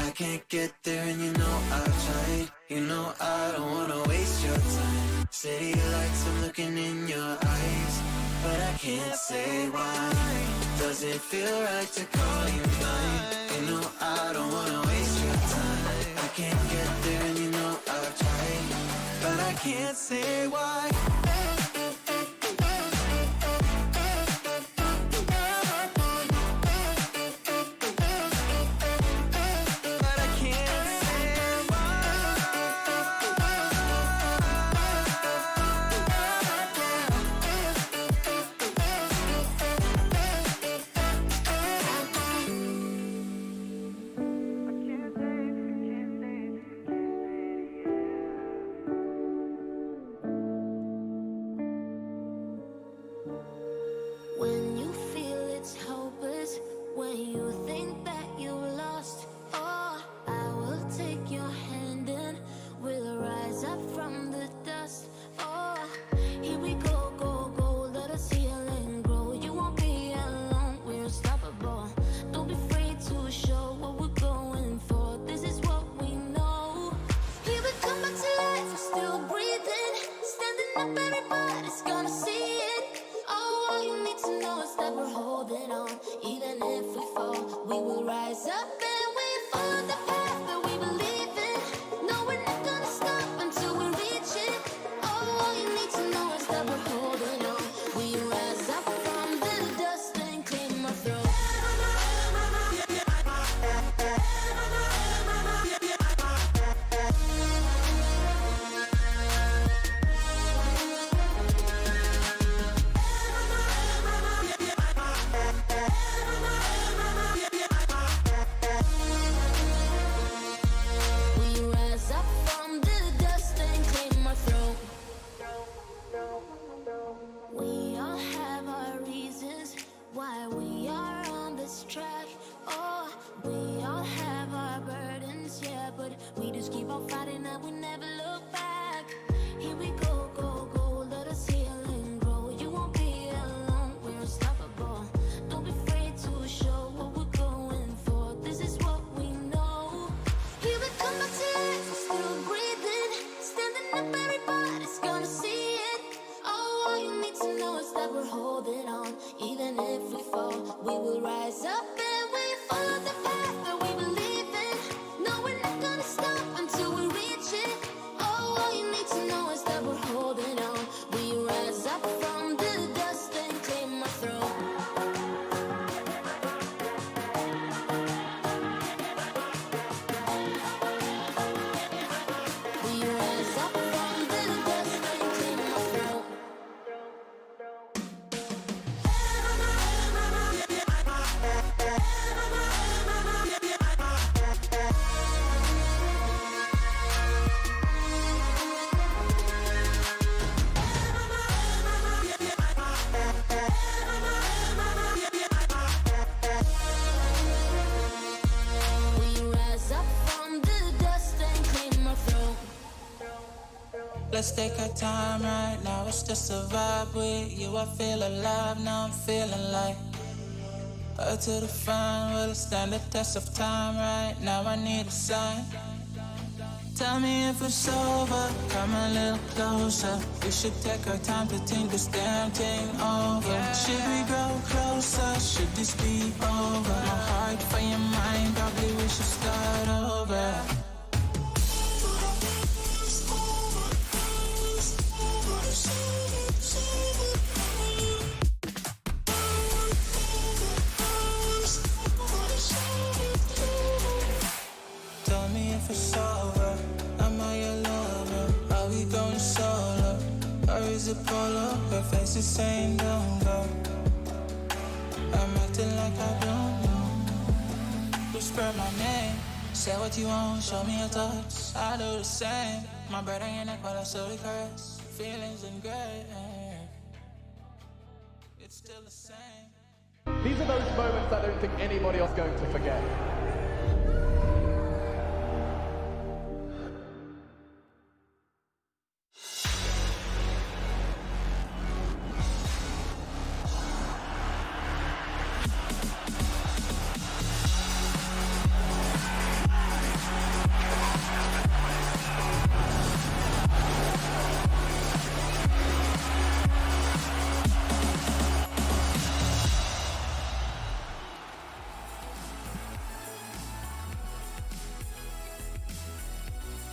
I can't get there and you know I've tried. You know I don't wanna waste your time. City lights, I'm looking in your eyes, but I can't say why. Doesn't feel right to call you mine. You know I don't wanna waste your time. I can't get there and you know I've tried, but I can't say why. But I can't say why. Let's take our time right now, it's just a vibe with you. I feel alive, now I'm feeling like up to the fun, will it stand the test of time right now? I need a sign. Tell me if it's over, come a little closer. We should take our time to think this damn thing over. Should we grow closer? Should this be over? My heart for your mind, probably we should start over. Tell me if it's over, am I your lover? Are we going solo? Or is it polo? Her face is saying don't go. I'm acting like I don't know. Whisper my name, say what you want, show me your thoughts. I do the same. My breath on your neck while I slowly caress. Feelings in gray. It's still the same. These are those moments I don't think anybody else is going to forget.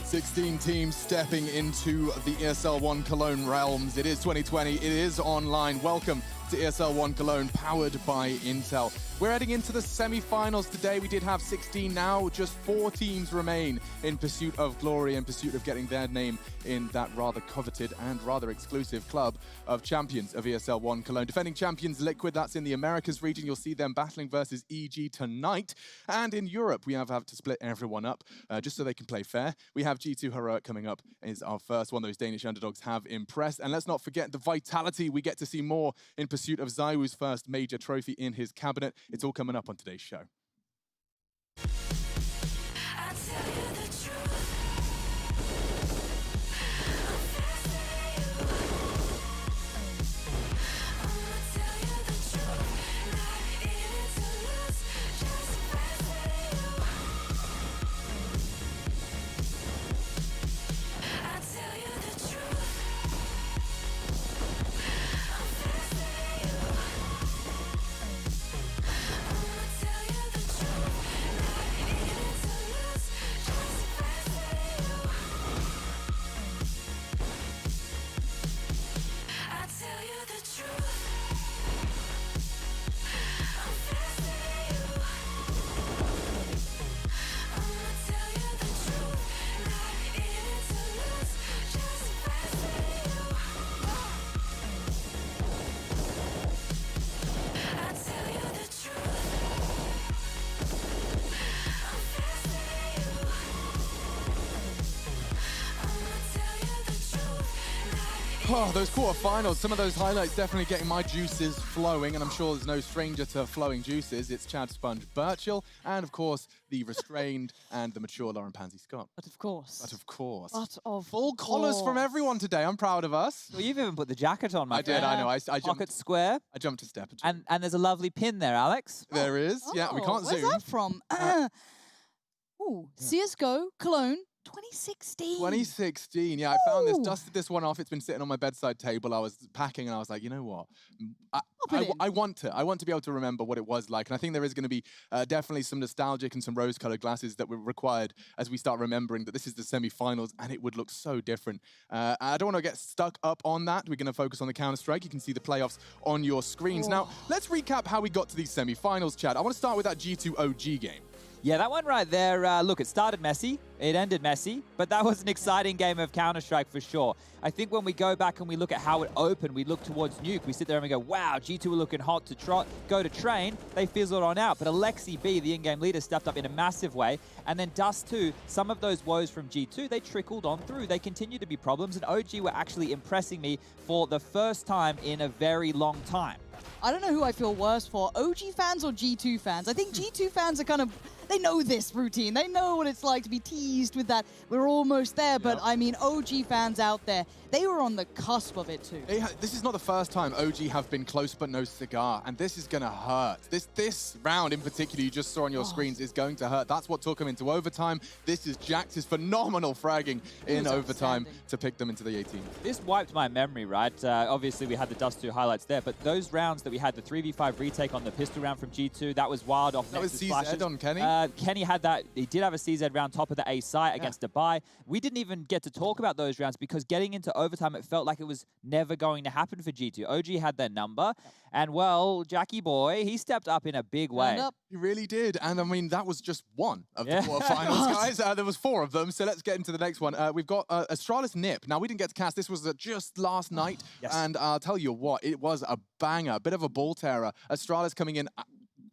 Sixteen teams stepping into the ESL One Cologne realms. It is 2020. It is online. Welcome to ESL One Cologne, powered by Intel. We're heading into the semi-finals today. We did have 16 now. Just 4 teams remain in pursuit of glory, in pursuit of getting their name in that rather coveted and rather exclusive club of champions of ESL One Cologne. Defending champions Liquid, that's in the Americas region. You'll see them battling versus EG tonight. And in Europe, we have to split everyone up just so they can play fair. We have G2 Heroic coming up is our first one. Those Danish underdogs have impressed. And let's not forget the vitality. We get to see more in pursuit of Zywoo's first major trophy in his cabinet. It's all coming up on today's show. Oh, those quarterfinals, some of those highlights definitely getting my juices flowing, and I'm sure there's no stranger to flowing juices. It's Chad Sponge Birchall, and of course, the restrained and the mature Lauren Pansy Scott. But of course. But of course. But of Full collars from everyone today. I'm proud of us. Well, you've even put the jacket on, my friend. I know. I Pocket jumped. square. I jumped a step. And there's a lovely pin there, Alex. There is. Yeah, we can't where's zoom. that from? Ooh, CSGO, Cologne, 2016. 2016. Yeah, I found this, Ooh. dusted this one off. It's been sitting on my bedside table. I was packing and I was like, you know what? put it in. I want to be able to remember what it was like. And I think there is going to be definitely some nostalgic and some rose-colored glasses that were required as we start remembering that this is the semi-finals and it would look so different. I don't want to get stuck up on that. We're going to focus on the Counter-Strike. You can see the playoffs on your screens. Now, let's recap how we got to these semi-finals, Chad. I want to start with that G2 OG game. Yeah, that one right there, look, it started messy, it ended messy, but that was an exciting game of Counter-Strike for sure. I think when we go back and we look at how it opened, we look towards Nuke, we sit there and we go, wow, G2 were looking hot to go to train, they fizzled on out, but Alexi B, the in-game leader, stepped up in a massive way, and then Dust 2, some of those woes from G2, they trickled on through. They continue to be problems, and OG were actually impressing me for the first time in a very long time. I don't know who I feel worse for, OG fans or G2 fans. I think G2 fans are kind of they know this routine. They know what it's like to be teased with that. We're almost there, but I mean, OG fans out there, they were on the cusp of it too. This is not the first time OG have been close but no cigar, and this is going to hurt. This round in particular you just saw on your screens is going to hurt. That's what took them into overtime. This is Jax's phenomenal fragging in overtime to pick them into the 18. This wiped my memory, right? Obviously, we had the Dust 2 highlights there, but those rounds that we had, the 3v5 retake on the pistol round from G2, that was wild off. That was CZ on Kenny? Kenny had that. He did have a CZ round top of the A site against Dubai. We didn't even get to talk about those rounds because getting into overtime, it felt like it was never going to happen for G2. OG had their number, and well, Jackie boy, he stepped up in a big way. He really did, and I mean, that was just one of the quarterfinals, guys. There was 4 of them, so let's get into the next one. We've got Astralis Nip. Now, we didn't get to cast. This was just last night, and I'll tell you what, it was a banger, a bit of a ball terror. Astralis coming in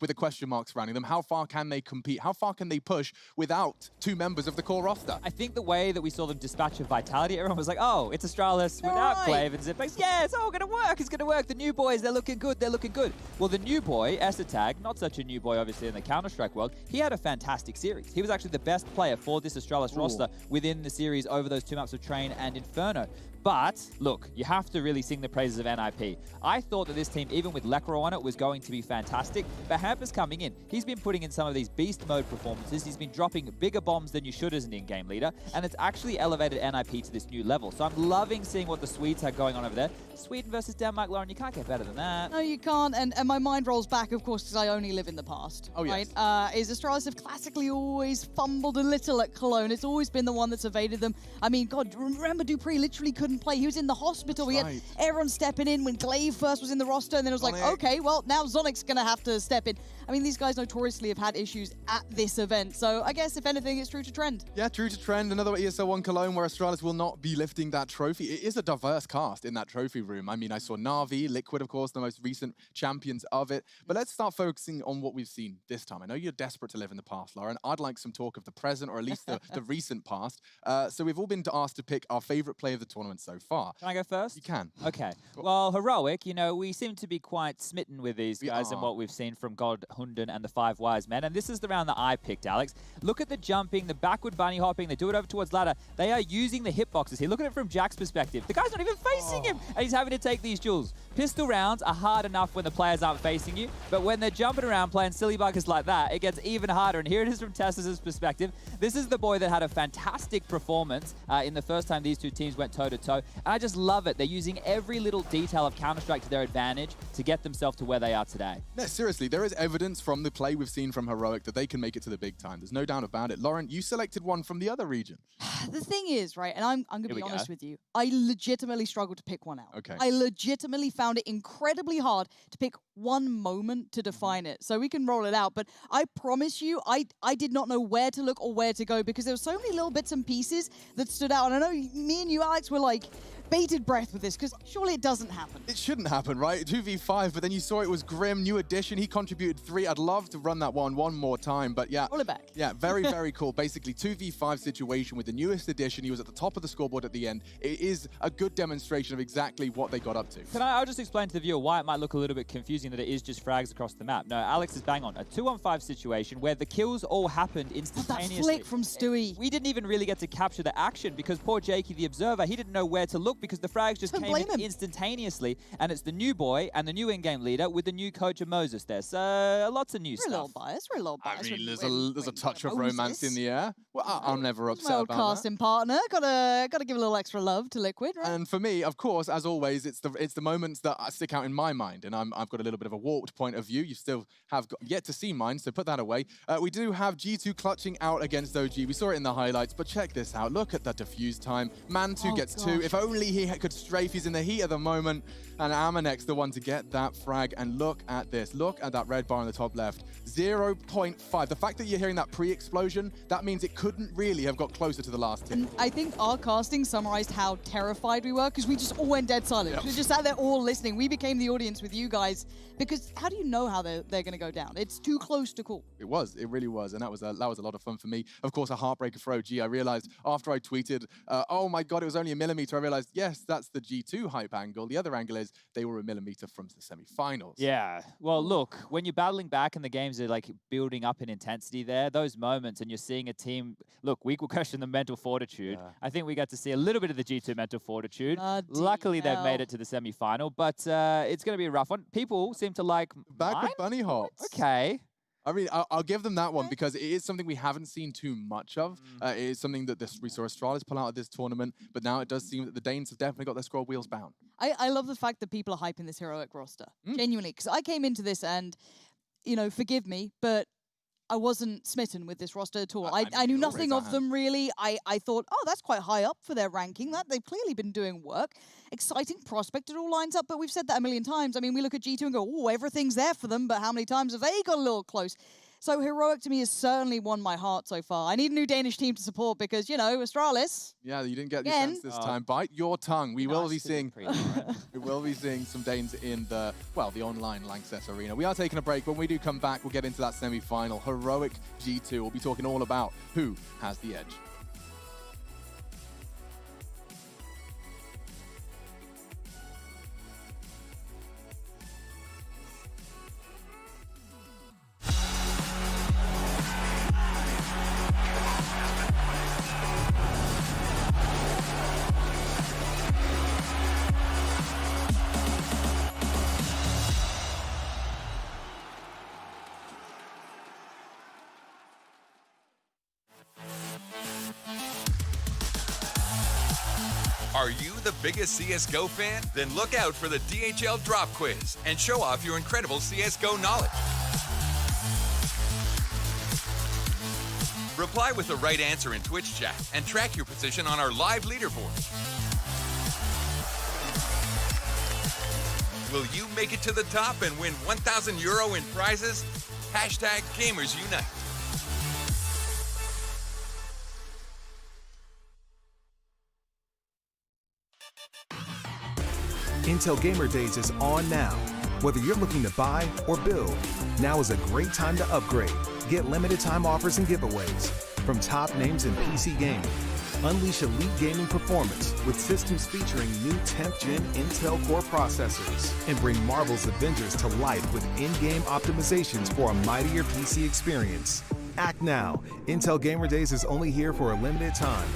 with the question marks surrounding them. How far can they compete? How far can they push without 2 members of the core roster? I think the way that we saw them dispatch of Vitality, everyone was like, oh, it's Astralis without Clave and Zipex. Yeah, it's all going to work. It's going to work. The new boys, they're looking good. They're looking good. Well, the new boy, Esatag, not such a new boy, obviously, in the Counter-Strike world, he had a fantastic series. He was actually the best player for this Astralis roster within the series over those 2 maps of Train and Inferno. But, look, you have to really sing the praises of NIP. I thought that this team, even with Lekro on it, was going to be fantastic. But Hamper's coming in. He's been putting in some of these beast mode performances. He's been dropping bigger bombs than you should as an in-game leader. And it's actually elevated NIP to this new level. So I'm loving seeing what the Swedes have going on over there. Sweden versus Denmark, Lauren, you can't get better than that. No, you can't. And my mind rolls back, of course, because I only live in the past. Oh, yes. Right? Is Astralis have classically always fumbled a little at Cologne. It's always been the one that's evaded them. I mean, God, remember Dupree literally couldn't play. He was in the hospital. We had everyone stepping in when Glaive first was in the roster, and then it was like, okay, well, now Zonic's going to have to step in. I mean, these guys notoriously have had issues at this event, so I guess, if anything, it's true to trend. Yeah, true to trend. Another ESL1 Cologne where Astralis will not be lifting that trophy. It is a diverse cast in that trophy room. I mean, I saw Na'Vi, Liquid, of course, the most recent champions of it. But let's start focusing on what we've seen this time. I know you're desperate to live in the past, Lauren. I'd like some talk of the present, or at least the recent past. So we've all been asked to pick our favorite player of the tournament so far. Can I go first? You can. Okay. Well, Heroic, you know, we seem to be quite smitten with these guys and what we've seen from God, Hunden, and the 5 Wise Men. And this is the round that I picked, Alex. Look at the jumping, the backward bunny hopping. They do it over towards ladder. They are using the hitboxes here. Look at it from Jack's perspective. The guy's not even facing him, and he's having to take these duels. Pistol rounds are hard enough when the players aren't facing you, but when they're jumping around playing silly buggers like that, it gets even harder. And here it is from Tessa's perspective. This is the boy that had a fantastic performance in the first time these 2 teams went toe-to-toe. And I just love it. They're using every little detail of Counter-Strike to their advantage to get themselves to where they are today. No, seriously, there is evidence from the play we've seen from Heroic that they can make it to the big time. There's no doubt about it. Lauren, you selected one from the other region. The thing is, right, and I'm going to be honest with you, I legitimately struggled to pick one out. Okay. I legitimately found it incredibly hard to pick one moment to define it. So we can roll it out, but I promise you, I did not know where to look or where to go because there were so many little bits and pieces that stood out. And I know me and you, Alex, were like bated breath with this because surely it doesn't happen. It shouldn't happen, right? 2v5, but then you saw it was Grim, new addition. He contributed 3. I'd love to run that one more time, but yeah. Roll it back. Yeah, very, very cool. Basically, 2v5 situation with the newest addition. He was at the top of the scoreboard at the end. It is a good demonstration of exactly what they got up to. I'll just explain to the viewer why it might look a little bit confusing that it is just frags across the map. No, Alex is bang on. A 2-on-5 situation where the kills all happened instantaneously. That flick from Stewie. We didn't even really get to capture the action because poor Jakey, the observer, he didn't know where to look because the frags just came in instantaneously. And it's the new boy and the new in-game leader with the new coach of Moses there. So lots of new stuff. We're a little biased. I mean, there's a touch of romance in the air. Well, I'm never upset my old about casting partner. Gotta give a little extra love to Liquid, right? And for me, of course, as always, it's the moments that stick out in my mind. And I've got a little bit of a warped point of view. You still have yet to see mine, so put that away. We do have G2 clutching out against OG. We saw it in the highlights, but check this out. Look at the defuse time. Man2 gets 2. If only he could strafe. He's in the heat of the moment. And Amanek's the one to get that frag. And look at this. Look at that red bar on the top left. 0.5. The fact that you're hearing that pre-explosion, that means it couldn't really have got closer to the last tip. And I think our casting summarized how terrified we were because we just all went dead silent. Yep. We just sat there all listening. We became the audience with you guys because how do you know how they're going to go down? It's too close to call. It was. It really was. And that was a lot of fun for me. Of course, a heartbreaker for OG. I realized after I tweeted, oh my God, it was only a millimeter. I realized yes, that's the G2 hype angle. The other angle is they were a millimeter from the semi-finals. Yeah. Well, look, when you're battling back and the games are like building up in intensity there, those moments, and you're seeing a team, look, we will question the mental fortitude. Yeah. I think we got to see a little bit of the G2 mental fortitude. Bloody Luckily, they've made hell. it to the semi-final, but it's going to be a rough one. People seem to like Back mine? with bunny hops. Okay. I mean, I'll give them that one because it is something we haven't seen too much of. It is something that we saw Astralis pull out of this tournament, but now it does seem that the Danes have definitely got their scroll wheels bound. I love the fact that people are hyping this heroic roster. Genuinely. Because I came into this and, you know, forgive me, but I wasn't smitten with this roster at all. I knew nothing of them really. I thought, oh, that's quite high up for their ranking. That they've clearly been doing work. Exciting prospect, it all lines up, but we've said that a million times. I mean, we look at G2 and go, oh, everything's there for them, but how many times have they got a little close? So Heroic to me has certainly won my heart so far. I need a new Danish team to support because, you know, Astralis. Yeah, you didn't get your chance this time. Bite your tongue. We will be seeing some Danes in the online Lanxess arena. We are taking a break. When we do come back, we'll get into that semi-final. Heroic G2. We'll be talking all about who has the edge. Are you the biggest CSGO fan? Then look out for the DHL Drop Quiz and show off your incredible CSGO knowledge. Reply with the right answer in Twitch chat and track your position on our live leaderboard. Will you make it to the top and win €1,000 in prizes? Hashtag Gamers Unite. Intel Gamer Days is on now. Whether you're looking to buy or build, now is a great time to upgrade. Get limited time offers and giveaways from top names in PC gaming. Unleash elite gaming performance with systems featuring new 10th gen Intel Core processors and bring Marvel's Avengers to life with in-game optimizations for a mightier PC experience. Act now. Intel Gamer Days is only here for a limited time.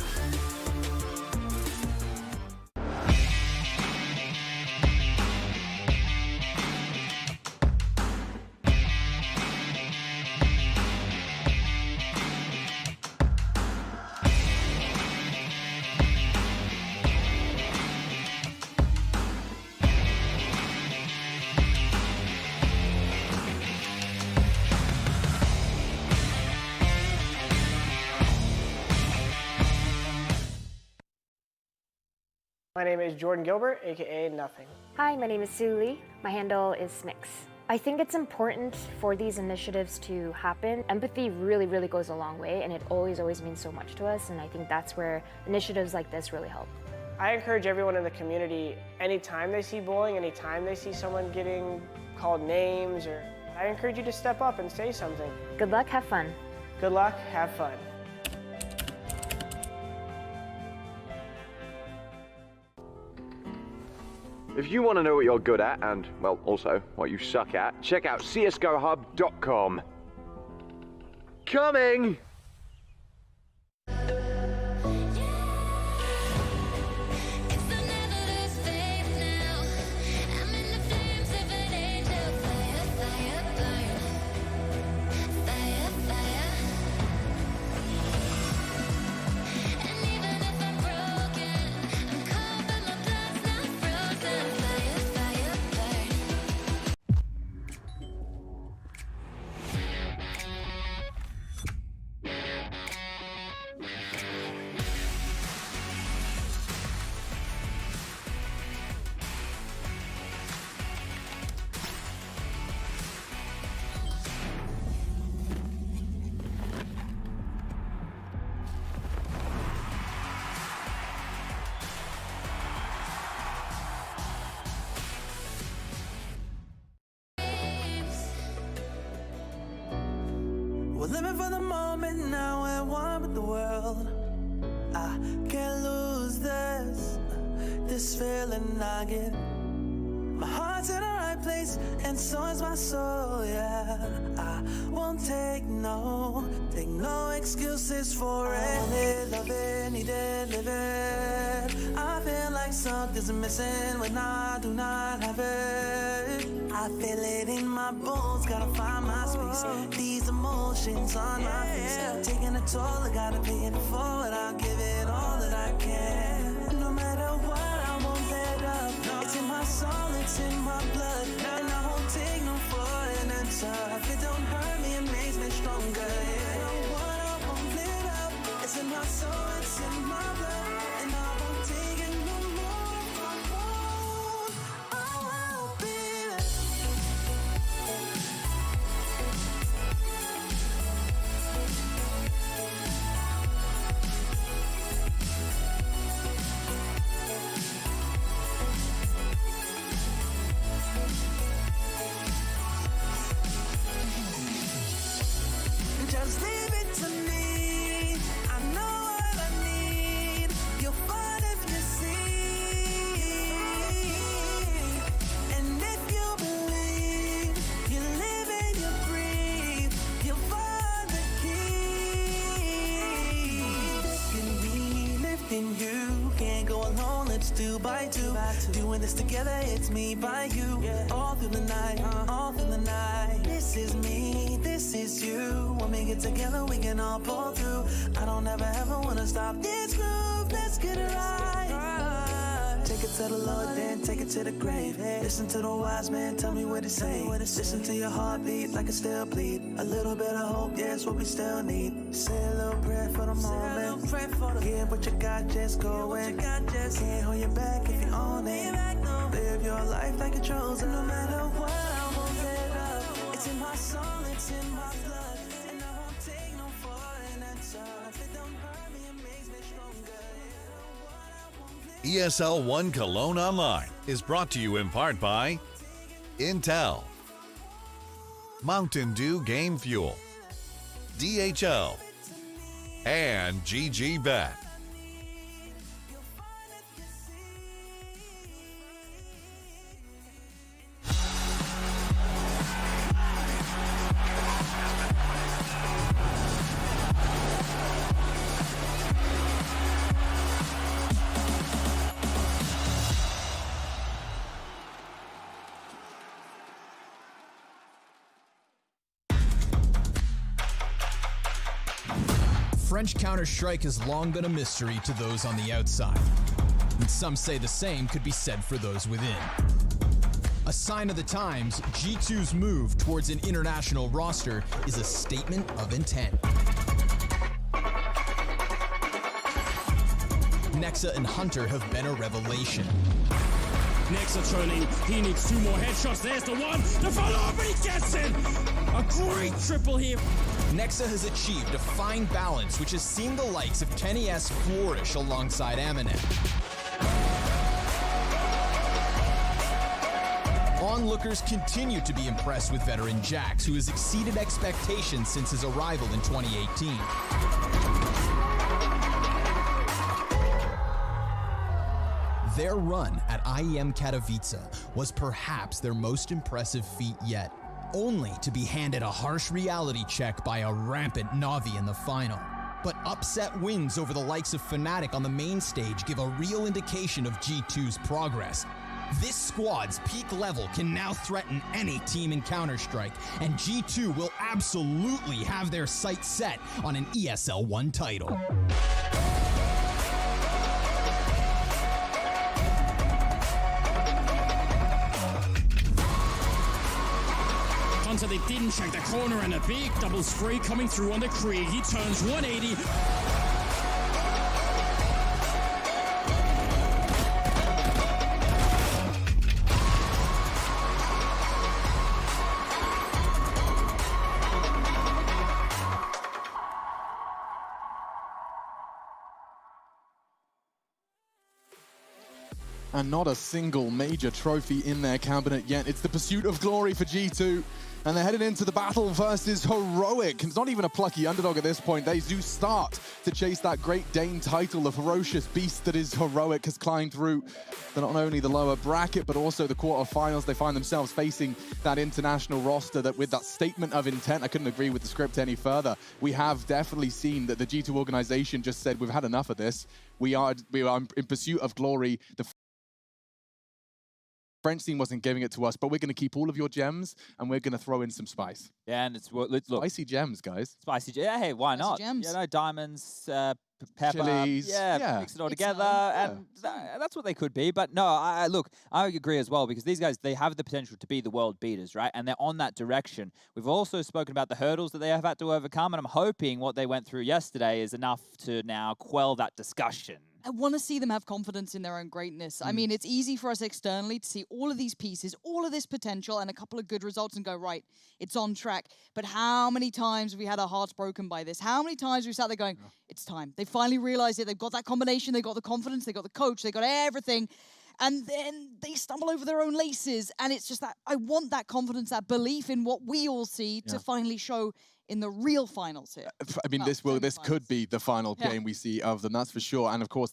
My name is Jordan Gilbert, aka Nothing. Hi, my name is Sue Lee. My handle is Smix. I think it's important for these initiatives to happen. Empathy really, really goes a long way, and it always means so much to us, and I think that's where initiatives like this really help. I encourage everyone in the community, anytime they see bullying, anytime they see someone getting called names, I encourage you to step up and say something. Good luck, have fun. Good luck, have fun. If you want to know what you're good at and, well, also what you suck at, check out csgohub.com. Coming! We're living for the moment now, we're one with the world. I can't lose this. this feeling I get. My heart's in the right place, and so is my soul, yeah. I won't take no excuses for it. Love it, need it, live it. I feel like something's missing when I do not have it. I feel it in my bones, gotta find my space. These emotions on my face, taking a toll, I gotta pay it forward. I'll give it all that I can. No matter what, I won't let up. It's in my soul, it's in my blood, and I won't take no for an answer. If it don't hurt me, it makes me stronger. No matter what, I won't let up. It's in my soul, it's in my blood, and I won't take it no more. I won't be there. Just leave it to me. I know what I need. You'll find if you see. And if you believe, you live and you breathe, you'll find the key. Lifting me, lifting you. Can't go alone, let's do by two. Doing this together, it's me by you. All through the night, all through the night. This is me, this is you. When we get together, we can all pull through. I don't ever wanna stop this groove. Let's get it right. Take it to the Lord, then take it to the grave. Listen to the wise man, tell me what he say. Listen to your heartbeat like it still bleed. A little bit of hope, yeah, it's what we still need. Say a little prayer for the moment. Give what you got, just go in. Can't hold you back if you own it. Live your life like it's chosen. No matter what, I won't let up. It's in my soul, it's in my blood, and I won't take no for an answer. If it don't hurt me, it makes me stronger. ESL One Cologne Online is brought to you in part by Intel, Mountain Dew Game Fuel, DHL, and GG Bet. French Counter-Strike has long been a mystery to those on the outside, and some say the same could be said for those within. A sign of the times, G2's move towards an international roster is a statement of intent. Nexa and Hunter have been a revelation. Nexa trolling, he needs 2 more headshots. There's the one, the follow-up, and he gets it! A great triple here. Nexa has achieved a fine balance, which has seen the likes of Kenny S flourish alongside Eminem. Onlookers continue to be impressed with veteran Jax, who has exceeded expectations since his arrival in 2018. Their run at IEM Katowice was perhaps their most impressive feat yet, only to be handed a harsh reality check by a rampant Na'Vi in the final. But upset wins over the likes of Fnatic on the main stage give a real indication of G2's progress. This squad's peak level can now threaten any team in Counter-Strike, and G2 will absolutely have their sights set on an ESL One title. Hunter, they didn't check the corner, and a big double spray coming through on the Krieg. He turns 180. And not a single major trophy in their cabinet yet. It's the pursuit of glory for G2. And they're headed into the battle versus Heroic. It's not even a plucky underdog at this point. They do start to chase that Great Dane title. The ferocious beast that is Heroic has climbed through not only the lower bracket, but also the quarterfinals. They find themselves facing that international roster that with that statement of intent, I couldn't agree with the script any further. We have definitely seen that the G2 organization just said, we've had enough of this. We are in pursuit of glory. The French team wasn't giving it to us, but we're going to keep all of your gems and we're going to throw in some spice. Yeah, and it's look, spicy gems, guys. Spicy gems. Yeah, hey, why Spicy not? gems. You know, diamonds, pepper, Chilies. yeah, mix it all together, and that's what they could be. But no, I agree as well, because these guys, they have the potential to be the world beaters, right? And they're on that direction. We've also spoken about the hurdles that they have had to overcome, and I'm hoping what they went through yesterday is enough to now quell that discussion. I want to see them have confidence in their own greatness. I mean, it's easy for us externally to see all of these pieces, all of this potential, and a couple of good results and go, right, it's on track. But how many times have we had our hearts broken by this? How many times have we sat there going, it's time. They finally realized it. They've got that combination. They've got the confidence. They've got the coach. They've got everything. And then they stumble over their own laces. And it's just that I want that confidence, that belief in what we all see to finally show in the real finals here. I mean, this could be the final game we see of them, that's for sure. And of course,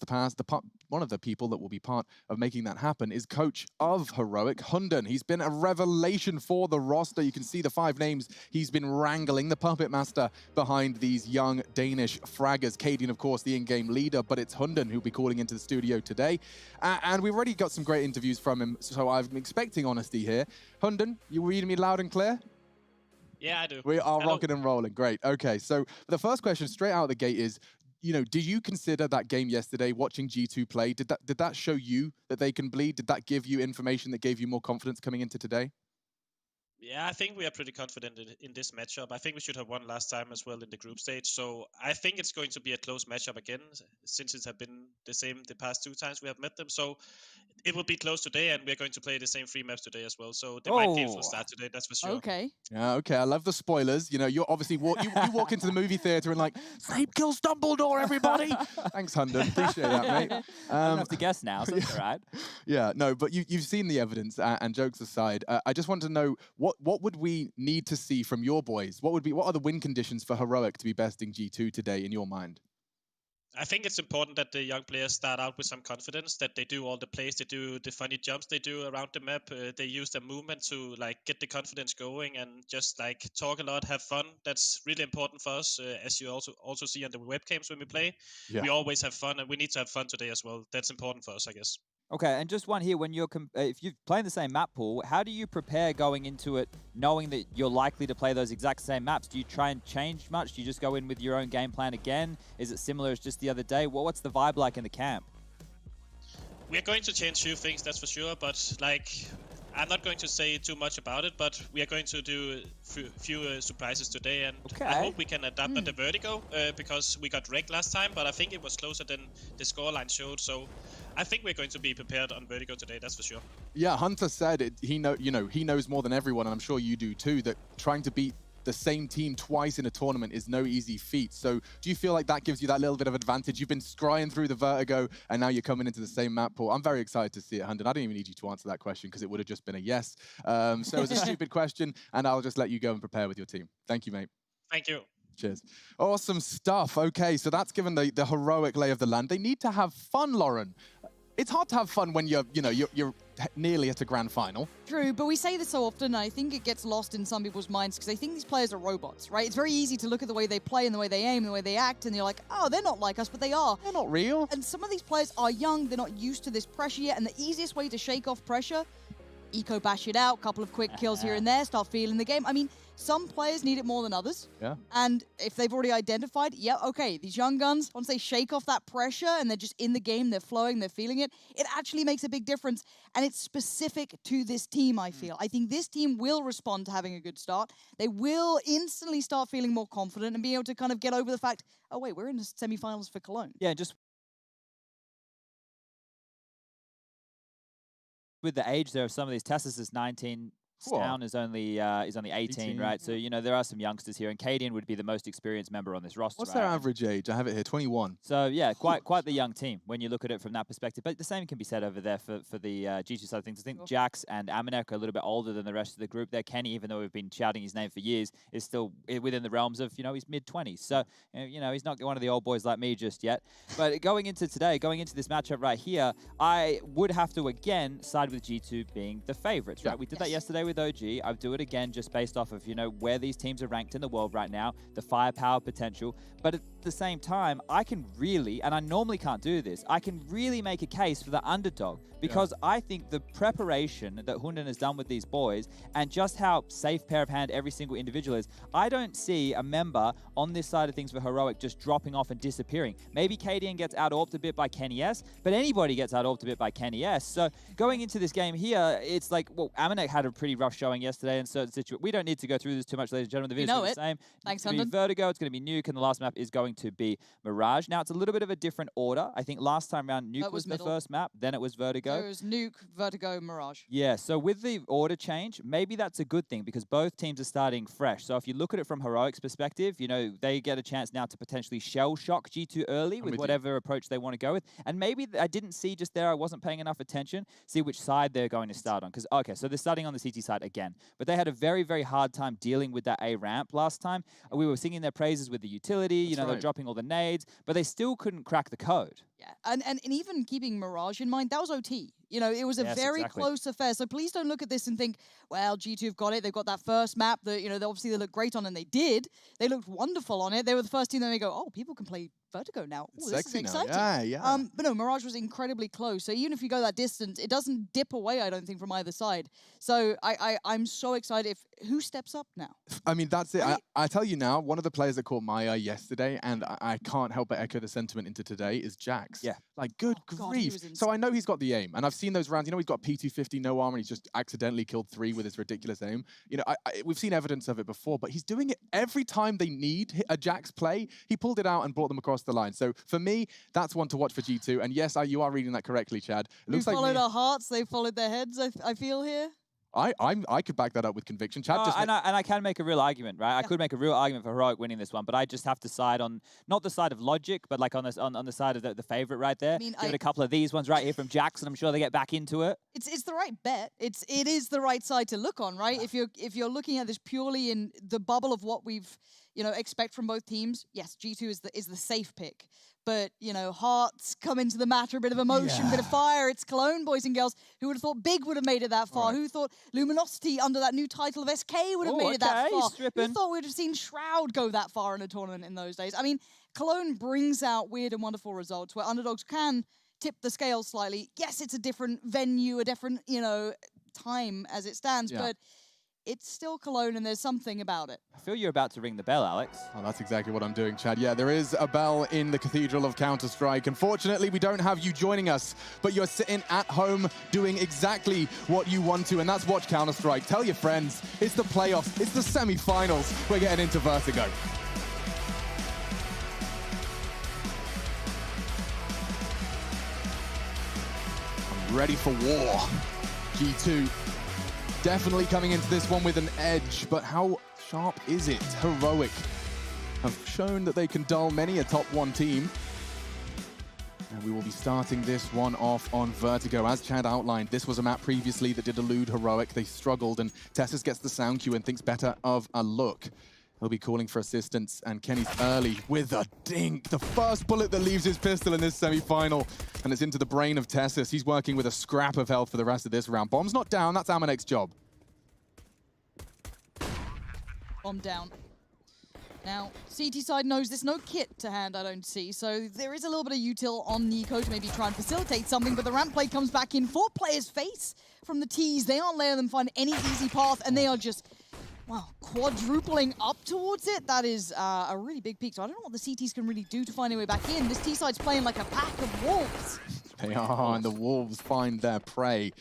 one of the people that will be part of making that happen is coach of Heroic, Hunden. He's been a revelation for the roster. You can see the 5 names he's been wrangling, the puppet master behind these young Danish fraggers. Cadian, of course, the in-game leader, but it's Hunden who'll be calling into the studio today. And we've already got some great interviews from him, so I'm expecting honesty here. Hunden, you reading me loud and clear? Yeah, I do. We are rocking and rolling. Great. Okay, so the first question straight out of the gate is, did you consider that game yesterday, watching G2 play, did that show you that they can bleed? Did that give you information that gave you more confidence coming into today? Yeah, I think we are pretty confident in this matchup. I think we should have won last time as well in the group stage. So I think it's going to be a close matchup again, since it has been the same the past 2 times we have met them. So it will be close today, and we're going to play the same 3 maps today as well. So there might be a full start today, that's for sure. Okay. Yeah, okay. I love the spoilers. You're obviously you walk into the movie theater and like, Snape kills Dumbledore, everybody. Thanks, Hunden. Appreciate that, mate. I don't have to guess now, so that's all right. Yeah, no, but you've seen the evidence, and jokes aside, I just want to know what would we need to see from your boys? What are the win conditions for Heroic to be besting G2 today in your mind? I think it's important that the young players start out with some confidence, that they do all the plays, they do the funny jumps they do around the map. They use their movement to get the confidence going and just talk a lot, have fun. That's really important for us, as you also see on the webcams when we play. Yeah. We always have fun, and we need to have fun today as well. That's important for us, I guess. Okay, and just one here, when you're if you're playing the same map pool, how do you prepare going into it, knowing that you're likely to play those exact same maps? Do you try and change much? Do you just go in with your own game plan again? Is it similar as just the other day? What's the vibe like in the camp? We're going to change a few things, that's for sure, but I'm not going to say too much about it, but we are going to do few surprises today, and I hope we can adapt on the vertigo, because we got wrecked last time, but I think it was closer than the scoreline showed, so I think we're going to be prepared on vertigo today, that's for sure. Yeah, Hunter said he knows more than everyone, and I'm sure you do too, that trying to beat the same team twice in a tournament is no easy feat. So do you feel like that gives you that little bit of advantage? You've been scrying through the vertigo, and now you're coming into the same map pool. I'm very excited to see it, Hunden. I don't even need you to answer that question, because it would have just been a yes. So it's a stupid question, and I'll just let you go and prepare with your team. Thank you, mate. Thank you. Cheers. Awesome stuff. Okay, so that's given the Heroic lay of the land. They need to have fun, Lauren. It's hard to have fun when you're nearly at a grand final. True, but we say this so often, and I think it gets lost in some people's minds because they think these players are robots, right? It's very easy to look at the way they play and the way they aim and the way they act, and you're like, oh, they're not like us, but they are. They're not real. And some of these players are young, they're not used to this pressure yet, and the easiest way to shake off pressure, eco bash it out, couple of quick kills here and there, start feeling the game. I mean, some players need it more than others. Yeah. And if they've already identified, yeah, okay, these young guns, once they shake off that pressure and they're just in the game, they're flowing, they're feeling it, it actually makes a big difference. And it's specific to this team, I feel. I think this team will respond to having a good start. They will instantly start feeling more confident and be able to kind of get over the fact, oh, wait, we're in the semifinals for Cologne. Yeah, just with the age there of some of these, Tessus is 19, Stown is only 18, right? So, you know, there are some youngsters here, and Cadian would be the most experienced member on this roster. What's their average age? I have it here, 21. So, yeah, quite the young team when you look at it from that perspective. But the same can be said over there for the G2 side of things. I think Jax and Amanek are a little bit older than the rest of the group there. Kenny, even though we've been shouting his name for years, is still within the realms of, you know, his mid-20s. So, you know, he's not one of the old boys like me just yet. But going into this matchup right here, I would have to, again, side with G2 being the favorites, right? We did that yesterday with OG. I'll do it again just based off of, you know, where these teams are ranked in the world right now, the firepower potential. But at the same time, I can really, and I normally can't do this, I can really make a case for the underdog because I think the preparation that Hunden has done with these boys and just how safe pair of hand every single individual is, I don't see a member on this side of things for Heroic just dropping off and disappearing. Maybe Cadian gets out-orped a bit by Kenny S, but anybody gets out-orped a bit by Kenny S. So going into this game here, it's like, well, Amanek had a pretty rough showing yesterday in certain situations. We don't need to go through this too much, ladies and gentlemen. The video's the same. Thanks, It's going to be Vertigo, it's going to be Nuke, and the last map is going to be Mirage. Now, it's a little bit of a different order. I think last time around, Nuke was the first map, then it was Vertigo. There was Nuke, Vertigo, Mirage. Yeah, so with the order change, maybe that's a good thing because both teams are starting fresh. So if you look at it from Heroic's perspective, you know, they get a chance now to potentially shell shock G2 early with whatever approach they want to go with. And maybe I didn't see just there, I wasn't paying enough attention, see which side they're going to start on. Because, okay, so they're starting on the CT side again. But they had a very, very hard time dealing with that A ramp last time. We were singing their praises with the utility, you know, they're dropping all the nades, but they still couldn't crack the code. Yeah, and even keeping Mirage in mind, that was OT. You know, it was a very close affair. So please don't look at this and think, well, G2 have got it. They've got that first map that, you know, obviously they look great on, and they did. They looked wonderful on it. They were the first team that they go, oh, people can play Vertigo now. Ooh, this is exciting. Yeah. But no, Mirage was incredibly close. So even if you go that distance, it doesn't dip away, I don't think, from either side. So I'm so excited. Who steps up now? I mean, that's it. I tell you now, one of the players that caught my eye yesterday, and I can't help but echo the sentiment into today, is Jax. Yeah. Like, good grief. So I know he's got the aim, and I've seen those rounds. You know, he's got P250, no armor, and he's just accidentally killed 3 with his ridiculous aim. You know, we've seen evidence of it before, but he's doing it every time they need a Jax play. He pulled it out and brought them across the line. So for me, that's one to watch for G2. And yes, you are reading that correctly, Chad. It looks like followed our hearts, they followed their heads, I feel here. I could back that up with conviction. Chad and I can make a real argument, right? I could make a real argument for Heroic winning this one, but I just have to side on, not the side of logic, but like on the side of the favorite right there. Give it a couple of these ones right here from Jackson. I'm sure they get back into it. It's the right bet. It is the right side to look on, right? If you're looking at this purely in the bubble of what we've, you know, expect from both teams, yes, G2 is the safe pick. But, you know, hearts come into the matter, a bit of emotion, bit of fire. It's Cologne, boys and girls. Who would have thought Big would have made it that far? Who thought Luminosity under that new title of SK would have made it that far? Who thought we'd have seen Shroud go that far in a tournament in those days? I mean, Cologne brings out weird and wonderful results where underdogs can tip the scale slightly. Yes, it's a different venue, a different, you know, time as it stands, but it's still Cologne, and there's something about it. I feel you're about to ring the bell, Alex. Oh, that's exactly what I'm doing, Chad. Yeah, there is a bell in the Cathedral of Counter-Strike. Unfortunately, we don't have you joining us, but you're sitting at home doing exactly what you want to, and that's watch Counter-Strike. Tell your friends. It's the playoffs. It's the semi-finals. We're getting into Vertigo. I'm ready for war. G2. Definitely coming into this one with an edge, but how sharp is it? Heroic have shown that they can dull many a top 1 team. And we will be starting this one off on Vertigo. As Chad outlined, this was a map previously that did elude Heroic. They struggled, and Tessus gets the sound cue and thinks better of a look. He'll be calling for assistance, and Kenny's early with a dink. The first bullet that leaves his pistol in this semi-final, and it's into the brain of Tessus. He's working with a scrap of health for the rest of this round. Bomb's not down, that's Amanek's job. Bomb down. Now, CT side knows there's no kit to hand, I don't see, so there is a little bit of util on Nico to maybe try and facilitate something, but the ramp play comes back in. 4 players face from the T's. They aren't letting them find any easy path, and they are just, wow, quadrupling up towards it. That is a really big peak, so I don't know what the CTs can really do to find their way back in. This T side's playing like a pack of wolves. They are, and the wolves find their prey.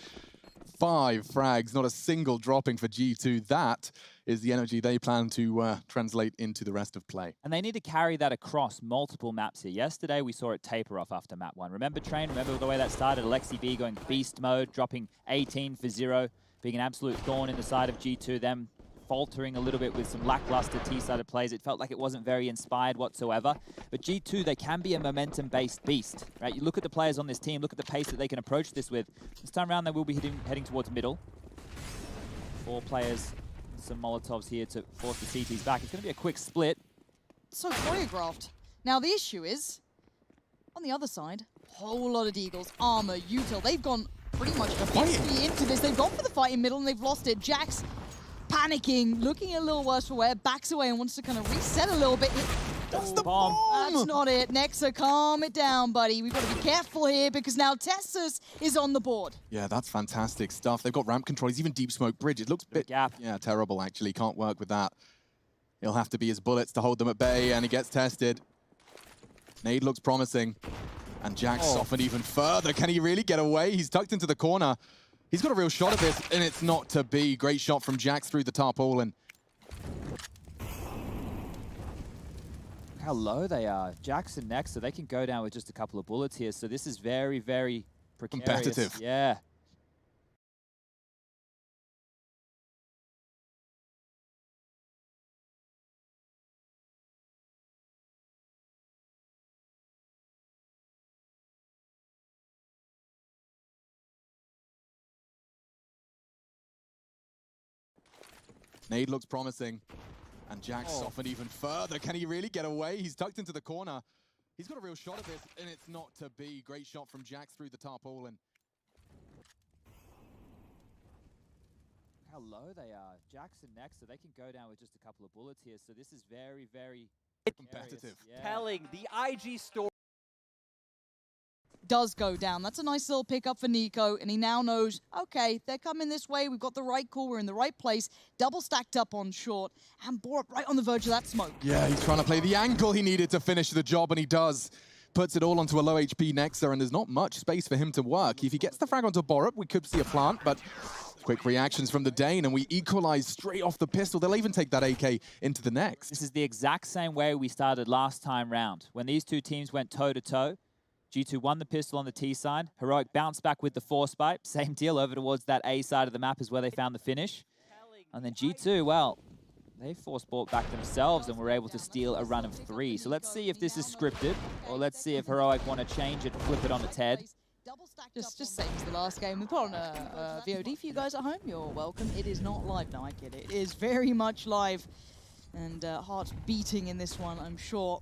5 frags, not a single dropping for G2. That is the energy they plan to translate into the rest of play. And they need to carry that across multiple maps here. Yesterday, we saw it taper off after map 1. Remember Train? Remember the way that started? Alexi B going beast mode, dropping 18 for 0. being an absolute thorn in the side of G2, them faltering a little bit with some lackluster T-sided plays. It felt like it wasn't very inspired whatsoever. But G2, they can be a momentum-based beast, right? You look at the players on this team, look at the pace that they can approach this with. This time around, they will be heading towards middle. 4 players, some Molotovs here to force the CTs back. It's going to be a quick split. So choreographed. Now the issue is, on the other side, whole lot of Deagles, Armor, Util. They've gone pretty much defensively into this. They've gone for the fight in middle and they've lost it. Jax panicking, looking a little worse for wear, backs away and wants to kind of reset a little bit. That's the bomb! That's not it. Nexa, calm it down, buddy. We've got to be careful here because now Tessus is on the board. Yeah, that's fantastic stuff. They've got ramp control. He's even deep smoke bridge. It looks a bit... gap. Yeah, terrible, actually. Can't work with that. It'll have to be his bullets to hold them at bay, and he gets tested. Nade looks promising. And Jax softened even further. Can he really get away? He's tucked into the corner. He's got a real shot at this, and it's not to be. Great shot from Jax through the tarpaulin. How low they are. Jax and Nexa, they can go down with just a couple of bullets here. So this is very, very precarious. Competitive. Yeah. Nade looks promising. And Jax softened even further. Can he really get away? He's tucked into the corner. He's got a real shot at this, and it's not to be. Great shot from Jax through the tarpaulin. How low they are. Jax and Nexa, they can go down with just a couple of bullets here. So this is very, very competitive. Yeah. Telling the IG story. Does go down. That's a nice little pickup for Nico, and he now knows, okay, they're coming this way. We've got the right call. We're in the right place. Double stacked up on short, and Borup right on the verge of that smoke. Yeah, he's trying to play the angle he needed to finish the job, and he does. Puts it all onto a low HP Nexa, and there's not much space for him to work. If he gets the frag onto Borup, we could see a plant, but quick reactions from the Dane, and we equalize straight off the pistol. They'll even take that AK into the next. This is the exact same way we started last time round. When these two teams went toe-to-toe, G2 won the pistol on the T side. Heroic bounced back with the force pipe. Same deal over towards that A side of the map is where they found the finish. And then G2, well, they force bought back themselves and were able to steal a run of 3. So let's see if this is scripted, or let's see if Heroic want to change it, flip it on its head. Just same as the last game. We put on a VOD for you guys at home. You're welcome. It is not live. No, I get it. It is very much live. And hearts beating in this one, I'm sure.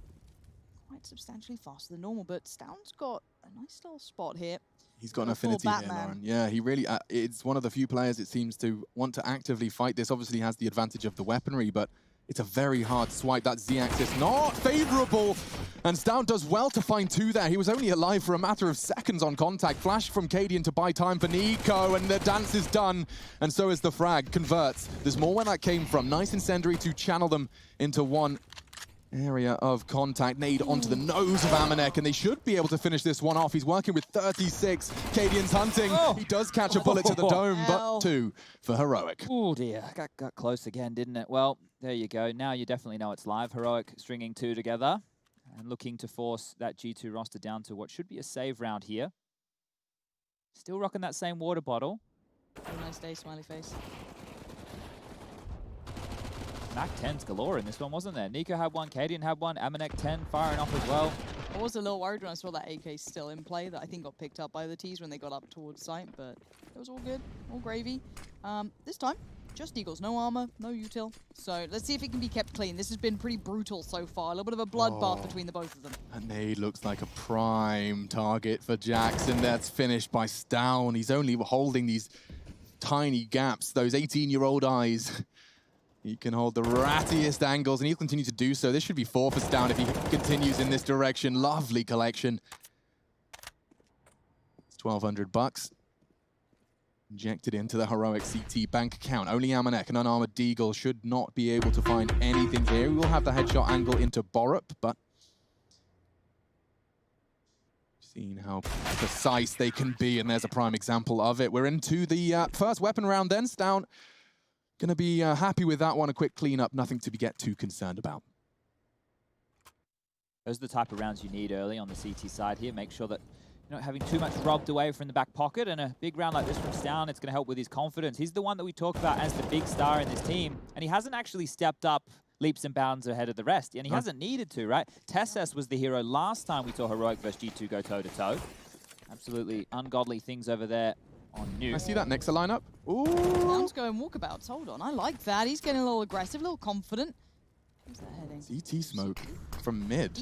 Quite substantially faster than normal, but Stoun's got a nice little spot here. He's got an affinity here, Lauren. Yeah, he really, it's one of the few players it seems to want to actively fight this. Obviously has the advantage of the weaponry, but it's a very hard swipe. That Z-axis not favorable. And Stout does well to find 2 there. He was only alive for a matter of seconds on contact. Flash from Cadian to buy time for Nico, and the dance is done. And so is the frag. Converts. There's more where that came from. Nice incendiary to channel them into one area of contact. Nade onto the nose of Amanek, and they should be able to finish this one off. He's working with 36. Cadian's hunting. He does catch a bullet to the dome, but 2 for Heroic. Oh dear, got close again, didn't it? Well, there you go. Now you definitely know it's live. Heroic stringing 2 together and looking to force that G2 roster down to what should be a save round here. Still rocking that same water bottle. Have a nice day, smiley face. Mac 10's galore in this one, wasn't there? Nico had one, Cadian had one, Amanek 10 firing off as well. I was a little worried when I saw that AK still in play that I think got picked up by the T's when they got up towards site, but it was all good, all gravy. This time, just Eagles, no armor, no util. So let's see if it can be kept clean. This has been pretty brutal so far, a little bit of a bloodbath between the both of them. And Nade looks like a prime target for Jackson. That's finished by Stown. He's only holding these tiny gaps, those 18-year-old eyes. He can hold the rattiest angles, and he'll continue to do so. This should be 4 for Stown if he continues in this direction. Lovely collection. It's 1,200 bucks. Injected into the Heroic CT bank account. Only Amanek, an unarmored Deagle, should not be able to find anything here. We will have the headshot angle into Borup, but seeing how precise they can be, and there's a prime example of it. We're into the first weapon round then. Stown gonna be happy with that one. A quick cleanup, nothing to get too concerned about. Those are the type of rounds you need early on the CT side here. Make sure that not having too much robbed away from the back pocket, and a big round like this from Stown, it's going to help with his confidence. He's the one that we talk about as the big star in this team, and he hasn't actually stepped up leaps and bounds ahead of the rest, and he hasn't needed to, right? Tesses was the hero last time we saw Heroic versus G2 go toe-to-toe. Absolutely ungodly things over there on Nuke. I see that Nexa lineup. Ooh. Stown's going walkabouts. Hold on. I like that. He's getting a little aggressive, a little confident. Where's that heading? CT smoke from mid.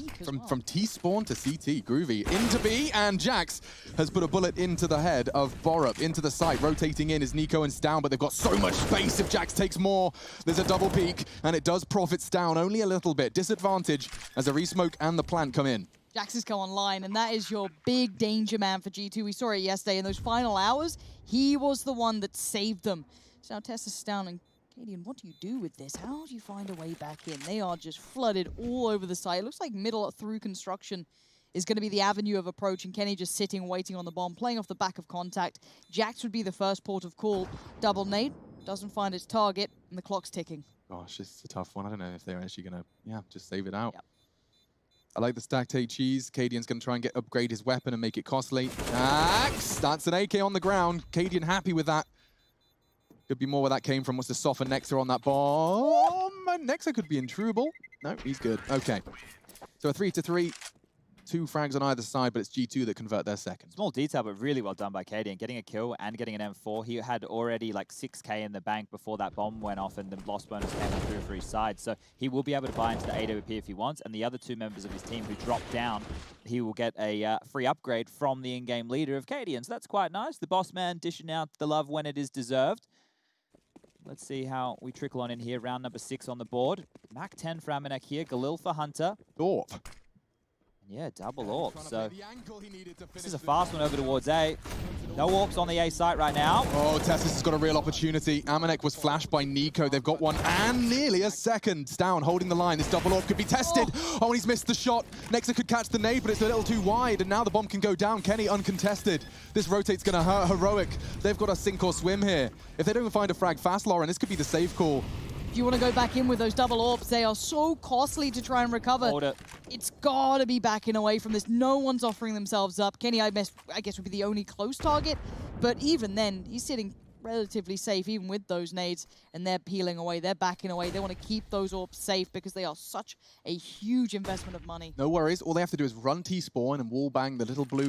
From T-spawn to CT. Groovy into B, and Jax has put a bullet into the head of Borup, into the site. Rotating in is Nico and Stown, but they've got so much space. If Jax takes more, there's a double peek, and it does profit Stown only a little bit. Disadvantage as a resmoke and the plant come in. Jax has come online, and that is your big danger man for G2. We saw it yesterday in those final hours. He was the one that saved them. So now Tess is down, and Cadian, what do you do with this? How do you find a way back in? They are just flooded all over the site. It looks like middle through construction is going to be the avenue of approach, and Kenny just sitting, waiting on the bomb, playing off the back of contact. Jax would be the first port of call. Double nade, doesn't find its target, and the clock's ticking. Gosh, it's a tough one. I don't know if they're actually going to, just save it out. Yep. I like the stacked cheese. Cadian's going to try and upgrade his weapon and make it costly. Axe! That's an AK on the ground. Cadian happy with that. Could be more where that came from. What's the soften Nexa on that bomb? Nexa could be intruable. No, he's good. Okay. So a 3-3. 2 frags on either side, but it's G2 that convert their second. Small detail, but really well done by Cadian. Getting a kill and getting an M4. He had already like 6k in the bank before that bomb went off and the loss bonus came through for his side. So he will be able to buy into the AWP if he wants. And the other 2 members of his team who dropped down, he will get a free upgrade from the in-game leader of Cadian. So that's quite nice. The boss man dishing out the love when it is deserved. Let's see how we trickle on in here. Round number 6 on the board. Mac 10 for Amanek here. Galil for Hunter. Orp. Yeah, double AWP. So this is a fast one over towards A. No AWPs on the A site right now. Oh, Tessis has got a real opportunity. Amanek was flashed by Nico. They've got one and nearly a second. Down, holding the line. This double AWP could be tested. Oh, and he's missed the shot. Nexa could catch the nade, but it's a little too wide. And now the bomb can go down. Kenny uncontested. This rotate's going to hurt Heroic. They've got to sink or swim here. If they don't find a frag fast, Lauren, this could be the save call. If you want to go back in with those double AWPs, they are so costly to try and recover. Hold it. It's got to be backing away from this. No one's offering themselves up. Kenny, I guess, would be the only close target. But even then, he's sitting relatively safe, even with those nades. And they're peeling away. They're backing away. They want to keep those AWPs safe because they are such a huge investment of money. No worries. All they have to do is run T-spawn and wall bang the little blue